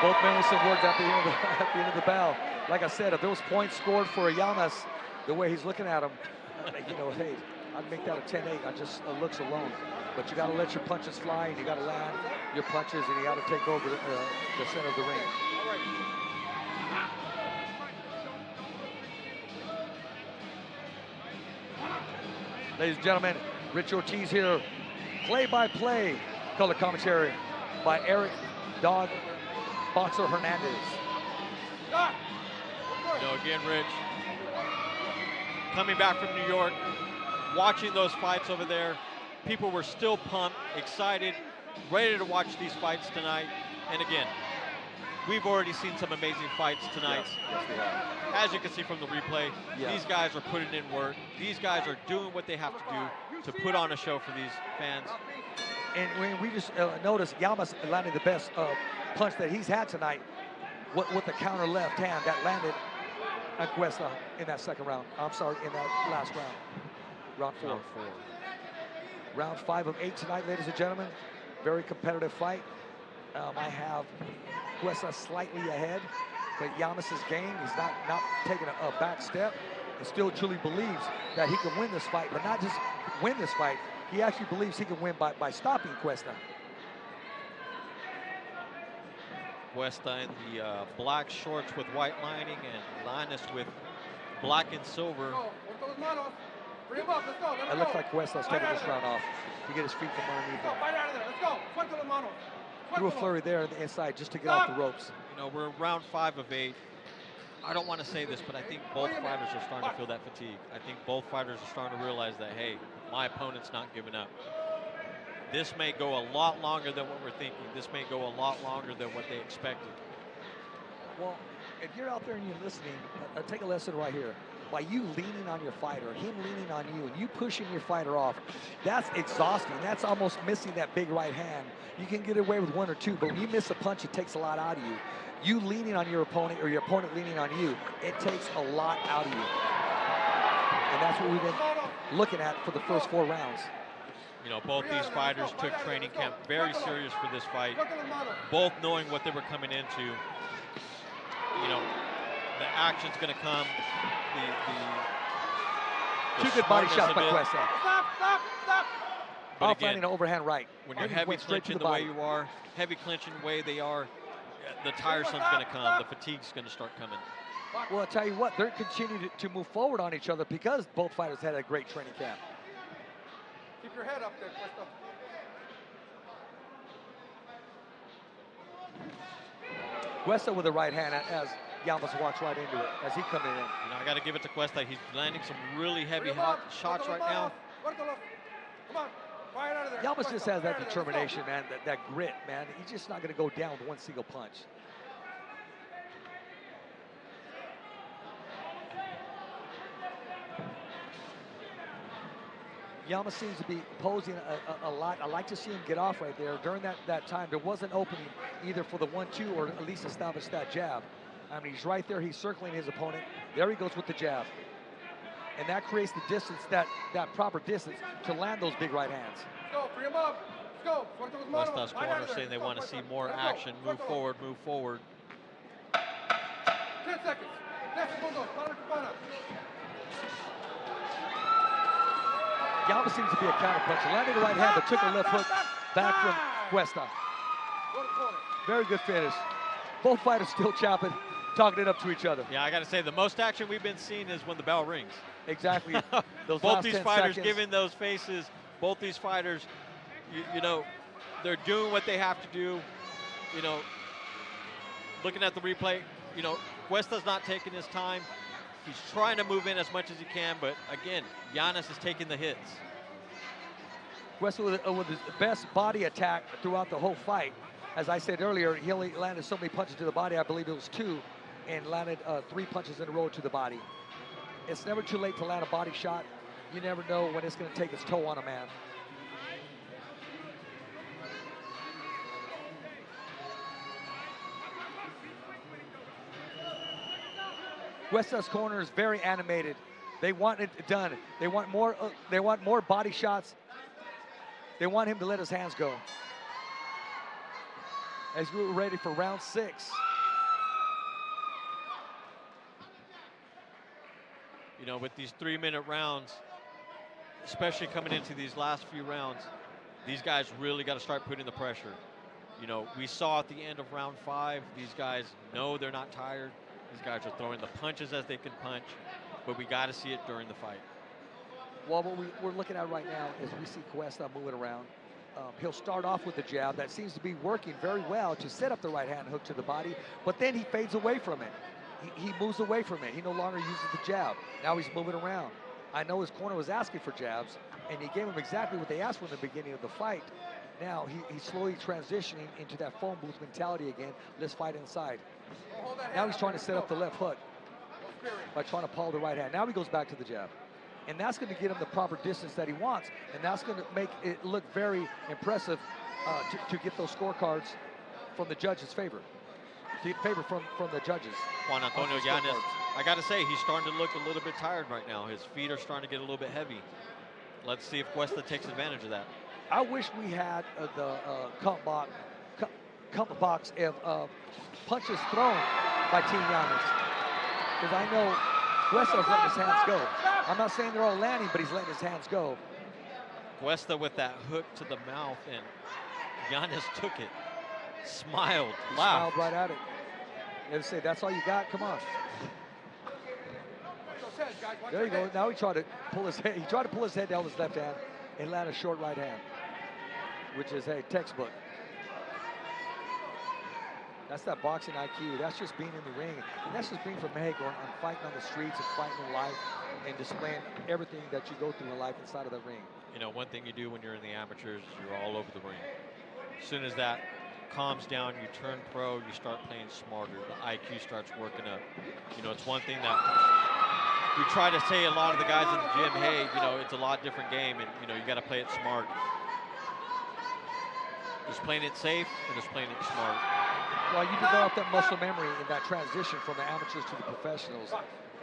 Both men with some words at the end of the bell. Like I said, if there was points scored for Giannis, the way he's looking at him, you know, hey, I'd make that a 10-8 on just looks alone. But you got to let your punches fly, and you got to land your punches, and you got to take over the center of the ring. Ladies and gentlemen, Rich Ortiz here, play-by-play color commentary by Eric Dog Boxer Hernandez. Again, Rich, coming back from New York, watching those fights over there, people were still pumped, excited, ready to watch these fights tonight. And again, we've already seen some amazing fights tonight. Yes, we have. As you can see from the replay, Yeah. these guys are putting in work. These guys are doing what they have to do to put on a show for these fans. And when we just noticed Llamas landed the best punch that he's had tonight with the counter left hand that landed on Cuesta in that second round. I'm sorry, in that last round. Round 4. Round 5 of 8 tonight, ladies and gentlemen. Very competitive fight. I have Cuesta slightly ahead, but Llamas's game, he's not taking a back step and still truly believes that he can win this fight, but not just win this fight, he actually believes he can win by stopping Cuesta. Cuesta in the black shorts with white lining and Linus with black and silver. It looks like Cuesta's taking this round off to get his feet from underneath him. Threw a flurry there on the inside just to get off the ropes. You know, we're round 5 of 8. I don't want to say this, but I think both fighters are starting to feel that fatigue. I think both fighters are starting to realize that, hey, my opponent's not giving up. This may go a lot longer than what we're thinking. This may go a lot longer than what they expected. Well, if you're out there and you're listening, take a lesson right here. By you leaning on your fighter, him leaning on you, and you pushing your fighter off, that's exhausting. That's almost missing that big right hand. You can get away with 1 or 2, but when you miss a punch, it takes a lot out of you. You leaning on your opponent or your opponent leaning on you, it takes a lot out of you. And that's what we've been looking at for the first 4 rounds. You know, both these fighters took training camp very serious for this fight, both knowing what they were coming into. You know, the action's going to come. Two good body shots by Cuesta. But Off again, landing an overhand right. when you're And he heavy went straight to clinching the the way body. you are, heavy clinching the way they are, the tiresome's going to come. The fatigue's going to start coming. Well, I'll tell you what, they're continuing to move forward on each other because both fighters had a great training camp. Keep your head up there, Cuesta. Cuesta with the right hand as Llamas walks right into it as he comes in. You know, I got to give it to Cuesta. He's landing some really heavy hot shots right now. Llamas just has that determination, man, that grit, man. He's just not going to go down with 1 single punch. Llamas seems to be posing a lot. I like to see him get off right there. During that time, there was an opening either for the 1-2 or at least establish that jab. I mean, he's right there. He's circling his opponent. There he goes with the jab. And that creates the distance, that proper distance to land those big right hands. Let's go, free him up. Let's go. Cuesta's corner saying they want to see more action. Move forward, move forward. 10 seconds. Llamas seems to be a counterpuncher. Landed the right hand, but took a left hook back from Cuesta. Very good finish. Both fighters still chopping, talking it up to each other. Yeah, I got to say, the most action we've been seeing is when the bell rings. Exactly. Those Both last these 10 fighters seconds. giving those faces. Both these fighters, you know, they're doing what they have to do. You know, looking at the replay, you know, Cuesta's not taking his time. He's trying to move in as much as he can, but again, Giannis is taking the hits. Cuesta with his best body attack throughout the whole fight. As I said earlier, he only landed so many punches to the body. I believe it was 2, and landed 3 punches in a row to the body. It's never too late to land a body shot. You never know when it's going to take its toll on a man. Cuesta's corner is very animated. They want it done. They want more. They want more body shots. They want him to let his hands go. As we're ready for round 6. You know, with these 3-minute rounds, especially coming into these last few rounds, these guys really got to start putting the pressure. You know, we saw at the end of round 5, these guys know they're not tired. These guys are throwing the punches as they can punch, but we got to see it during the fight. Well, what we're looking at right now is we see Cuesta moving around. he'll start off with the jab that seems to be working very well to set up the right hand hook to the body, but then he fades away from it. He moves away from it. He no longer uses the jab. Now he's moving around. I know his corner was asking for jabs, and he gave him exactly what they asked for in the beginning of the fight. Now he's slowly transitioning into that phone booth mentality again. Let's fight inside. Now he's trying to set up the left hook by trying to paw the right hand. Now he goes back to the jab. And that's going to get him the proper distance that he wants. And that's going to make it look very impressive to get those scorecards from the judges' favor. To get favor from the judges. Juan Antonio Yanez, I got to say, he's starting to look a little bit tired right now. His feet are starting to get a little bit heavy. Let's see if Cuesta takes advantage of that. I wish we had the comp box of punches thrown by Team Yanez. Because I know Cuesta's letting his hands go. I'm not saying they're all landing, but he's letting his hands go. Cuesta with that hook to the mouth, and Yanez took it. Smiled, laughed. Smiled right at it. They say, that's all you got? Come on. There you go. Now he tried to pull his head. He tried to pull his head down with his left hand and land a short right hand, which is, hey, textbook. That's that boxing IQ. That's just being in the ring. And that's just being from Mexico and fighting on the streets and fighting in life and displaying everything that you go through in life inside of the ring. You know, one thing you do when you're in the amateurs is you're all over the ring. As soon as that calms down, you turn pro, you start playing smarter. The IQ starts working up. You know, it's one thing that we try to say a lot of the guys in the gym, hey, you know, it's a lot different game, and, you know, you got to play it smart. Just playing it safe and just playing it smart. Well, you develop that muscle memory in that transition from the amateurs to the professionals.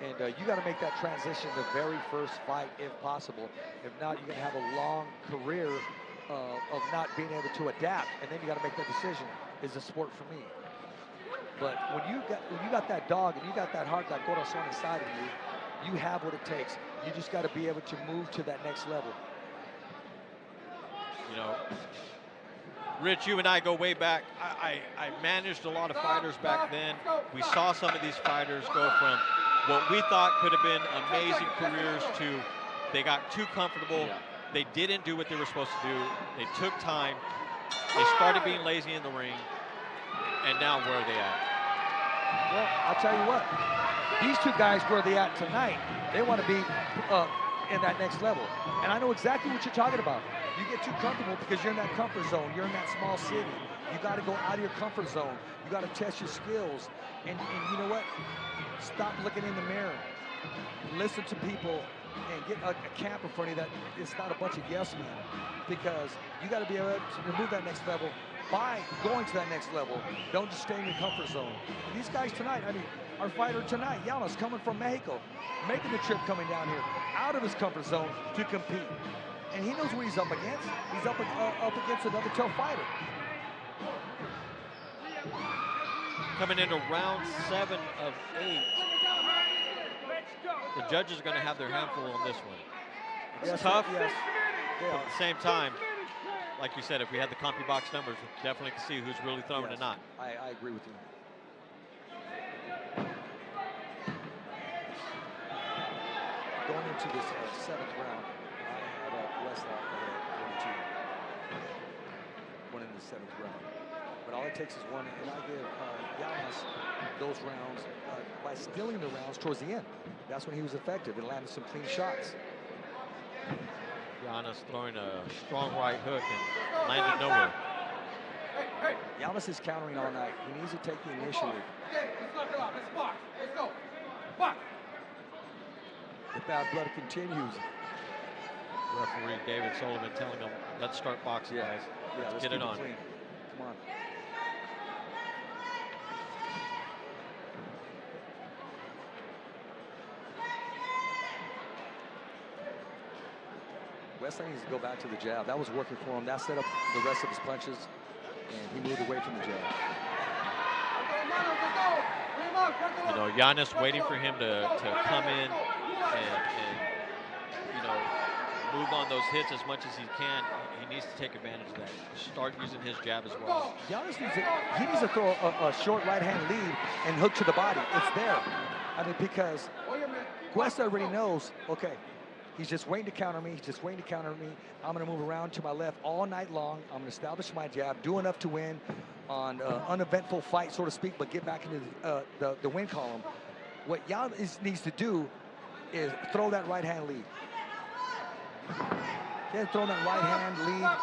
And you got to make that transition the very first fight if possible. If not, you're going to have a long career of not being able to adapt. And then you got to make that decision, is the sport for me? But when you got that dog and you got that heart, that corazón inside of you, you have what it takes. You just got to be able to move to that next level. You know, Rich, you and I go way back. I managed a lot of fighters back then. We saw some of these fighters go from what we thought could have been amazing careers to they got too comfortable. Yeah. They didn't do what they were supposed to do. They took time. They started being lazy in the ring. And now where are they at? Well, I'll tell you what. These two guys, where they at tonight, they want to be in that next level. And I know exactly what you're talking about. You get too comfortable because you're in that comfort zone. You're in that small city. You got to go out of your comfort zone. You got to test your skills. And you know what? Stop looking in the mirror. Listen to people and get a camp in front of you that it's not a bunch of yes men. Because you got to be able to remove that next level by going to that next level. Don't just stay in your comfort zone. And these guys tonight, I mean, our fighter tonight, Llamas, coming from Mexico, making the trip coming down here, out of his comfort zone to compete. And he knows what he's up against. He's up against another tough fighter. Coming into round 7 of 8. The judges are going to have their handful on this one. It's tough, yes. But at the same time, like you said, if we had the CompuBox numbers, we definitely can see who's really throwing and not. I agree with you. Going into this 7th round, I have Westlaw at 42. One in the 7th round. But all it takes is one, and I give Llamas those rounds by stealing the rounds towards the end. That's when he was effective and landed some clean shots. Llamas throwing a strong right hook and landed nowhere. Llamas is countering all night. He needs to take the initiative. Let's knock it off. Let's box. Let's go. Box. The bad blood continues. Referee David Sullivan telling him, let's start boxing, guys. Yeah, let's get it on. Clean. Come on. Wesley needs to go back to the jab. That was working for him. That set up the rest of his punches, and he moved away from the jab. You know, Yanez waiting for him to come in and you know, move on those hits as much as he can. He needs to take advantage of that. Start using his jab as well. Yanez needs to throw a short right hand lead and hook to the body. It's there. I mean, because Cuesta already knows, okay, He's just waiting to counter me. He's just waiting to counter me. I'm going to move around to my left all night long. I'm going to establish my jab, do enough to win on uneventful fight, so to speak, but get back into the win column. What Jan needs to do is throw that right hand lead. He has thrown that right hand lead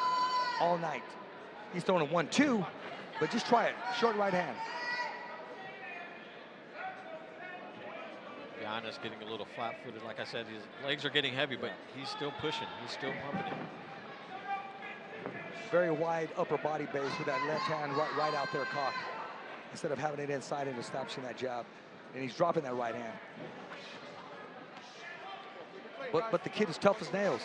all night. He's throwing a 1-2, but just try it. Short right hand. Gaona's getting a little flat-footed. Like I said, his legs are getting heavy, but he's still pushing. He's still pumping it. Very wide upper body base with that left hand right out there cocked, instead of having it inside and establishing that jab. And he's dropping that right hand. But the kid is tough as nails.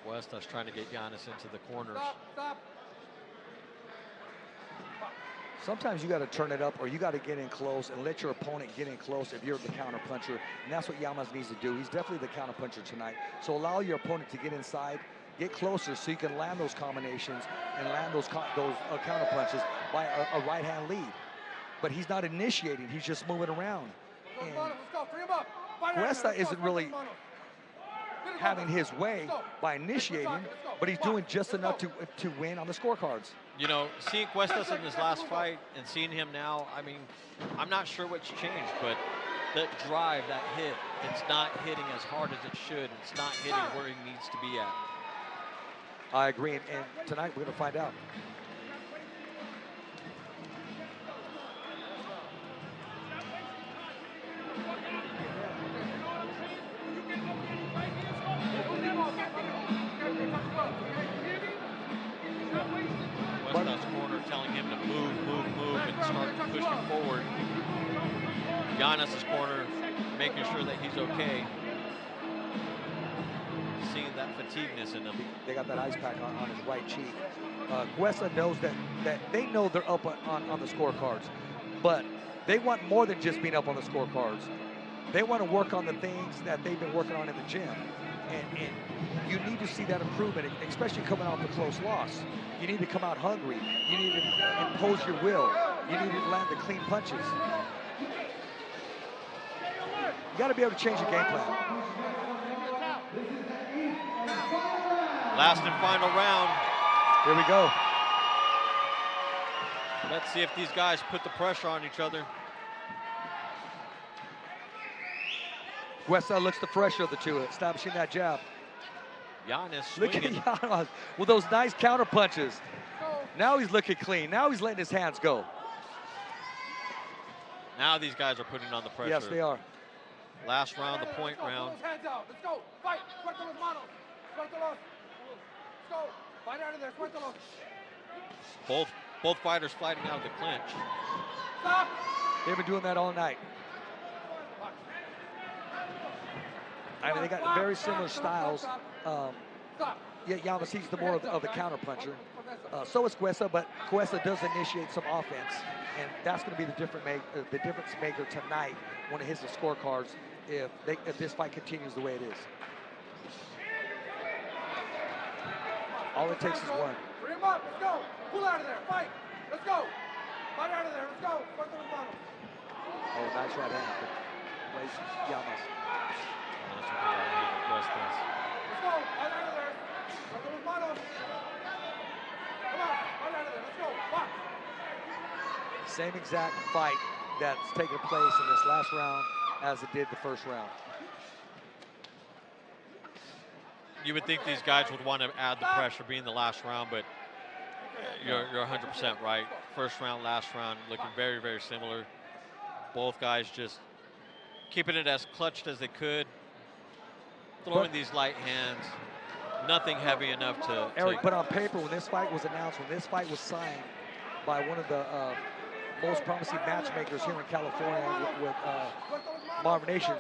Cuesta's trying to get Giannis into the corners. Stop. Sometimes you got to turn it up, or you got to get in close and let your opponent get in close if you're the counter puncher. And that's what Llamas needs to do. He's definitely the counter puncher tonight. So allow your opponent to get inside, get closer, so you can land those combinations and land those counter punches by a right hand lead. But he's not initiating. He's just moving around. And Cuesta isn't really having his way by initiating, but he's doing just enough to win on the scorecards. You know, seeing Cuestas in his last fight and seeing him now, I mean, I'm not sure what's changed, but that drive, that hit, it's not hitting as hard as it should. It's not hitting where he needs to be at. I agree, and tonight we're going to find out. Cuesta's corner telling him to move, and start pushing forward. Giannis's corner making sure that he's okay. Seeing that fatigueness in him. They got that ice pack on his right cheek. Cuesta knows that they know they're up on the scorecards, but they want more than just being up on the scorecards. They want to work on the things that they've been working on in the gym. And you need to see that improvement, especially coming off a close loss. You need to come out hungry. You need to impose your will. You need to land the clean punches. You got to be able to change your game plan. Last and final round. Here we go. Let's see if these guys put the pressure on each other. Cuesta looks the fresher of the two, establishing that jab. Giannis Look swinging. at Giannis with those nice counter punches. Now he's looking clean. Now he's letting his hands go. Now these guys are putting on the pressure. Yes, they are. Last round, the point round. Hands out. Let's go. Fight. Suelta los manos. Suelta los. Let's go. Fight out of there. Suelta los. Both fighters fighting out of the clinch. Stop. They've been doing that all night. I mean, they got very similar styles. Yeah, Llamas, he's the more of the counter puncher. So is Cuesta, but Cuesta does initiate some offense, and that's going to be the difference maker tonight when it hits the scorecards if this fight continues the way it is. All it takes is one. Bring him up. Let's go. Pull out of there. Fight. Let's go. Fight out of there. Let's go. Suelta los manos. Oh, nice right hand. Place Llamas. Let's go. Fight out of there. Suelta los manos. Come on. Fight out of there. Let's go. Fight. Same exact fight that's taken place in this last round as it did the first round. You would think these guys would want to add the pressure being the last round, but you're 100% right. First round, last round, looking very, very similar. Both guys just keeping it as clutched as they could, throwing these light hands, nothing heavy enough to... Eric, but on paper, when this fight was announced, when this fight was signed by one of the most promising matchmakers here in California with Marvnation,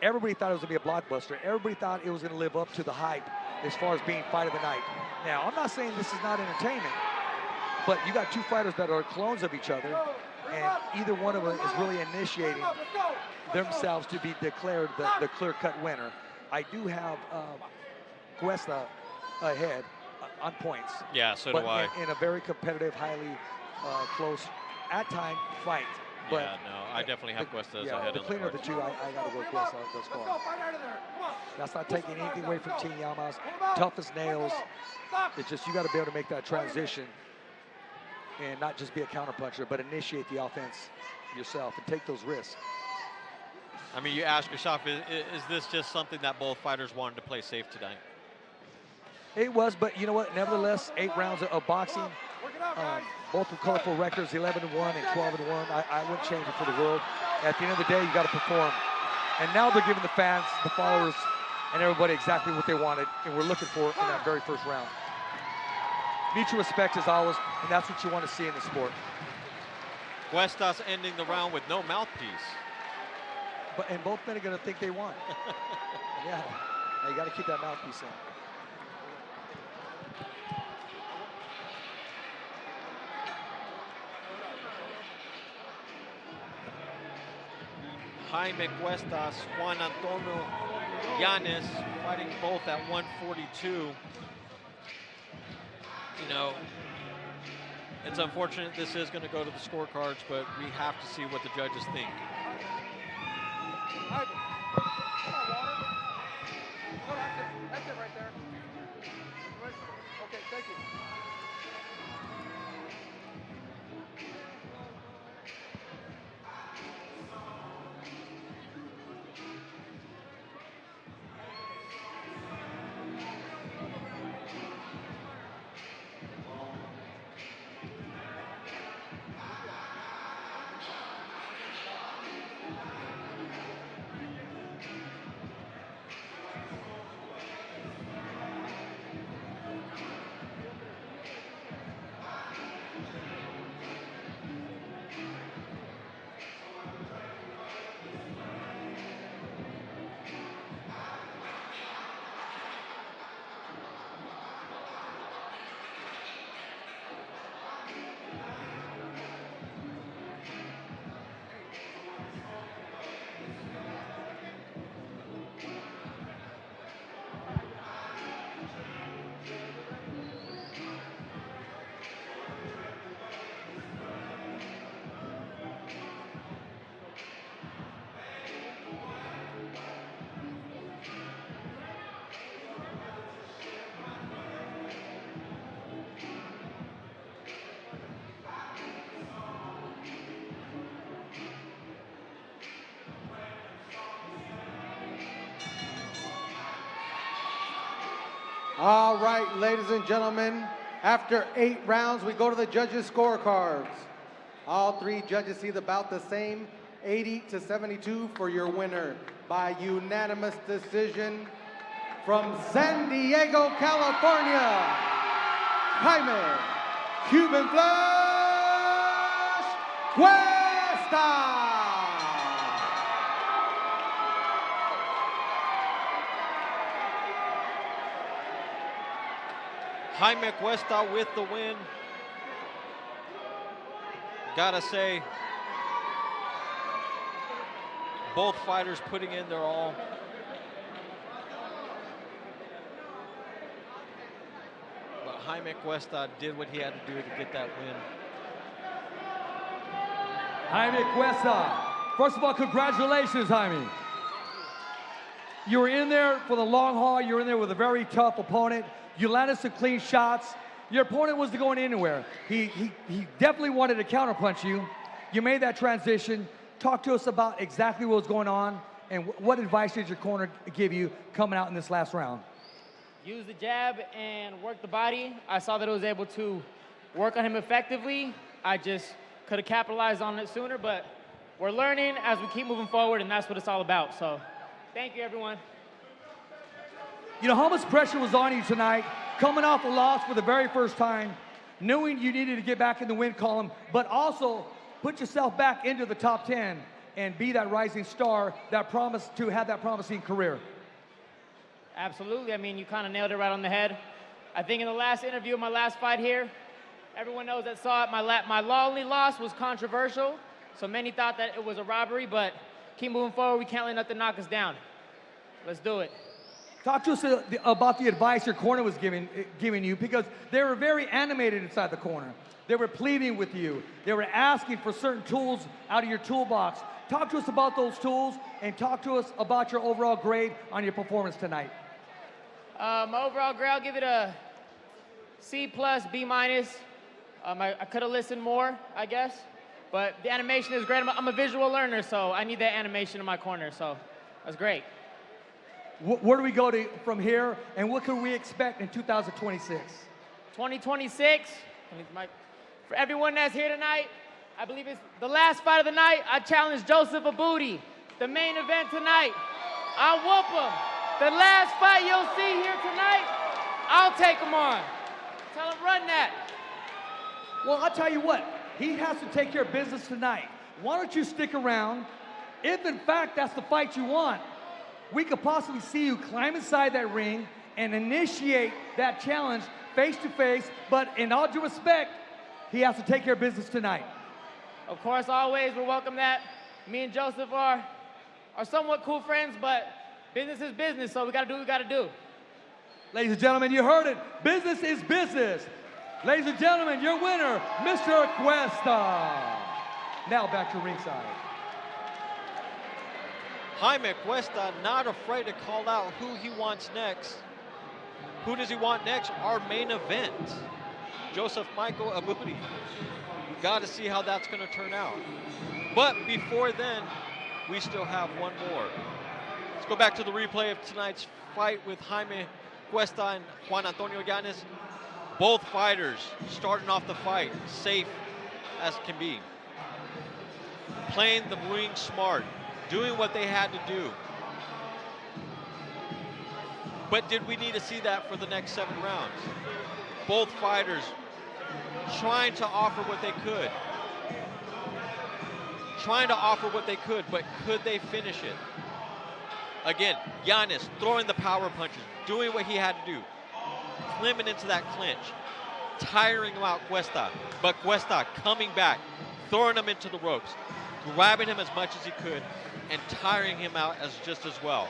everybody thought it was going to be a blockbuster. Everybody thought it was going to live up to the hype as far as being fight of the night. Now, I'm not saying this is not entertainment, but you got two fighters that are clones of each other, and either one of them is really initiating themselves to be declared the clear-cut winner. I do have Cuesta ahead on points. Yeah, so do I. In a very competitive, highly close, at time fight. But yeah, no, I definitely have Cuesta yeah, ahead the of cleaner of the the two, I got to go Cuesta. Let's go on. That's not taking anything away from Team Yamas. Tough as nails. It's just you got to be able to make that transition and not just be a counterpuncher, but initiate the offense yourself and take those risks. I mean, you ask yourself, is this just something that both fighters wanted to play safe tonight? It was, but you know what? Nevertheless, 8 rounds of boxing. Both with colorful records, 11-1 and 12-1. I wouldn't change it for the world. At the end of the day, you got to perform. And now they're giving the fans, the followers, and everybody exactly what they wanted, and we're looking for in that very first round. Mutual respect as always, and that's what you want to see in the sport. Cuesta's ending the round with no mouthpiece. And both men are going to think they won. Yeah, you got to keep that mouthpiece in. Jaime Cuestas, Juan Antonio Llanes fighting both at 142. You know, it's unfortunate this is going to go to the scorecards, but we have to see what the judges think. That's it right there. Okay, thank you. All right, ladies and gentlemen, after 8 rounds, we go to the judges' scorecards. All 3 judges see about the same, 80-72 for your winner by unanimous decision from San Diego, California, Jaime Cuban Flash Cuesta. Jaime Cuesta with the win. Gotta say, both fighters putting in their all. But Jaime Cuesta did what he had to do to get that win. Jaime Cuesta, first of all, congratulations, Jaime. You were in there for the long haul. You were in there with a very tough opponent. You landed some clean shots. Your opponent wasn't going anywhere. He definitely wanted to counterpunch you. You made that transition. Talk to us about exactly what was going on and what advice did your corner give you coming out in this last round? Use the jab and work the body. I saw that I was able to work on him effectively. I just could have capitalized on it sooner, but we're learning as we keep moving forward, and that's what it's all about. So thank you, everyone. You know, how much pressure was on you tonight, coming off a loss for the very first time, knowing you needed to get back in the win column, but also put yourself back into the top 10 and be that rising star that promised to have that promising career? Absolutely. I mean, you kind of nailed it right on the head. I think in the last interview, my last fight here, everyone knows that saw it. My only loss was controversial, so many thought that it was a robbery, but keep moving forward. We can't let nothing knock us down. Let's do it. Talk to us about the advice your corner was giving you, because they were very animated inside the corner. They were pleading with you. They were asking for certain tools out of your toolbox. Talk to us about those tools, and talk to us about your overall grade on your performance tonight. My overall grade, I'll give it a C+, B-. I could have listened more, I guess, but the animation is great. I'm a visual learner, so I need that animation in my corner, so that's great. Where do we go from here, and what can we expect in 2026? 2026, for everyone that's here tonight, I believe it's the last fight of the night. I challenge Joseph Abudi, the main event tonight. I'll whoop him. The last fight you'll see here tonight, I'll take him on. Tell him run that. Well, I'll tell you what, he has to take care of business tonight. Why don't you stick around? If in fact that's the fight you want, we could possibly see you climb inside that ring and initiate that challenge face to face, but in all due respect, he has to take care of business tonight. Of course, always, we welcome that. Me and Joseph are somewhat cool friends, but business is business, so we gotta do what we gotta do. Ladies and gentlemen, you heard it. Business is business. Ladies and gentlemen, your winner, Mr. Cuesta. Now back to ringside. Jaime Cuesta not afraid to call out who he wants next. Who does he want next? Our main event, Joseph Michael Abudi. Got to see how that's going to turn out. But before then, we still have one more. Let's go back to the replay of tonight's fight with Jaime Cuesta and Juan Antonio Llanes. Both fighters starting off the fight safe as can be. Playing the ring smart, doing what they had to do. But did we need to see that for the next 7 rounds? Both fighters trying to offer what they could. But could they finish it? Again, Llanes throwing the power punches, doing what he had to do, climbing into that clinch, tiring him out Cuesta, but Cuesta coming back, throwing him into the ropes, grabbing him as much as he could, and tiring him out just as well.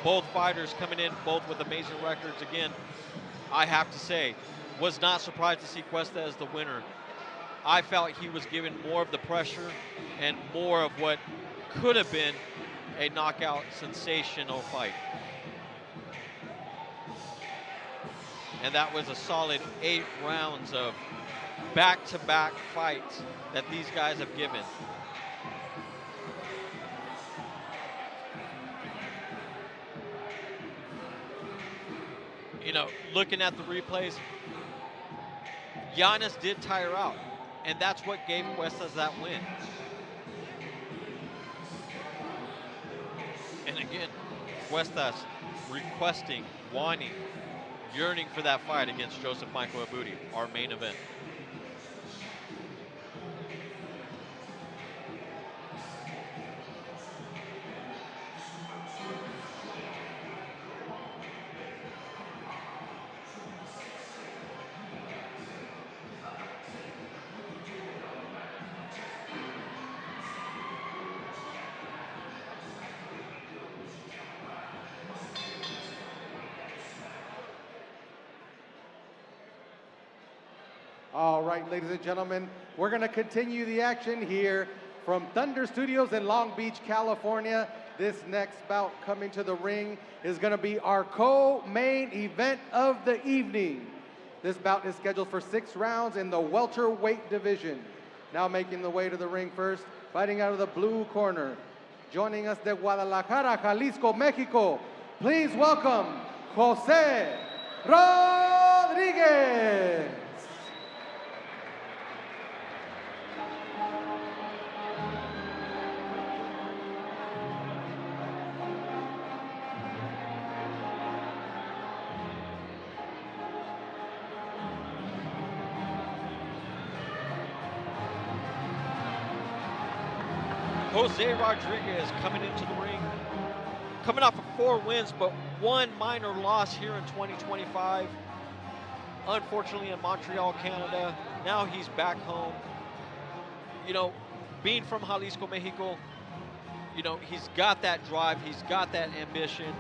Both fighters coming in, both with amazing records. Again, I have to say, was not surprised to see Cuesta as the winner. I felt he was given more of the pressure and more of what could have been a knockout sensational fight. And that was a solid 8 rounds of back-to-back fights that these guys have given. You know, looking at the replays, Llanes did tire out, and that's what gave Cuesta that win. And again, Cuesta's requesting, wanting, yearning for that fight against Joseph Michael Abudi, our main event. All right, ladies and gentlemen, we're going to continue the action here from Thunder Studios in Long Beach, California. This next bout coming to the ring is going to be our co-main event of the evening. This bout is scheduled for 6 rounds in the welterweight division. Now making the way to the ring first, fighting out of the blue corner, joining us de Guadalajara, Jalisco, Mexico. Please welcome Jose Rodriguez. Jose Rodriguez coming into the ring, coming off of 4 wins, but 1 minor loss here in 2025. Unfortunately in Montreal, Canada. Now he's back home. You know, being from Jalisco, Mexico, you know, he's got that drive, he's got that ambition.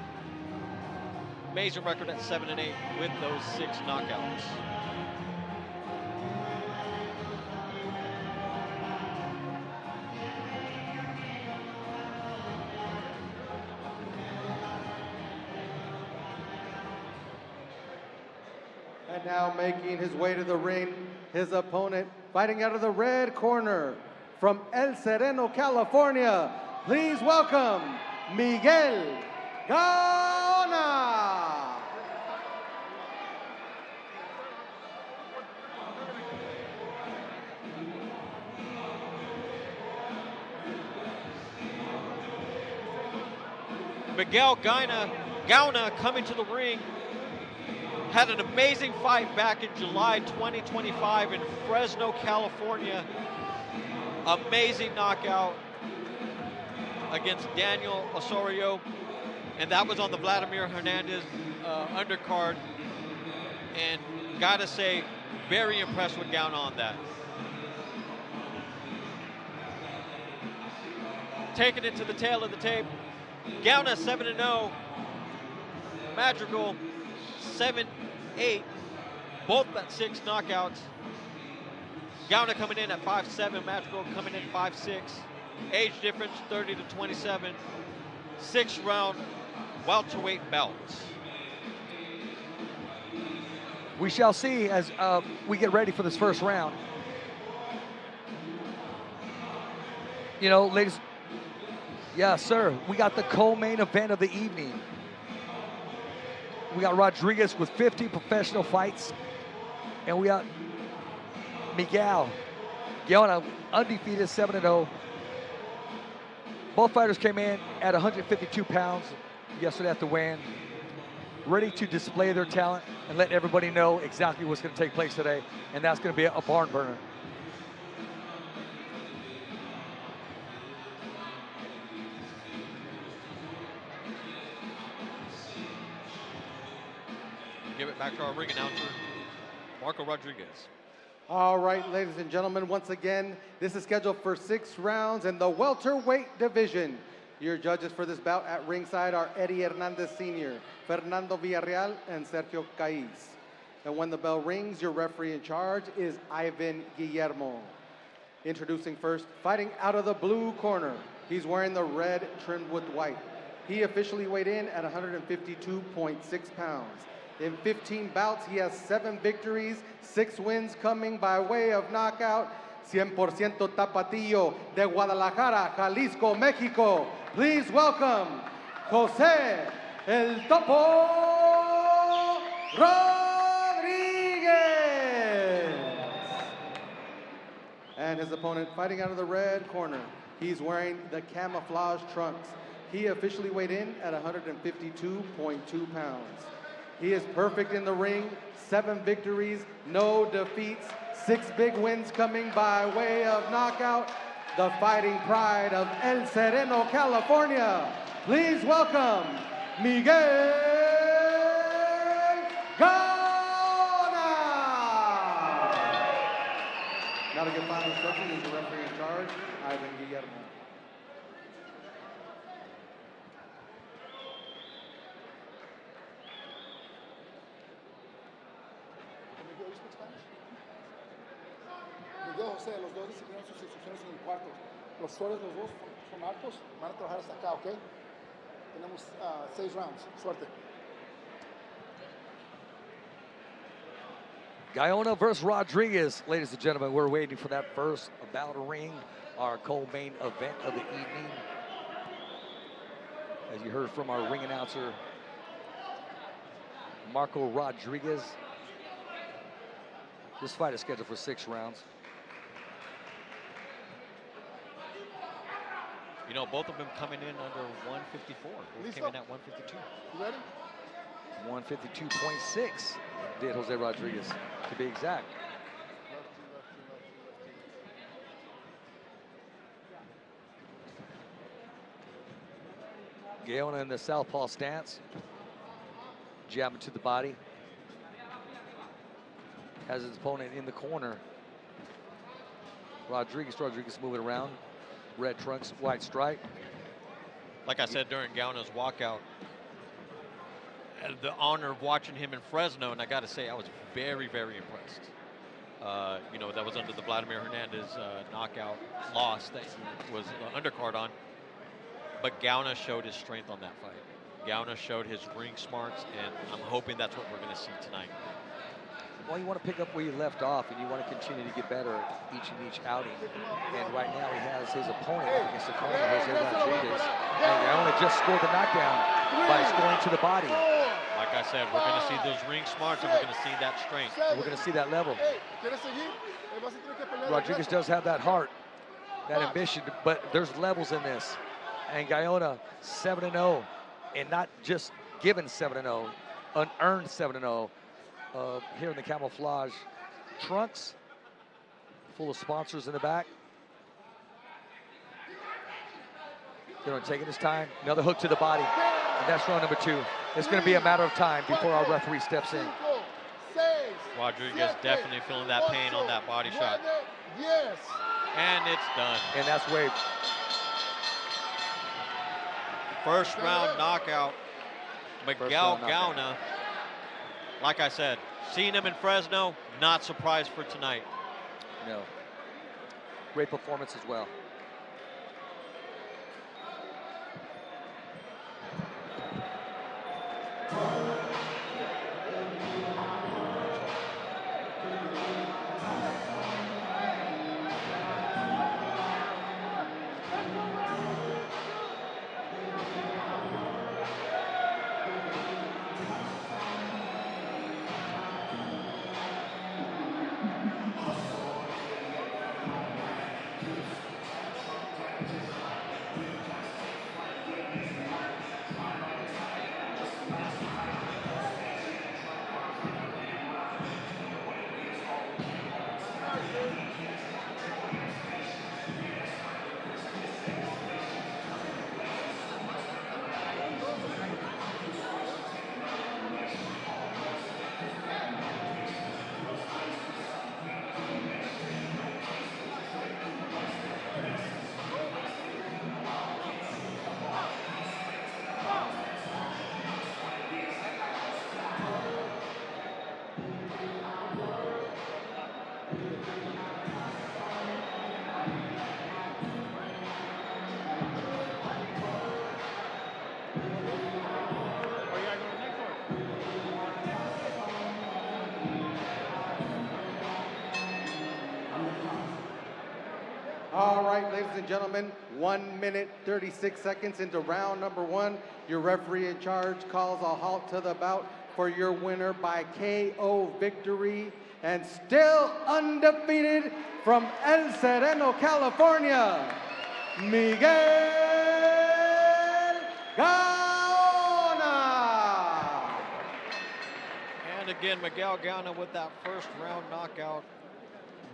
amazing record at 7-8 with those 6 knockouts. And now making his way to the ring, his opponent fighting out of the red corner from El Sereno, California. Please welcome Miguel Gaona. Miguel Gaona coming to the ring. Had an amazing fight back in July 2025 in Fresno, California. Amazing knockout against Daniel Osorio. And that was on the Vladimir Hernandez undercard. And gotta say, very impressed with Gaona on that. Taking it to the tail of the tape. Gaona 7-0. Madrigal 7-8. Both at 6 knockouts. Gaona coming in at 5'7", Madrigal coming in 5'6". Age difference 30 to 27. 6-round welterweight belts. We shall see as we get ready for this first round. You know, ladies, yes, sir. We got the co-main event of the evening. We got Rodriguez with 50 professional fights, and we got Miguel Gaona, undefeated, 7-0. Both fighters came in at 152 pounds yesterday at the weigh-in, ready to display their talent and let everybody know exactly what's going to take place today, and that's going to be a barn burner. Give it back to our ring announcer, Marco Rodriguez. All right, ladies and gentlemen, once again, this is scheduled for 6 rounds in the welterweight division. Your judges for this bout at ringside are Eddie Hernandez Sr., Fernando Villarreal, and Sergio Caiz. And when the bell rings, your referee in charge is Ivan Guillermo. Introducing first, fighting out of the blue corner. He's wearing the red trimmed with white. He officially weighed in at 152.6 pounds. In 15 bouts, he has 7 victories, 6 wins coming by way of knockout. 100% Tapatillo de Guadalajara, Jalisco, Mexico. Please welcome Jose El Topo Rodriguez. And his opponent fighting out of the red corner. He's wearing the camouflage trunks. He officially weighed in at 152.2 pounds. He is perfect in the ring, 7 victories, no defeats, 6 big wins coming by way of knockout. The fighting pride of El Sereno, California. Please welcome Miguel Gaona. Now to get final instructions is the referee in charge, Ivan Guillermo. José, los dos decidieron sus instrucciones en el cuarto. Los suertes, los dos son altos, van a trabajar hasta acá, ¿ok? Tenemos 6 rounds. Suerte. Gaona versus Rodriguez, ladies and gentlemen. We're waiting for that first bout ring, our co-main event of the evening. As you heard from our ring announcer, Marco Rodriguez. This fight is scheduled for 6 rounds. You know, both of them coming in under 154. Both came in at 152. You ready? 152.6 did Jose Rodriguez, to be exact. Gaona in the southpaw stance, jabbing to the body. Has his opponent in the corner. Rodriguez moving around. Red trunks, white stripe. Like I said during Gaona's walkout, the honor of watching him in Fresno, and I got to say, I was very, very impressed. You know, that was under the Vladimir Hernandez knockout loss that he was undercard on. But Gaona showed his strength on that fight. Gaona showed his ring smarts, and I'm hoping that's what we're going to see tonight. Well, you want to pick up where you left off, and you want to continue to get better each outing. And right now he has his opponent against the corner, Jose Rodriguez. And Gaona just scored the knockdown by scoring to the body. Like I said, we're going to see those ring smarts, and we're going to see that strength. We're going to see that level. Rodriguez does have that heart, that ambition, but there's levels in this. And Gaona 7-0, and not just given 7-0, unearned 7-0. Here in the camouflage trunks, full of sponsors in the back. Taking his time, another hook to the body, and that's round number 2. It's going to be a matter of time before our referee steps in. Rodriguez definitely feeling that pain on that body shot. Yes. And it's done. And that's waved. First round knockout, Miguel Gaona. Like I said, seeing him in Fresno, not surprised for tonight. No. Great performance as well. All right, ladies and gentlemen, 1 minute, 36 seconds into round number 1. Your referee in charge calls a halt to the bout for your winner by KO victory, and still undefeated from El Sereno, California, Miguel Gaona. And again, Miguel Gaona with that first round knockout.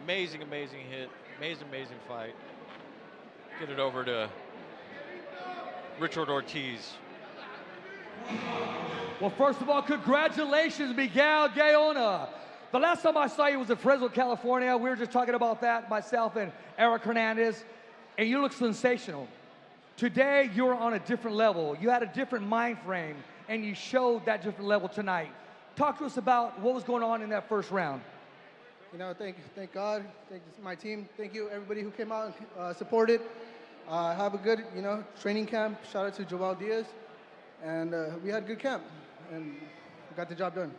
Amazing, amazing hit. Amazing, amazing fight. Get it over to Richard Ortiz. Well, first of all, congratulations, Miguel Gaona. The last time I saw you was in Fresno, California. We were just talking about that, myself and Eric Hernandez, and you look sensational. Today, you're on a different level. You had a different mind frame, and you showed that different level tonight. Talk to us about what was going on in that first round. You know, thank God, thank my team, thank you everybody who came out and supported. Have a good, training camp. Shout out to Joel Diaz, and we had a good camp, and we got the job done.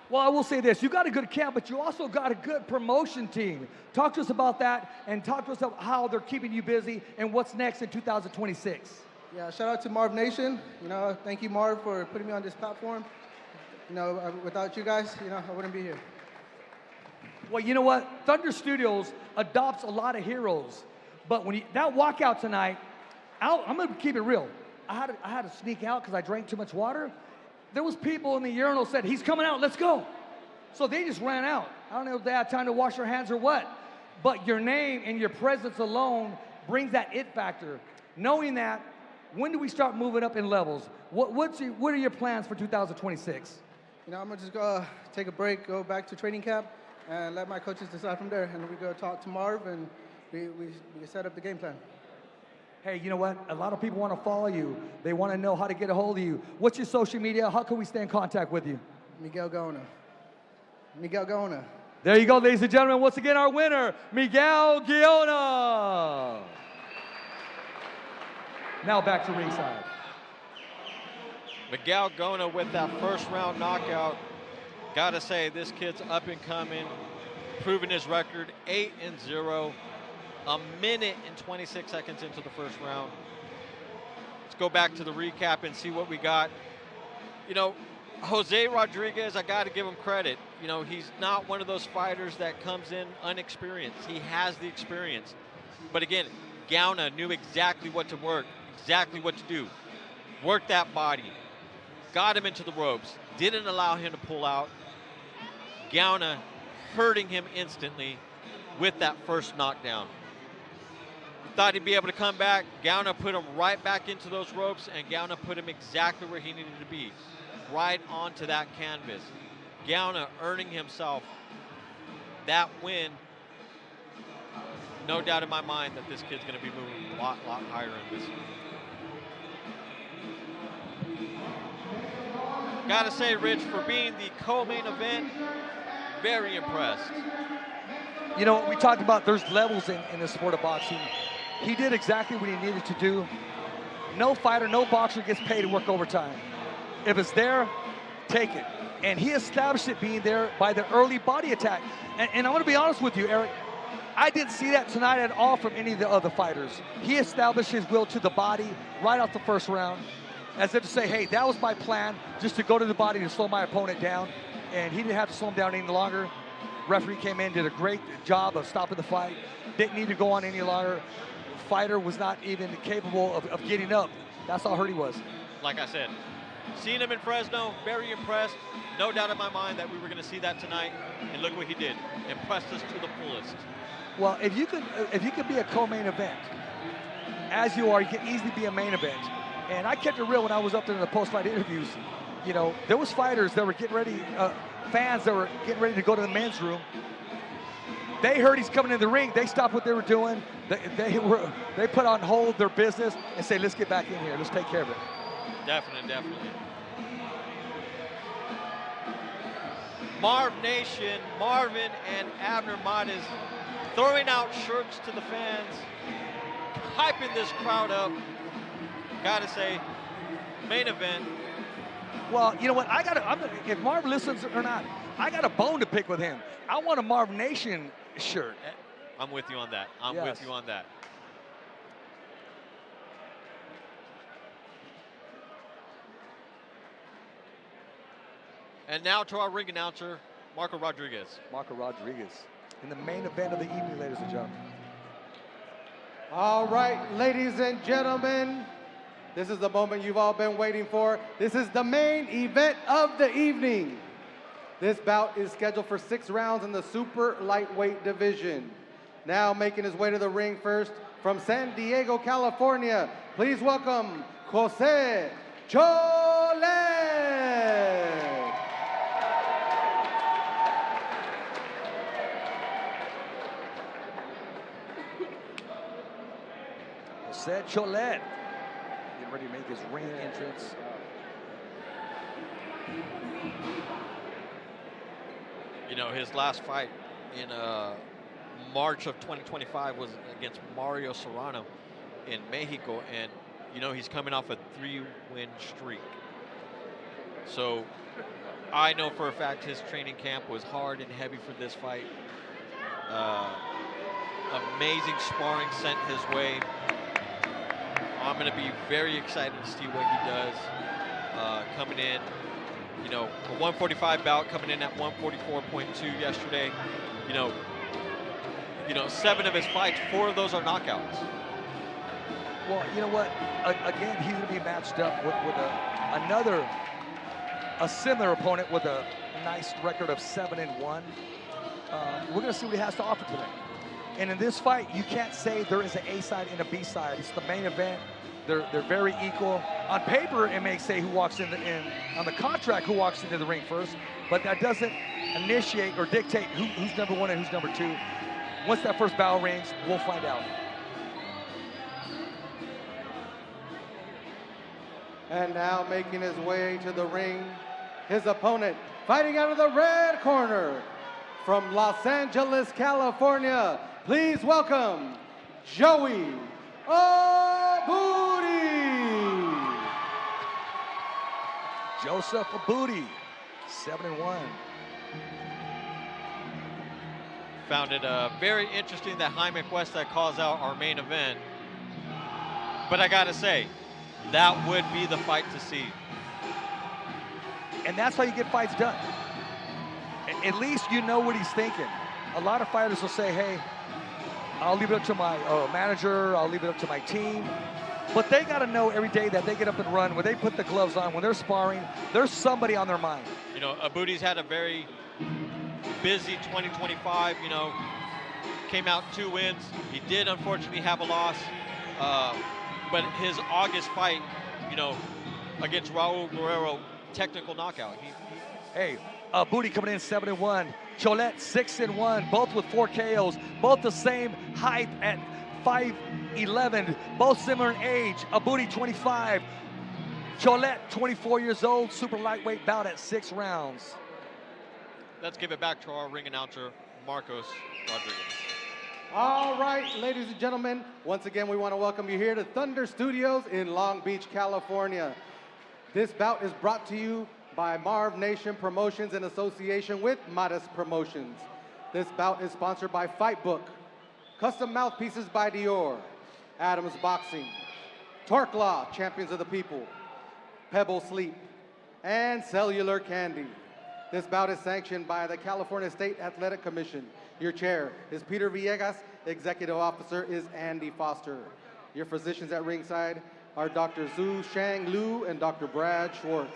Well, I will say this, you got a good camp, but you also got a good promotion team. Talk to us about that, and talk to us about how they're keeping you busy and what's next in 2026. Yeah, shout out to Marvnation. Thank you, Marv, for putting me on this platform. Without you guys, I wouldn't be here. Well, you know what? Thunder Studios adopts a lot of heroes. But when that walkout tonight, I'm going to keep it real. I had to sneak out because I drank too much water. There was people in the urinal said, he's coming out, let's go. So they just ran out. I don't know if they had time to wash their hands or what. But your name and your presence alone brings that it factor. Knowing that, when do we start moving up in levels? What are your plans for 2026? I'm going to just go take a break, go back to training camp, and let my coaches decide from there. And we go talk to Marv, and we set up the game plan. Hey, you know what? A lot of people want to follow you. They want to know how to get a hold of you. What's your social media? How can we stay in contact with you? Miguel Gaona. Miguel Gaona. There you go, ladies and gentlemen. Once again, our winner, Miguel Gaona. Now back to ringside. Miguel Gaona with that first round knockout. Gotta say, this kid's up and coming, proving his record, 8-0. A minute and 26 seconds into the first round. Let's go back to the recap and see what we got. You know, Jose Rodriguez, I got to give him credit. You know, he's not one of those fighters that comes in unexperienced. He has the experience. But again, Gaona knew exactly what to work, exactly what to do. Worked that body, got him into the ropes, didn't allow him to pull out. Gaona hurting him instantly with that first knockdown. Thought he'd be able to come back. Gaona put him right back into those ropes, and Gaona put him exactly where he needed to be, right onto that canvas. Gaona earning himself that win. No doubt in my mind that this kid's going to be moving a lot higher in this. Gotta say, Rich, for being the co-main event, very impressed. You know, we talked about there's levels in the sport of boxing. He did exactly what he needed to do. No fighter, no boxer gets paid to work overtime. If it's there, take it. And he established it being there by the early body attack. And I'm gonna be honest with you, Eric, I didn't see that tonight at all from any of the other fighters. He established his will to the body right off the first round, as if to say, hey, that was my plan, just to go to the body to slow my opponent down. And he didn't have to slow him down any longer. Referee came in, did a great job of stopping the fight. Didn't need to go on any longer. Fighter was not even capable of getting up. That's how hurt he was. Like I said, seeing him in Fresno, very impressed. No doubt in my mind that we were going to see that tonight, and look what he did. Impressed us to the fullest. Well, if you could be a co-main event, as you are, you can easily be a main event. And I kept it real when I was up there in the post-fight interviews. You know, there was fighters that were getting ready, fans that were getting ready to go to the men's room. They heard he's coming in the ring. They stopped what they were doing. They put on hold their business and say, let's get back in here. Let's take care of it. Definitely. Marvnation, Marvin and Abner Matas throwing out shirts to the fans, hyping this crowd up. Gotta say, main event. Well, you know what? If Marv listens or not, I got a bone to pick with him. I want a Marvnation shirt. I'm with you on that. I'm Yes. with you on that. And now to our ring announcer, Marco Rodriguez. Marco Rodriguez in the main event of the evening, ladies and gentlemen. All right, ladies and gentlemen, this is the moment you've all been waiting for. This is the main event of the evening. This bout is scheduled for 6 rounds in the super lightweight division. Now making his way to the ring first from San Diego, California, please welcome Jose Cholet. Jose Cholet getting ready to make his ring entrance. You know, his last fight in March of 2025 was against Mario Serrano in Mexico, and you know, he's coming off a 3-win streak. So I know for a fact his training camp was hard and heavy for this fight. Amazing sparring sent his way. I'm going to be very excited to see what he does coming in. You know, a 145 bout coming in at 144.2 yesterday. You know, 7 of his fights, 4 of those are knockouts. Well, you know what? Again, he's going to be matched up with a similar opponent with a nice record of 7-1. We're going to see what he has to offer today. And in this fight, you can't say there is an A side and a B side. It's the main event. They're very equal. On paper, it may say who walks in on the contract who walks into the ring first, but that doesn't initiate or dictate who's number 1 and who's number 2. Once that first bell rings, we'll find out. And now making his way to the ring, his opponent fighting out of the red corner from Los Angeles, California. Please welcome Joey Abudi. Joseph Abudi, 7-1. Found it very interesting that Jaime Cuesta calls out our main event. But I gotta say, that would be the fight to see. And that's how you get fights done. At least you know what he's thinking. A lot of fighters will say, hey, I'll leave it up to my manager, I'll leave it up to my team. But they got to know every day that they get up and run, when they put the gloves on, when they're sparring, there's somebody on their mind. You know, Abudi's had a very busy 2025, you know, came out 2 wins. He did unfortunately have a loss, but his August fight, you know, against Raul Guerrero, technical knockout. Hey, Abudi coming in 7-1, Cholet 6-1, both with 4 KOs, both the same height at 5'11", both similar in age. Abudi 25, Cholet 24 years old, super lightweight bout at 6 rounds. Let's give it back to our ring announcer, Marcos Rodriguez. All right, ladies and gentlemen, once again, we want to welcome you here to Thunder Studios in Long Beach, California. This bout is brought to you by Marvnation Promotions in association with Modest Promotions. This bout is sponsored by Fightbook, Custom Mouthpieces by Dior, Adams Boxing, Torque Law, Champions of the People, Pebble Sleep, and Cellular Candy. This bout is sanctioned by the California State Athletic Commission. Your chair is Peter Villegas. Executive officer is Andy Foster. Your physicians at ringside are Dr. Zhu Shang Lu and Dr. Brad Schwartz.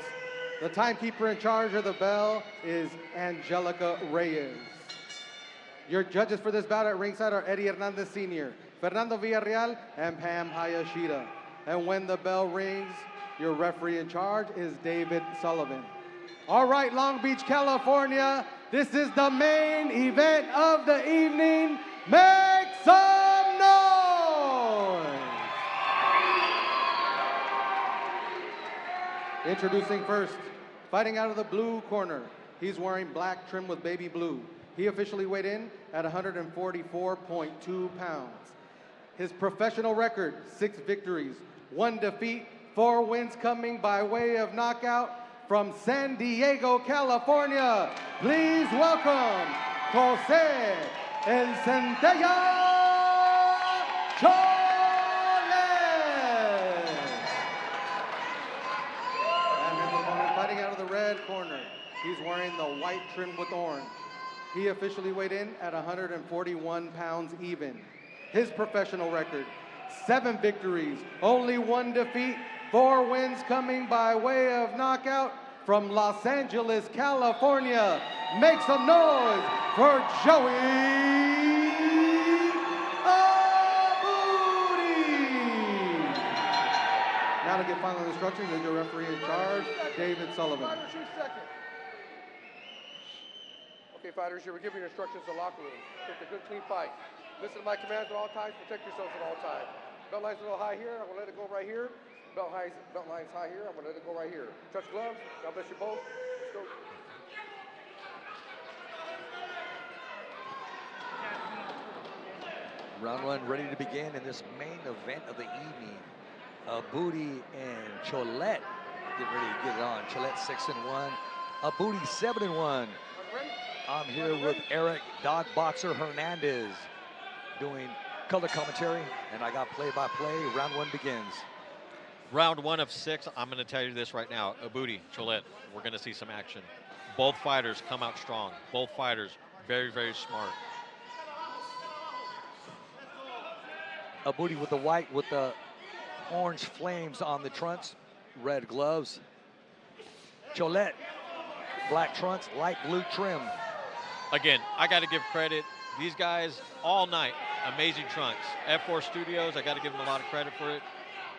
The timekeeper in charge of the bell is Angelica Reyes. Your judges for this bout at ringside are Eddie Hernandez Sr., Fernando Villarreal, and Pam Hayashida. And when the bell rings, your referee in charge is David Sullivan. All right, Long Beach, California, this is the main event of the evening. Make some noise! Introducing first, fighting out of the blue corner. He's wearing black trimmed with baby blue. He officially weighed in at 144.2 pounds. His professional record, 6 victories, 1 defeat, 4 wins coming by way of knockout. From San Diego, California, please welcome Jose El Centella Cholet. And his opponent fighting out of the red corner. He's wearing the white trimmed with orange. He officially weighed in at 141 pounds even. His professional record, 7 victories, only 1 defeat, 4 wins coming by way of knockout. From Los Angeles, California, make some noise for Joey Abudi. Now to get final instructions is your referee in charge, David Sullivan. Okay, fighters, here we're giving you instructions in the locker room. Take a good, clean fight. Listen to my commands at all times. Protect yourselves at all times. Belt line's a little high here. I'm going to let it go right here. Belt line's high here. I'm going to let it go right here. Touch gloves. God bless you both. Let's go. Round 1 ready to begin in this main event of the evening. Abudi and Cholet get ready to get it on. Cholet 6-1, Abudi 7-1. I'm here with Eric Dog Boxer Hernandez doing color commentary, and I got play-by-play. Round 1 begins. Round 1 of 6, I'm going to tell you this right now. Abudi, Cholet, we're going to see some action. Both fighters come out strong. Both fighters very, very smart. Abudi with the white with the orange flames on the trunks, red gloves. Cholet, black trunks, light blue trim. Again, I got to give credit. These guys all night, amazing trunks. F4 Studios, I got to give them a lot of credit for it.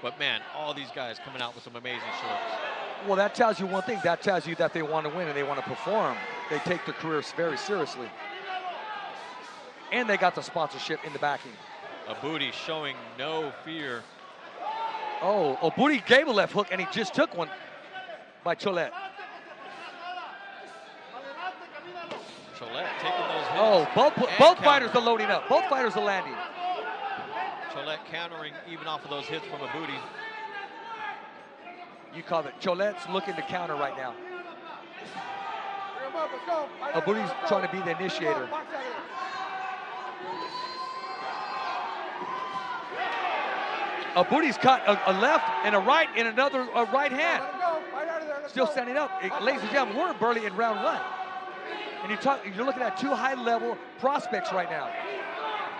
But man, all these guys coming out with some amazing shirts. Well, that tells you one thing. That tells you that they want to win and they want to perform. They take their careers very seriously. And they got the sponsorship in the backing. Abudi showing no fear Oh, Oburi gave a left hook, and he just took one by Cholet. Cholet taking those hits. Oh, both countering. fighters are loading up. Both fighters are landing. Cholet countering even off of those hits from Abudi. You call it. Cholet's looking to counter right now. Abudi's trying to be the initiator. Abudi's caught a left and a right and another right hand. Still standing up. Ladies and gentlemen, we're barely in round one. And you're looking at two high-level prospects right now.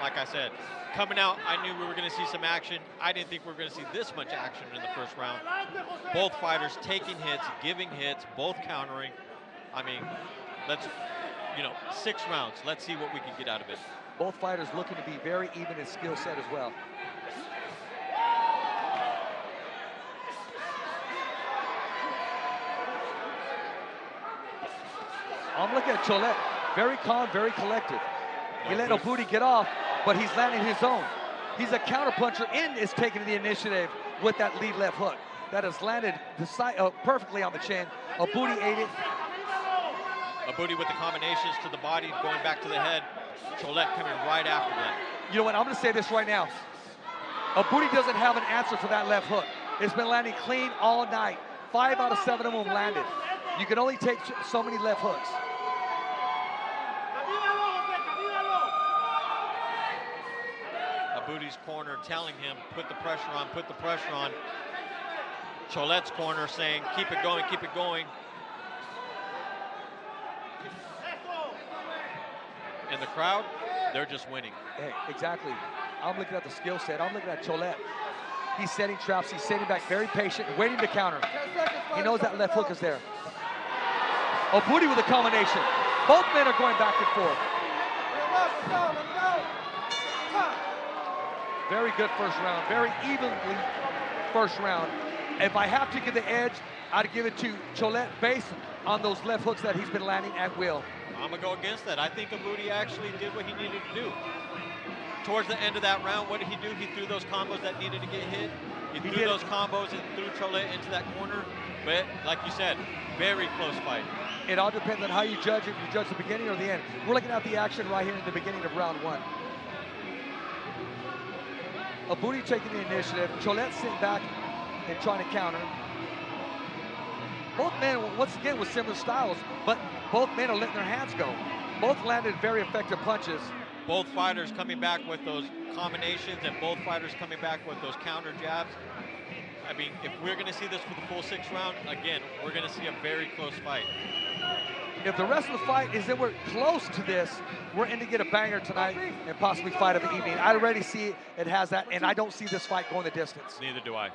Like I said, coming out, I knew we were going to see some action. I didn't think we were going to see this much action in the first round. Both fighters taking hits, giving hits, both countering. I mean, let's, 6 rounds. Let's see what we can get out of it. Both fighters looking to be very even in skill set as well. I'm looking at Cholet, very calm, very collected. He let Abudi get off, but he's landing his own. He's a counterpuncher and is taking the initiative with that lead left hook. That has landed perfectly on the chin. Abudi ate it. Abudi with the combinations to the body, going back to the head. Cholet coming right after that. You know what, I'm gonna say this right now. Abudi doesn't have an answer for that left hook. It's been landing clean all night. 5 out of 7 of them landed. You can only take so many left hooks. Abudi's corner telling him, put the pressure on, put the pressure on. Cholet's corner saying, keep it going, keep it going. And the crowd, they're just winning. Hey, exactly. I'm looking at the skill set. I'm looking at Cholet. He's setting traps. He's sitting back, very patient, waiting to counter. He knows that left hook is there. Abudi with a combination. Both men are going back and forth. Very good first round. Very evenly first round. If I have to give the edge, I'd give it to Cholet based on those left hooks that he's been landing at will. I'm going to go against that. I think Abudi actually did what he needed to do. Towards the end of that round, what did he do? He threw those combos that needed to get hit. He threw those combos and threw Cholet into that corner. But like you said, very close fight. It all depends on how you judge it. You judge the beginning or the end. We're looking at the action right here in the beginning of round one. Abudi taking the initiative. Cholet sitting back and trying to counter. Both men, once again, with similar styles, but both men are letting their hands go. Both landed very effective punches. Both fighters coming back with those combinations and both fighters coming back with those counter jabs. I mean, if we're going to see this for the full 6th round, again, we're going to see a very close fight. If the rest of the fight is that we're close to this, we're in to get a banger tonight and possibly fight of the evening. I already see it has that, and I don't see this fight going the distance. Neither do I.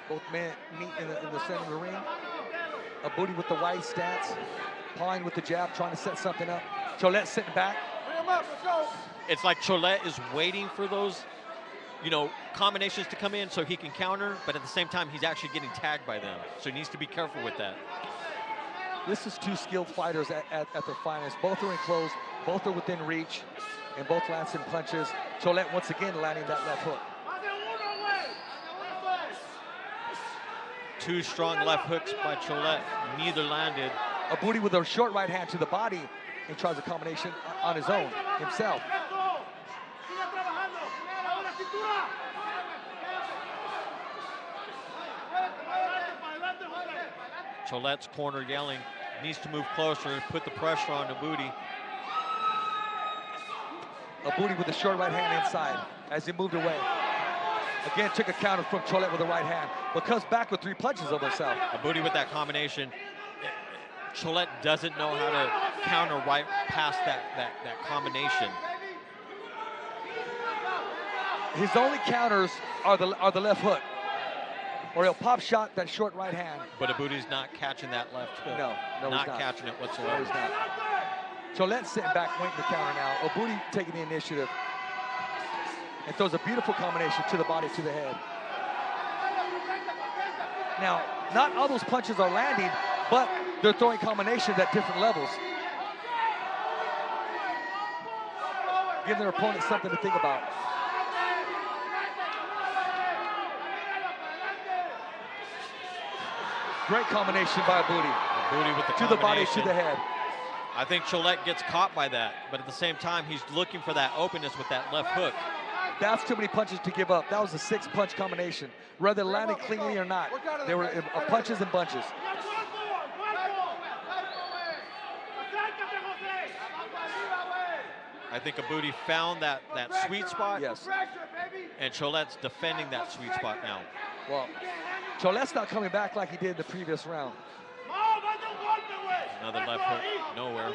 Both men meet in the center of the ring. Abudi with the wide stance, pawing with the jab, trying to set something up. Cholet sitting back. It's like Cholet is waiting for those, combinations to come in so he can counter, but at the same time, he's actually getting tagged by them. So he needs to be careful with that. This is two skilled fighters at their finest. Both are enclosed, both are within reach, and both landing punches. Cholet once again landing that left hook. 2 strong left hooks by Cholet, neither landed. Abudi with a short right hand to the body and tries a combination on his own, himself. Cholet's corner yelling, needs to move closer, put the pressure on Abudi. Abudi with the short right hand inside as he moved away. Again, took a counter from Cholet with the right hand, but comes back with 3 punches of himself. Abudi with that combination. Cholet doesn't know how to counter right past that combination. His only counters are the left hook, or he'll pop shot that short right hand. But Abudi's not catching that left hook. No, not he's not catching it whatsoever. No, he's not. Cholet sitting back, waiting to counter now. Abudi taking the initiative and throws a beautiful combination to the body, to the head. Now, not all those punches are landing, but they're throwing combinations at different levels. give their opponent something to think about. Great combination by Booty. Booty with the to the body, to the head. I think Cholette gets caught by that, but at the same time, he's looking for that openness with that left hook. That's too many punches to give up. That was a 6-punch combination. Whether landed cleanly or not, there were punches and bunches. I think Abudi found that sweet spot. Yes. And Cholette's defending that sweet spot now. Well, Cholette's not coming back like he did in the previous round. Another left hook, nowhere.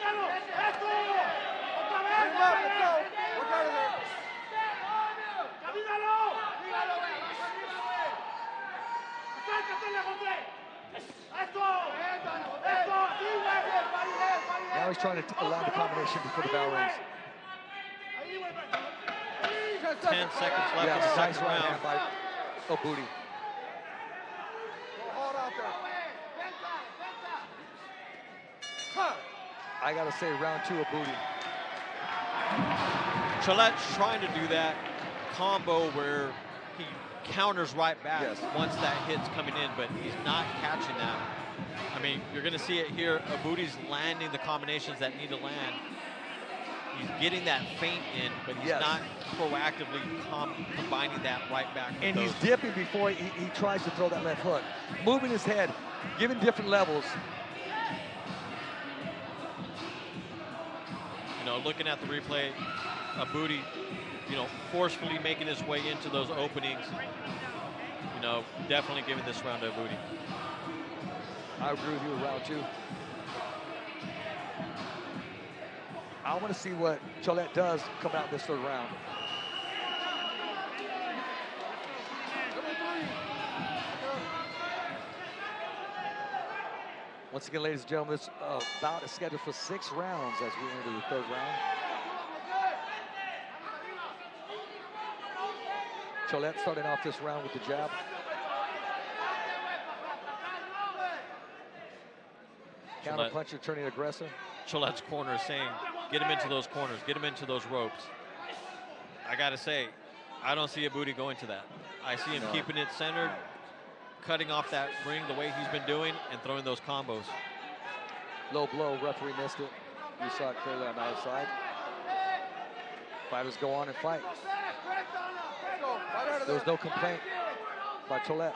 Now he's trying to land the combination before the bell rings. 10 seconds left in the second round. By Abudi. I gotta say, round 2 Abudi. Cholette's trying to do that combo where he counters right back once that hit's coming in, but he's not catching that. I mean, you're gonna see it here. Abudi's landing the combinations that need to land. He's getting that feint in, but he's not proactively combining that right back. And he's dipping before he tries to throw that left hook. Moving his head, giving different levels. You know, looking at the replay, Abudi, you know, forcefully making his way into those openings. You know, definitely giving this round to Abudi. I agree with you with round 2. I want to see what Cholette does come out this 3rd round. Once again, ladies and gentlemen, this bout is scheduled for 6 rounds as we enter the 3rd round. Cholette starting off this round with the jab. Counter puncher turning aggressive. Cholette's corner is saying, get him into those corners, get him into those ropes. I gotta say, I don't see Abudi going to that. I see him keeping it centered, cutting off that ring the way he's been doing, and throwing those combos. Low blow, referee missed it. You saw it clearly on the outside. Fighters go on and fight. There was no complaint by Cholette.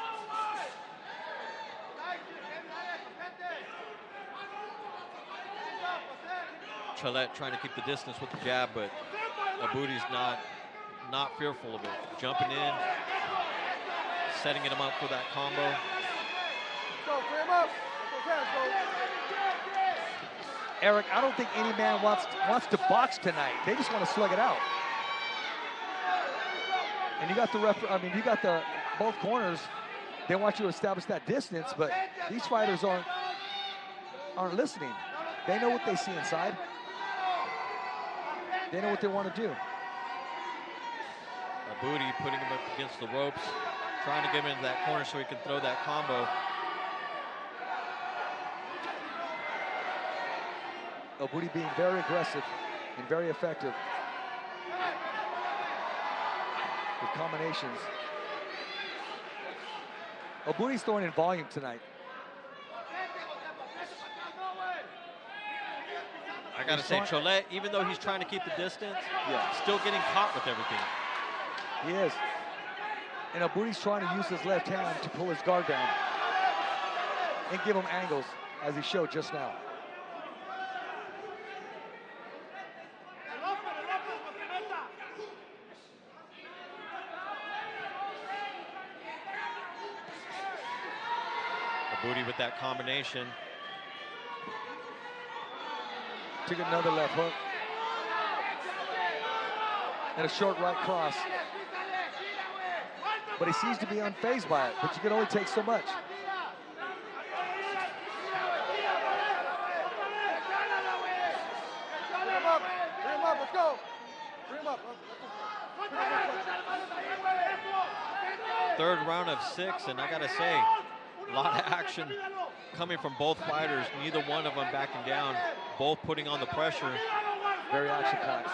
Cholette trying to keep the distance with the jab, but Abudi's not fearful of it. Jumping in, setting him up for that combo. Eric, I don't think any man wants to box tonight. They just want to slug it out. And you got the you got the both corners. They want you to establish that distance, but these fighters aren't listening. They know what they see inside. They know what they want to do. Abudi putting him up against the ropes, trying to get him into that corner so he can throw that combo. Abudi being very aggressive and very effective with combinations. Abudi's throwing in volume tonight. I gotta say, Cholette, even though he's trying to keep the distance, still getting caught with everything. He is. And Abudi's trying to use his left hand to pull his guard down and give him angles, as he showed just now. Abudi with that combination. Took another left hook. And a short right cross. But he seems to be unfazed by it, but you can only take so much. Bring him up, let's go. Bring him up. 3rd round of 6, and I gotta say, a lot of action coming from both fighters. Neither one of them backing down, both putting on the pressure. Very action-packed.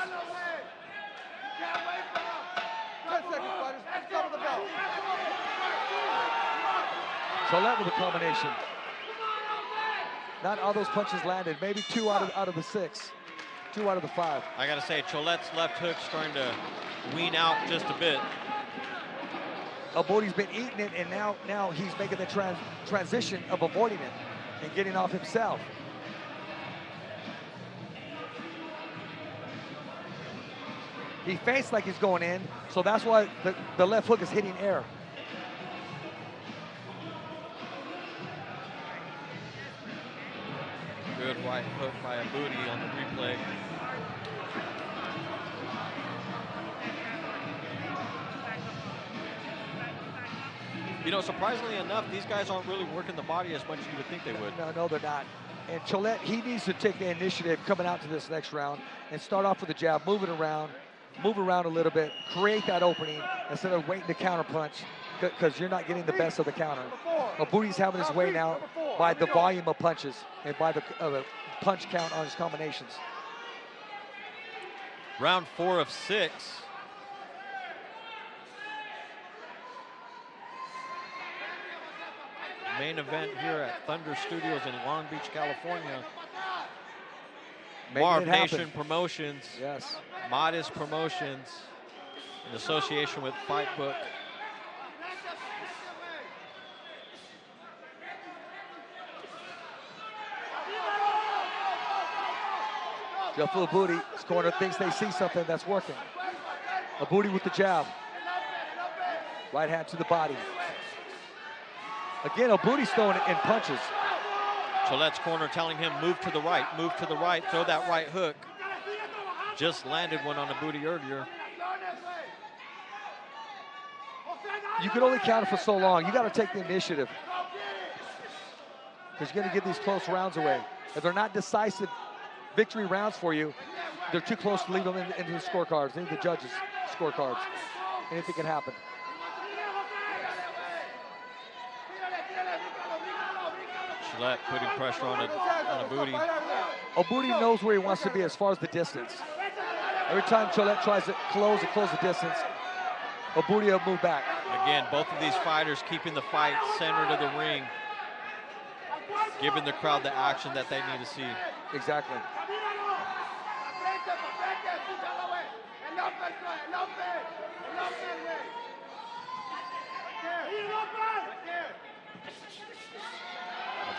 Cholette with a combination. Not all those punches landed. Maybe 2 out of the 6. 2 out of the 5. I gotta say, Cholette's left hook starting to wean out just a bit. Abodi's been eating it, and now he's making the transition of avoiding it and getting off himself. He faced like he's going in, so that's why the left hook is hitting air. Good right hook by Abodi on the replay. You know, surprisingly enough, these guys aren't really working the body as much as you would think they would. No, they're not. And Cholette, he needs to take the initiative coming out to this next round and start off with the jab, move around a little bit, create that opening instead of waiting to counter punch, because you're not getting the best of the counter. Abodi's having his way now by the volume of punches and by the punch count on his combinations. Round 4 of 6. Main event here at Thunder Studios in Long Beach, California. Marvnation Promotions. Yes. Modest Promotions in association with Fightbook. Jeff Abodi, his corner thinks they see something that's working. Abodi with the jab. Right hand to the body. Again, Abodi's throwing it in punches. Cholette's corner telling him, move to the right, throw that right hook. Just landed one on Abodi earlier. You can only counter for so long. You got to take the initiative, because you're going to give these close rounds away. If they're not decisive victory rounds for you, they're too close to leave them into the scorecards, into the judges' scorecards. Anything can happen. Cholette putting pressure on Abodi. Abodi knows where he wants to be as far as the distance. Every time Cholette tries to close the distance, Abodi will move back. Again, both of these fighters keeping the fight centered of the ring, giving the crowd the action that they need to see. Exactly.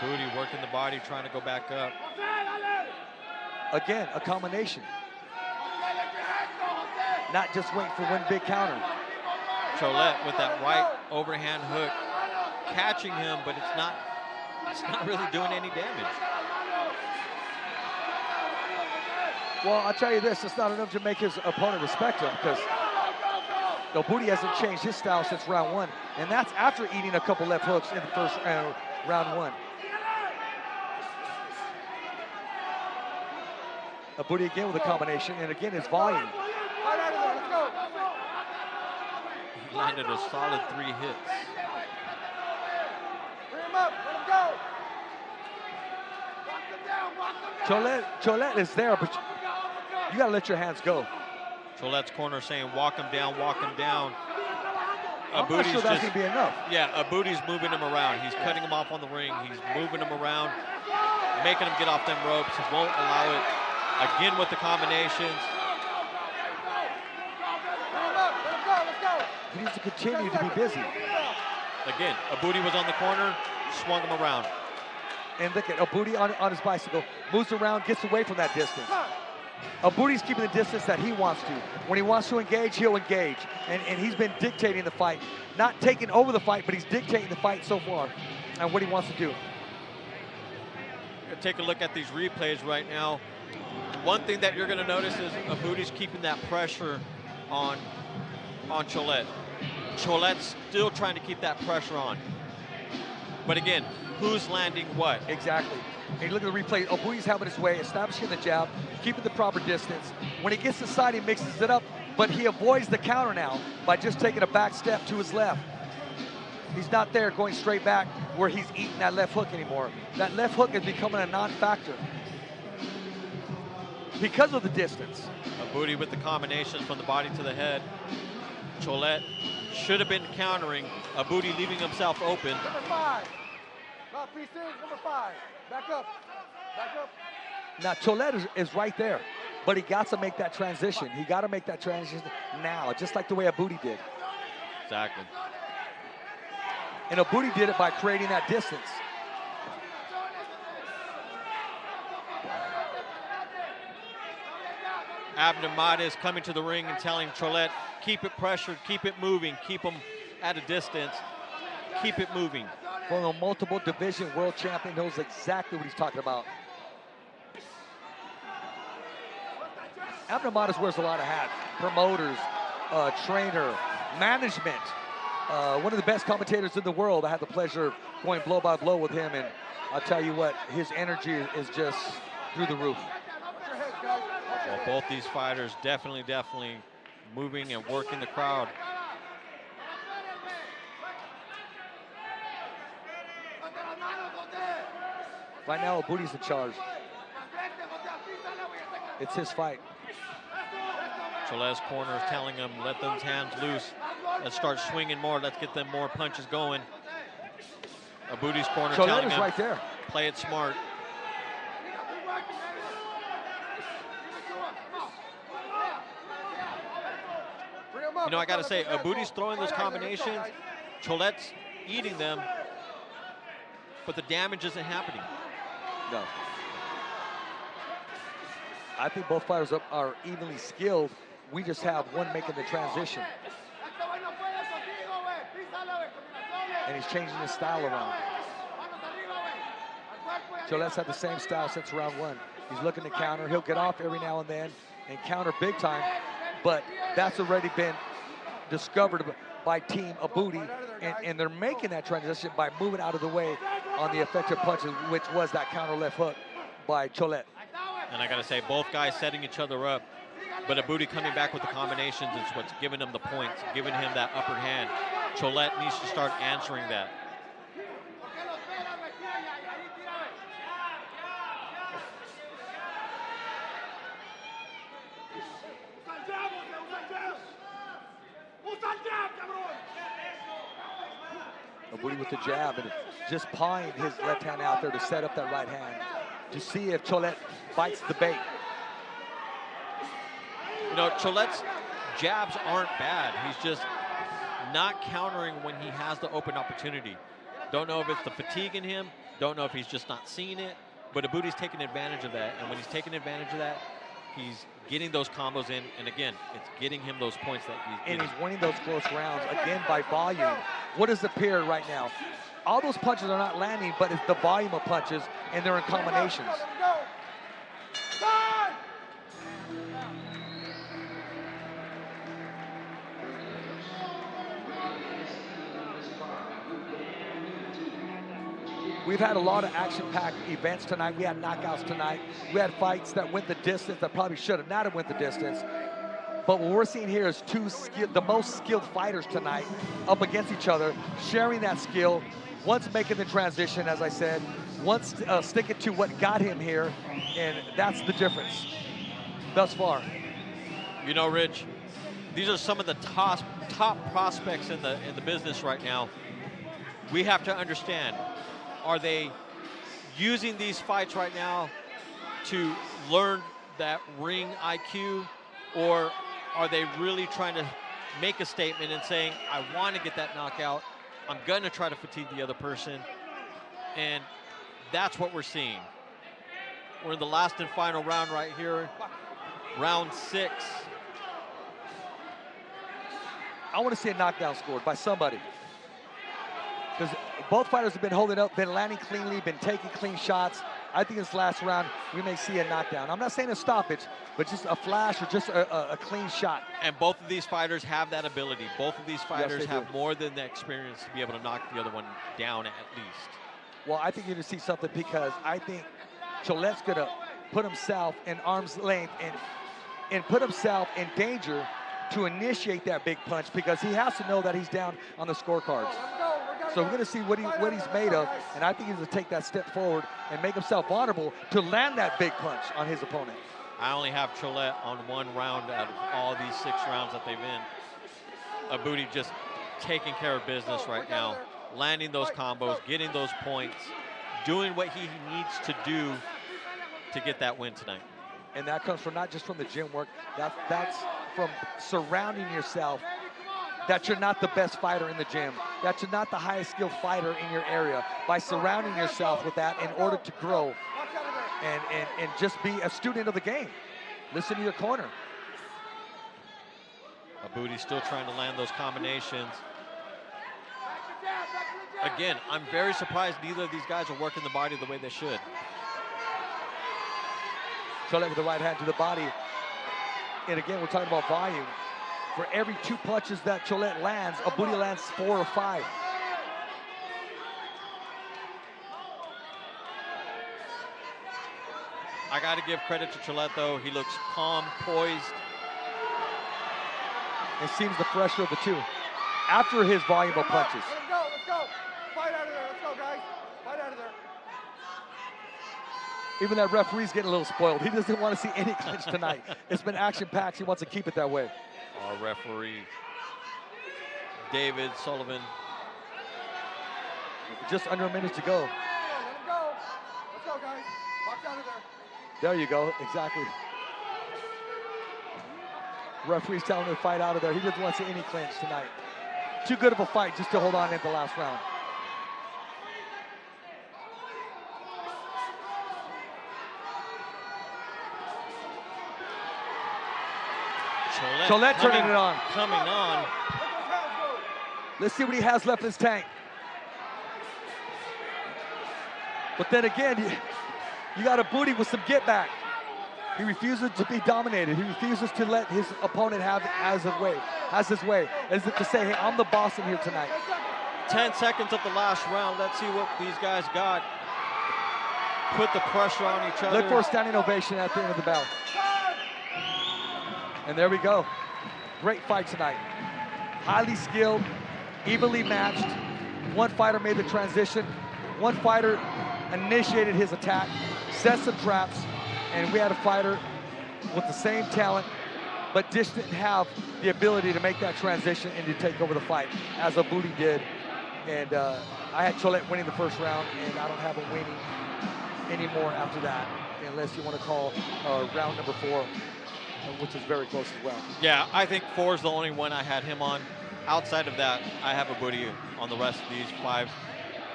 Abodi working the body, trying to go back up. Again, a combination. Not just waiting for one big counter. Cholette with that right overhand hook, catching him, but it's not really doing any damage. Well, I'll tell you this, it's not enough to make his opponent respect him, because Abodi hasn't changed his style since round 1, and that's after eating a couple left hooks in the first round 1. Abodi again with a combination, and again his volume. He landed a solid 3 hits. Bring him up, let him go. Cholette is there, but you gotta let your hands go. Cholette's corner saying, walk him down, walk him down. I'm not sure that's gonna be enough. Yeah, Abodi's moving him around. He's cutting him off on the ring. He's moving him around, making him get off them ropes. He won't allow it. Again with the combinations. He needs to continue to be busy. Again, Abodi was on the corner, swung him around. And look at Abodi on his bicycle, moves around, gets away from that distance. Abodi's keeping the distance that he wants to. When he wants to engage, he'll engage. And he's been dictating the fight. Not taking over the fight, but he's dictating the fight so far and what he wants to do. Take a look at these replays right now. One thing that you're going to notice is Abodi's keeping that pressure on Cholette. Cholette's still trying to keep that pressure on. But again, who's landing what? Exactly. And look at the replay. Abodi's having his way, establishing the jab, keeping the proper distance. When he gets inside, he mixes it up, but he avoids the counter now by just taking a back step to his left. He's not there going straight back where he's eating that left hook anymore. That left hook is becoming a non-factor because of the distance. Abodi with the combinations from the body to the head. Cholette should have been countering. Abodi leaving himself open. Number 5. Mouthpiece in, number 5. Back up. Back up. Now, Cholet is right there, but he got to make that transition. He got to make that transition now, just like the way Abudi did. Exactly. And Abudi did it by creating that distance. Abdulmad is coming to the ring and telling Cholet, keep it pressured, keep it moving, keep him at a distance, keep it moving. From a multiple division world champion, knows exactly what he's talking about. Abdulmad wears a lot of hats. Promoters, trainer, management. One of the best commentators in the world. I had the pleasure of going blow by blow with him, and I'll tell you what, his energy is just through the roof. Well, both these fighters definitely moving and working the crowd. Right now, Abudi's in charge. It's his fight. Cholet's corner is telling him, let those hands loose. Let's start swinging more. Let's get them more punches going. Abudi's corner telling him, right there. Play it smart. You know, I got to say, Abudi's throwing those combinations. Cholet's eating them, but the damage isn't happening. No. I think both fighters are evenly skilled. We just have one making the transition. And he's changing his style around. Cholet's had the same style since round 1. He's looking to counter. He'll get off every now and then and counter big time, but that's already been discovered by Team Abudi, and they're making that transition by moving out of the way on the effective punches, which was that counter left hook by Cholet. And I got to say, both guys setting each other up, but Abudi coming back with the combinations is what's giving him the points, giving him that upper hand. Cholet needs to start answering that. Abudi with the jab and just pawing his left hand out there to set up that right hand to see if Cholet bites the bait. You know, Cholet's jabs aren't bad. He's just not countering when he has the open opportunity. Don't know if it's the fatigue in him. Don't know if he's just not seeing it. But Abudi's taking advantage of that. And when he's taking advantage of that, he's getting those combos in. And again, it's getting him those points that he's getting. And he's winning those close rounds, again, by volume. What does appear right now? All those punches are not landing, but it's the volume of punches, and they're in combinations. We've had a lot of action-packed events tonight. We had knockouts tonight. We had fights that went the distance that probably should have not have went the distance. But what we're seeing here is the most skilled fighters tonight up against each other, sharing that skill. One's making the transition, as I said. One's sticking to what got him here, and that's the difference thus far. You know, Rich, these are some of the top prospects in the business right now. We have to understand, are they using these fights right now to learn that ring IQ, or are they really trying to make a statement and saying, I want to get that knockout, I'm going to try to fatigue the other person? And that's what we're seeing. We're in the last and final round right here, round 6. I want to see a knockdown scored by somebody. Because both fighters have been holding up, been landing cleanly, been taking clean shots. I think this last round, we may see a knockdown. I'm not saying a stoppage, but just a flash or just a clean shot. And both of these fighters have that ability. Both of these fighters Yes, have more than the experience to be able to knock the other one down at least. Well, I think you're going to see something, because I think Cholet's going to put himself in arm's length and put himself in danger to initiate that big punch, because he has to know that he's down on the scorecards. So we're going to see what he's made of, and I think he's going to take that step forward and make himself vulnerable to land that big punch on his opponent. I only have Cholet on one round out of all these 6 rounds that they've in. Abudi just taking care of business right now. landing those combos, getting those points, doing what he needs to do to get that win tonight. And that comes from not just from the gym work, that's from surrounding yourself that you're not the best fighter in the gym, that you're not the highest skilled fighter in your area, by surrounding yourself with that in order to grow and just be a student of the game. Listen to your corner. Abudi still trying to land those combinations. Again, I'm very surprised neither of these guys are working the body the way they should. Cholet with the right hand to the body. And again, we're talking about volume. For every 2 punches that Cholet lands, Abudi lands 4 or 5. I got to give credit to Cholet, though. He looks calm, poised. It seems the fresher of the two after his volume of punches. Let's go. Fight out of there. Let's go, guys. Fight out of there. Even that referee's getting a little spoiled. He doesn't want to see any clinch tonight. It's been action-packed. He wants to keep it that way. Our referee, David Sullivan. Just under a minute to go. Let him go. Let's go, guys. Box out of there. There you go, exactly. Referee's telling him to fight out of there. He doesn't want to see any clinch tonight. Too good of a fight just to hold on in the last round. Cholet turning it on. Coming on. Let's see what he has left in his tank. But then again, you got Abudi with some get back. He refuses to be dominated. He refuses to let his opponent have his way. As if to say, hey, I'm the boss in here tonight. 10 seconds of the last round. Let's see what these guys got. Put the pressure on each other. Look for a standing ovation at the end of the bell. And there we go. Great fight tonight. Highly skilled, evenly matched. One fighter made the transition. One fighter initiated his attack, set some traps, and we had a fighter with the same talent, but just didn't have the ability to make that transition and to take over the fight, as Abudi did. And I had Cholet winning the first round, and I don't have him winning anymore after that, unless you want to call round number 4, which is very close as well. Yeah, I think 4 is the only one I had him on. Outside of that, I have Abudi on the rest of these 5.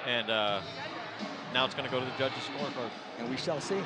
And now it's going to go to the judges' scorecard. And we shall see.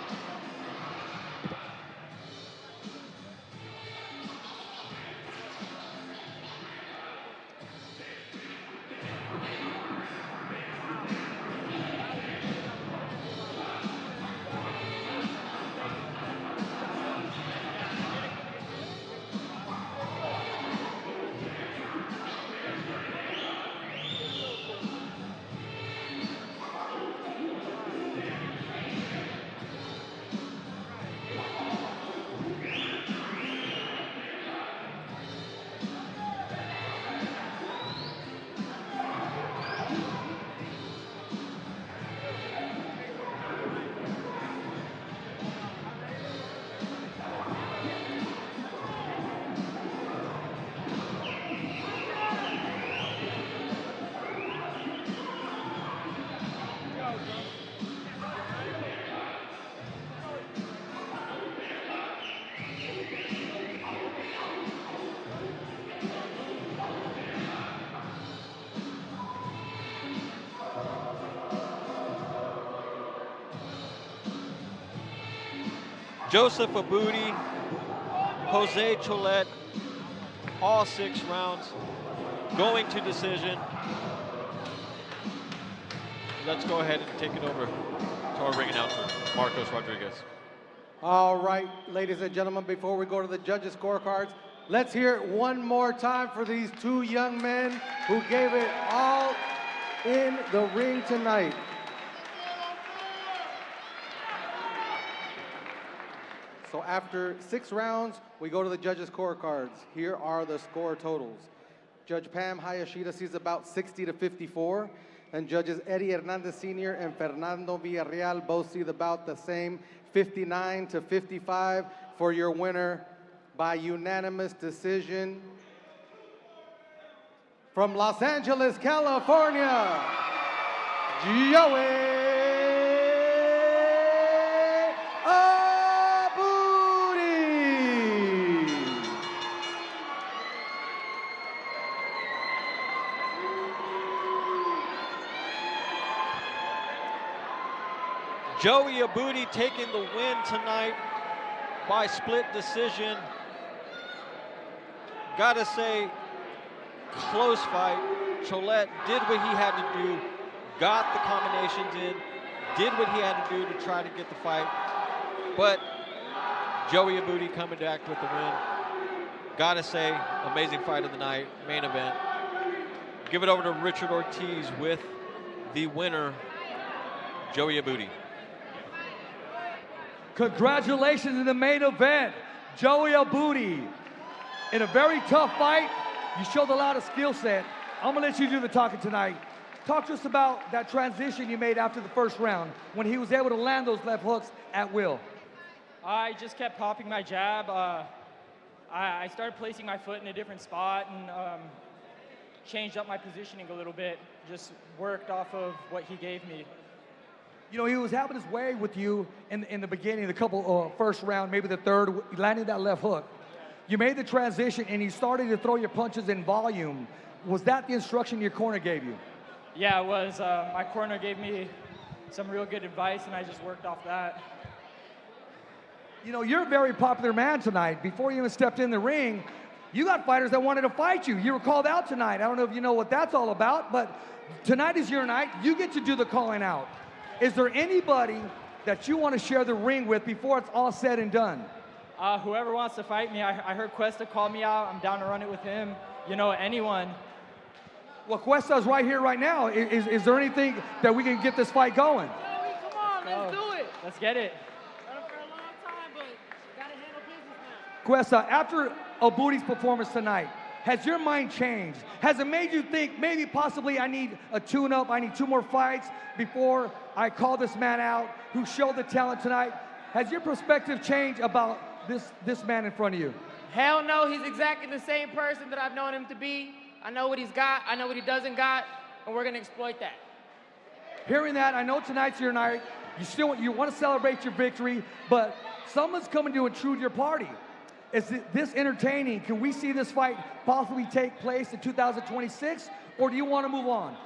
Joseph Abudi, Jose Cholet, all 6 rounds, going to decision. Let's go ahead and take it over to our ring announcer, Marcos Rodriguez. All right, ladies and gentlemen, before we go to the judges' scorecards, let's hear it one more time for these 2 young men who gave it all in the ring tonight. So after 6 rounds, we go to the judges' scorecards. Here are the score totals. Judge Pam Hayashida sees about 60-54, and judges Eddie Hernandez Sr. and Fernando Villarreal both see about the same, 59-55 for your winner by unanimous decision. From Los Angeles, California, Joey Abudi. Joey Abudi taking the win tonight by split decision. Gotta say, close fight. Cholette did what he had to do, got the combinations in, did what he had to do to try to get the fight. But Joey Abudi coming back with the win. Gotta say, amazing fight of the night, main event. Give it over to Richard Ortiz with the winner, Joey Abudi. Congratulations in the main event, Joey Abudi. In a very tough fight, you showed a lot of skill set. I'm gonna let you do the talking tonight. Talk to us about that transition you made after the first round when he was able to land those left hooks at will. I just kept popping my jab. I started placing my foot in a different spot and changed up my positioning a little bit. Just worked off of what he gave me. You know, he was having his way with you in the beginning, the couple first round, maybe the third, landing that left hook. You made the transition and you started to throw your punches in volume. Was that the instruction your corner gave you? Yeah, it was. My corner gave me some real good advice and I just worked off that. You know, you're a very popular man tonight. Before you even stepped in the ring, you got fighters that wanted to fight you. You were called out tonight. I don't know if you know what that's all about, but tonight is your night. You get to do the calling out. Is there anybody that you want to share the ring with before it's all said and done? Whoever wants to fight me. I heard Cuesta call me out. I'm down to run it with him. You know, anyone. Well, Cuesta's right here right now. Is there anything that we can get this fight going? Joey, come on, let's do it. Let's get it. Done it for a long time, but gotta handle business now. Cuesta, after Abudi's performance tonight, has your mind changed? Has it made you think maybe possibly I need a tune-up, I need 2 more fights before I call this man out who showed the talent tonight? Has your perspective changed about this man in front of you? Hell no, he's exactly the same person that I've known him to be. I know what he's got, I know what he doesn't got, and we're gonna exploit that. Hearing that, I know tonight's your night. You want to celebrate your victory, but someone's coming to intrude your party. Is this entertaining? Can we see this fight possibly take place in 2026, or do you want to move on?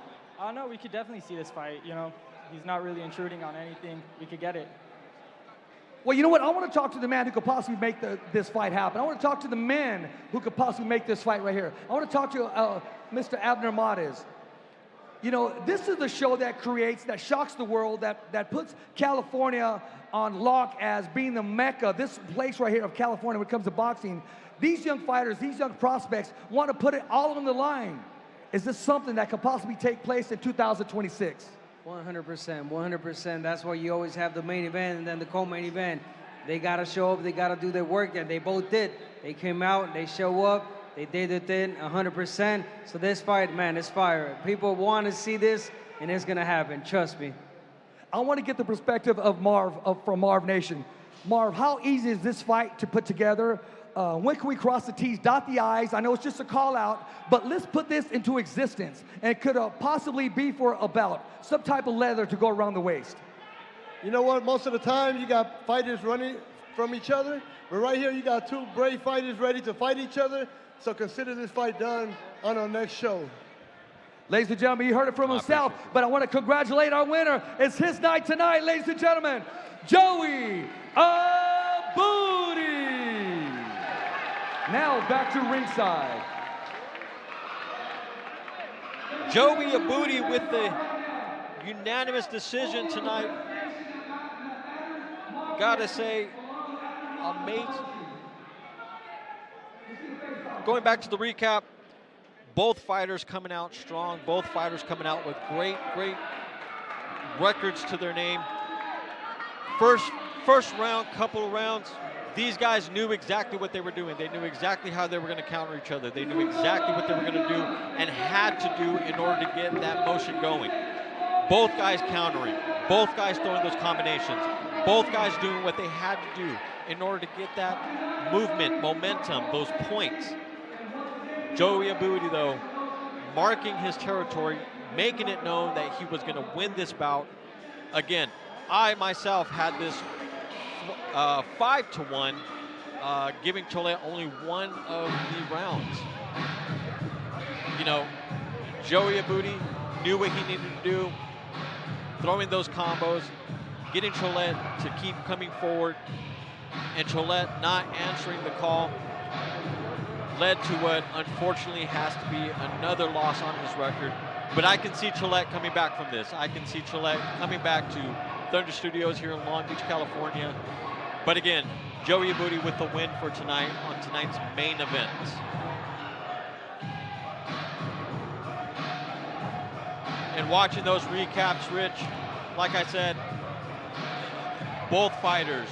No, we could definitely see this fight. You know, he's not really intruding on anything. We could get it. Well, you know what? I want to talk to the man who could possibly make this fight happen. I want to talk to the men who could possibly make this fight right here. I want to talk to Mr. Abner Mades. You know, this is the show that creates, that shocks the world, that puts California on lock as being the mecca, this place right here of California when it comes to boxing. These young fighters, these young prospects want to put it all on the line. Is this something that could possibly take place in 2026? 100%, 100%. That's why you always have the main event and then the co-main event. They got to show up, they got to do their work, and they both did. They came out, they show up, they did their thing 100%. So this fight, man, it's fire. People want to see this, and it's going to happen. Trust me. I want to get the perspective of Marv from Marvnation. Marv, how easy is this fight to put together? When can we cross the T's, dot the I's? I know it's just a call out, but let's put this into existence. And it could possibly be for a belt, some type of leather to go around the waist. You know what? Most of the time, you got fighters running from each other. But right here, you got 2 brave fighters ready to fight each other. So consider this fight done on our next show. Ladies and gentlemen, you heard it from himself, but I want to congratulate our winner. It's his night tonight, ladies and gentlemen, Joey Abudi. Now back to ringside. Joey Abudi with the unanimous decision tonight. Gotta say, amazing. Going back to the recap, both fighters coming out strong, both fighters coming out with great records to their name. First round, couple of rounds, these guys knew exactly what they were doing. They knew exactly how they were going to counter each other. They knew exactly what they were going to do and had to do in order to get that motion going. Both guys countering, both guys throwing those combinations, both guys doing what they had to do in order to get that movement, momentum, those points. Joey Abudi, though, marking his territory, making it known that he was going to win this bout. Again, I myself had this 5-1, giving Cholet only one of the rounds. You know, Joey Abudi knew what he needed to do, throwing those combos, getting Cholet to keep coming forward, and Cholet not answering the call led to what unfortunately has to be another loss on his record. But I can see Cholet coming back from this. I can see Cholet coming back to Thunder Studios here in Long Beach, California. But again, Joey Abudi with the win for tonight on tonight's main event. And watching those recaps, Rich, like I said, both fighters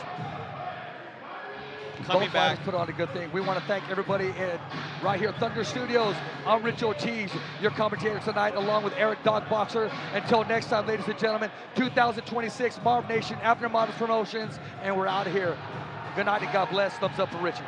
coming Both back. fighters put on a good thing. We want to thank everybody right here at Thunder Studios. I'm Rich Ortiz, your commentator tonight, along with Eric Dog Boxer. Until next time, ladies and gentlemen, 2026 Marvnation, After Models Promotions, and we're out of here. Good night and God bless. Thumbs up for Richard.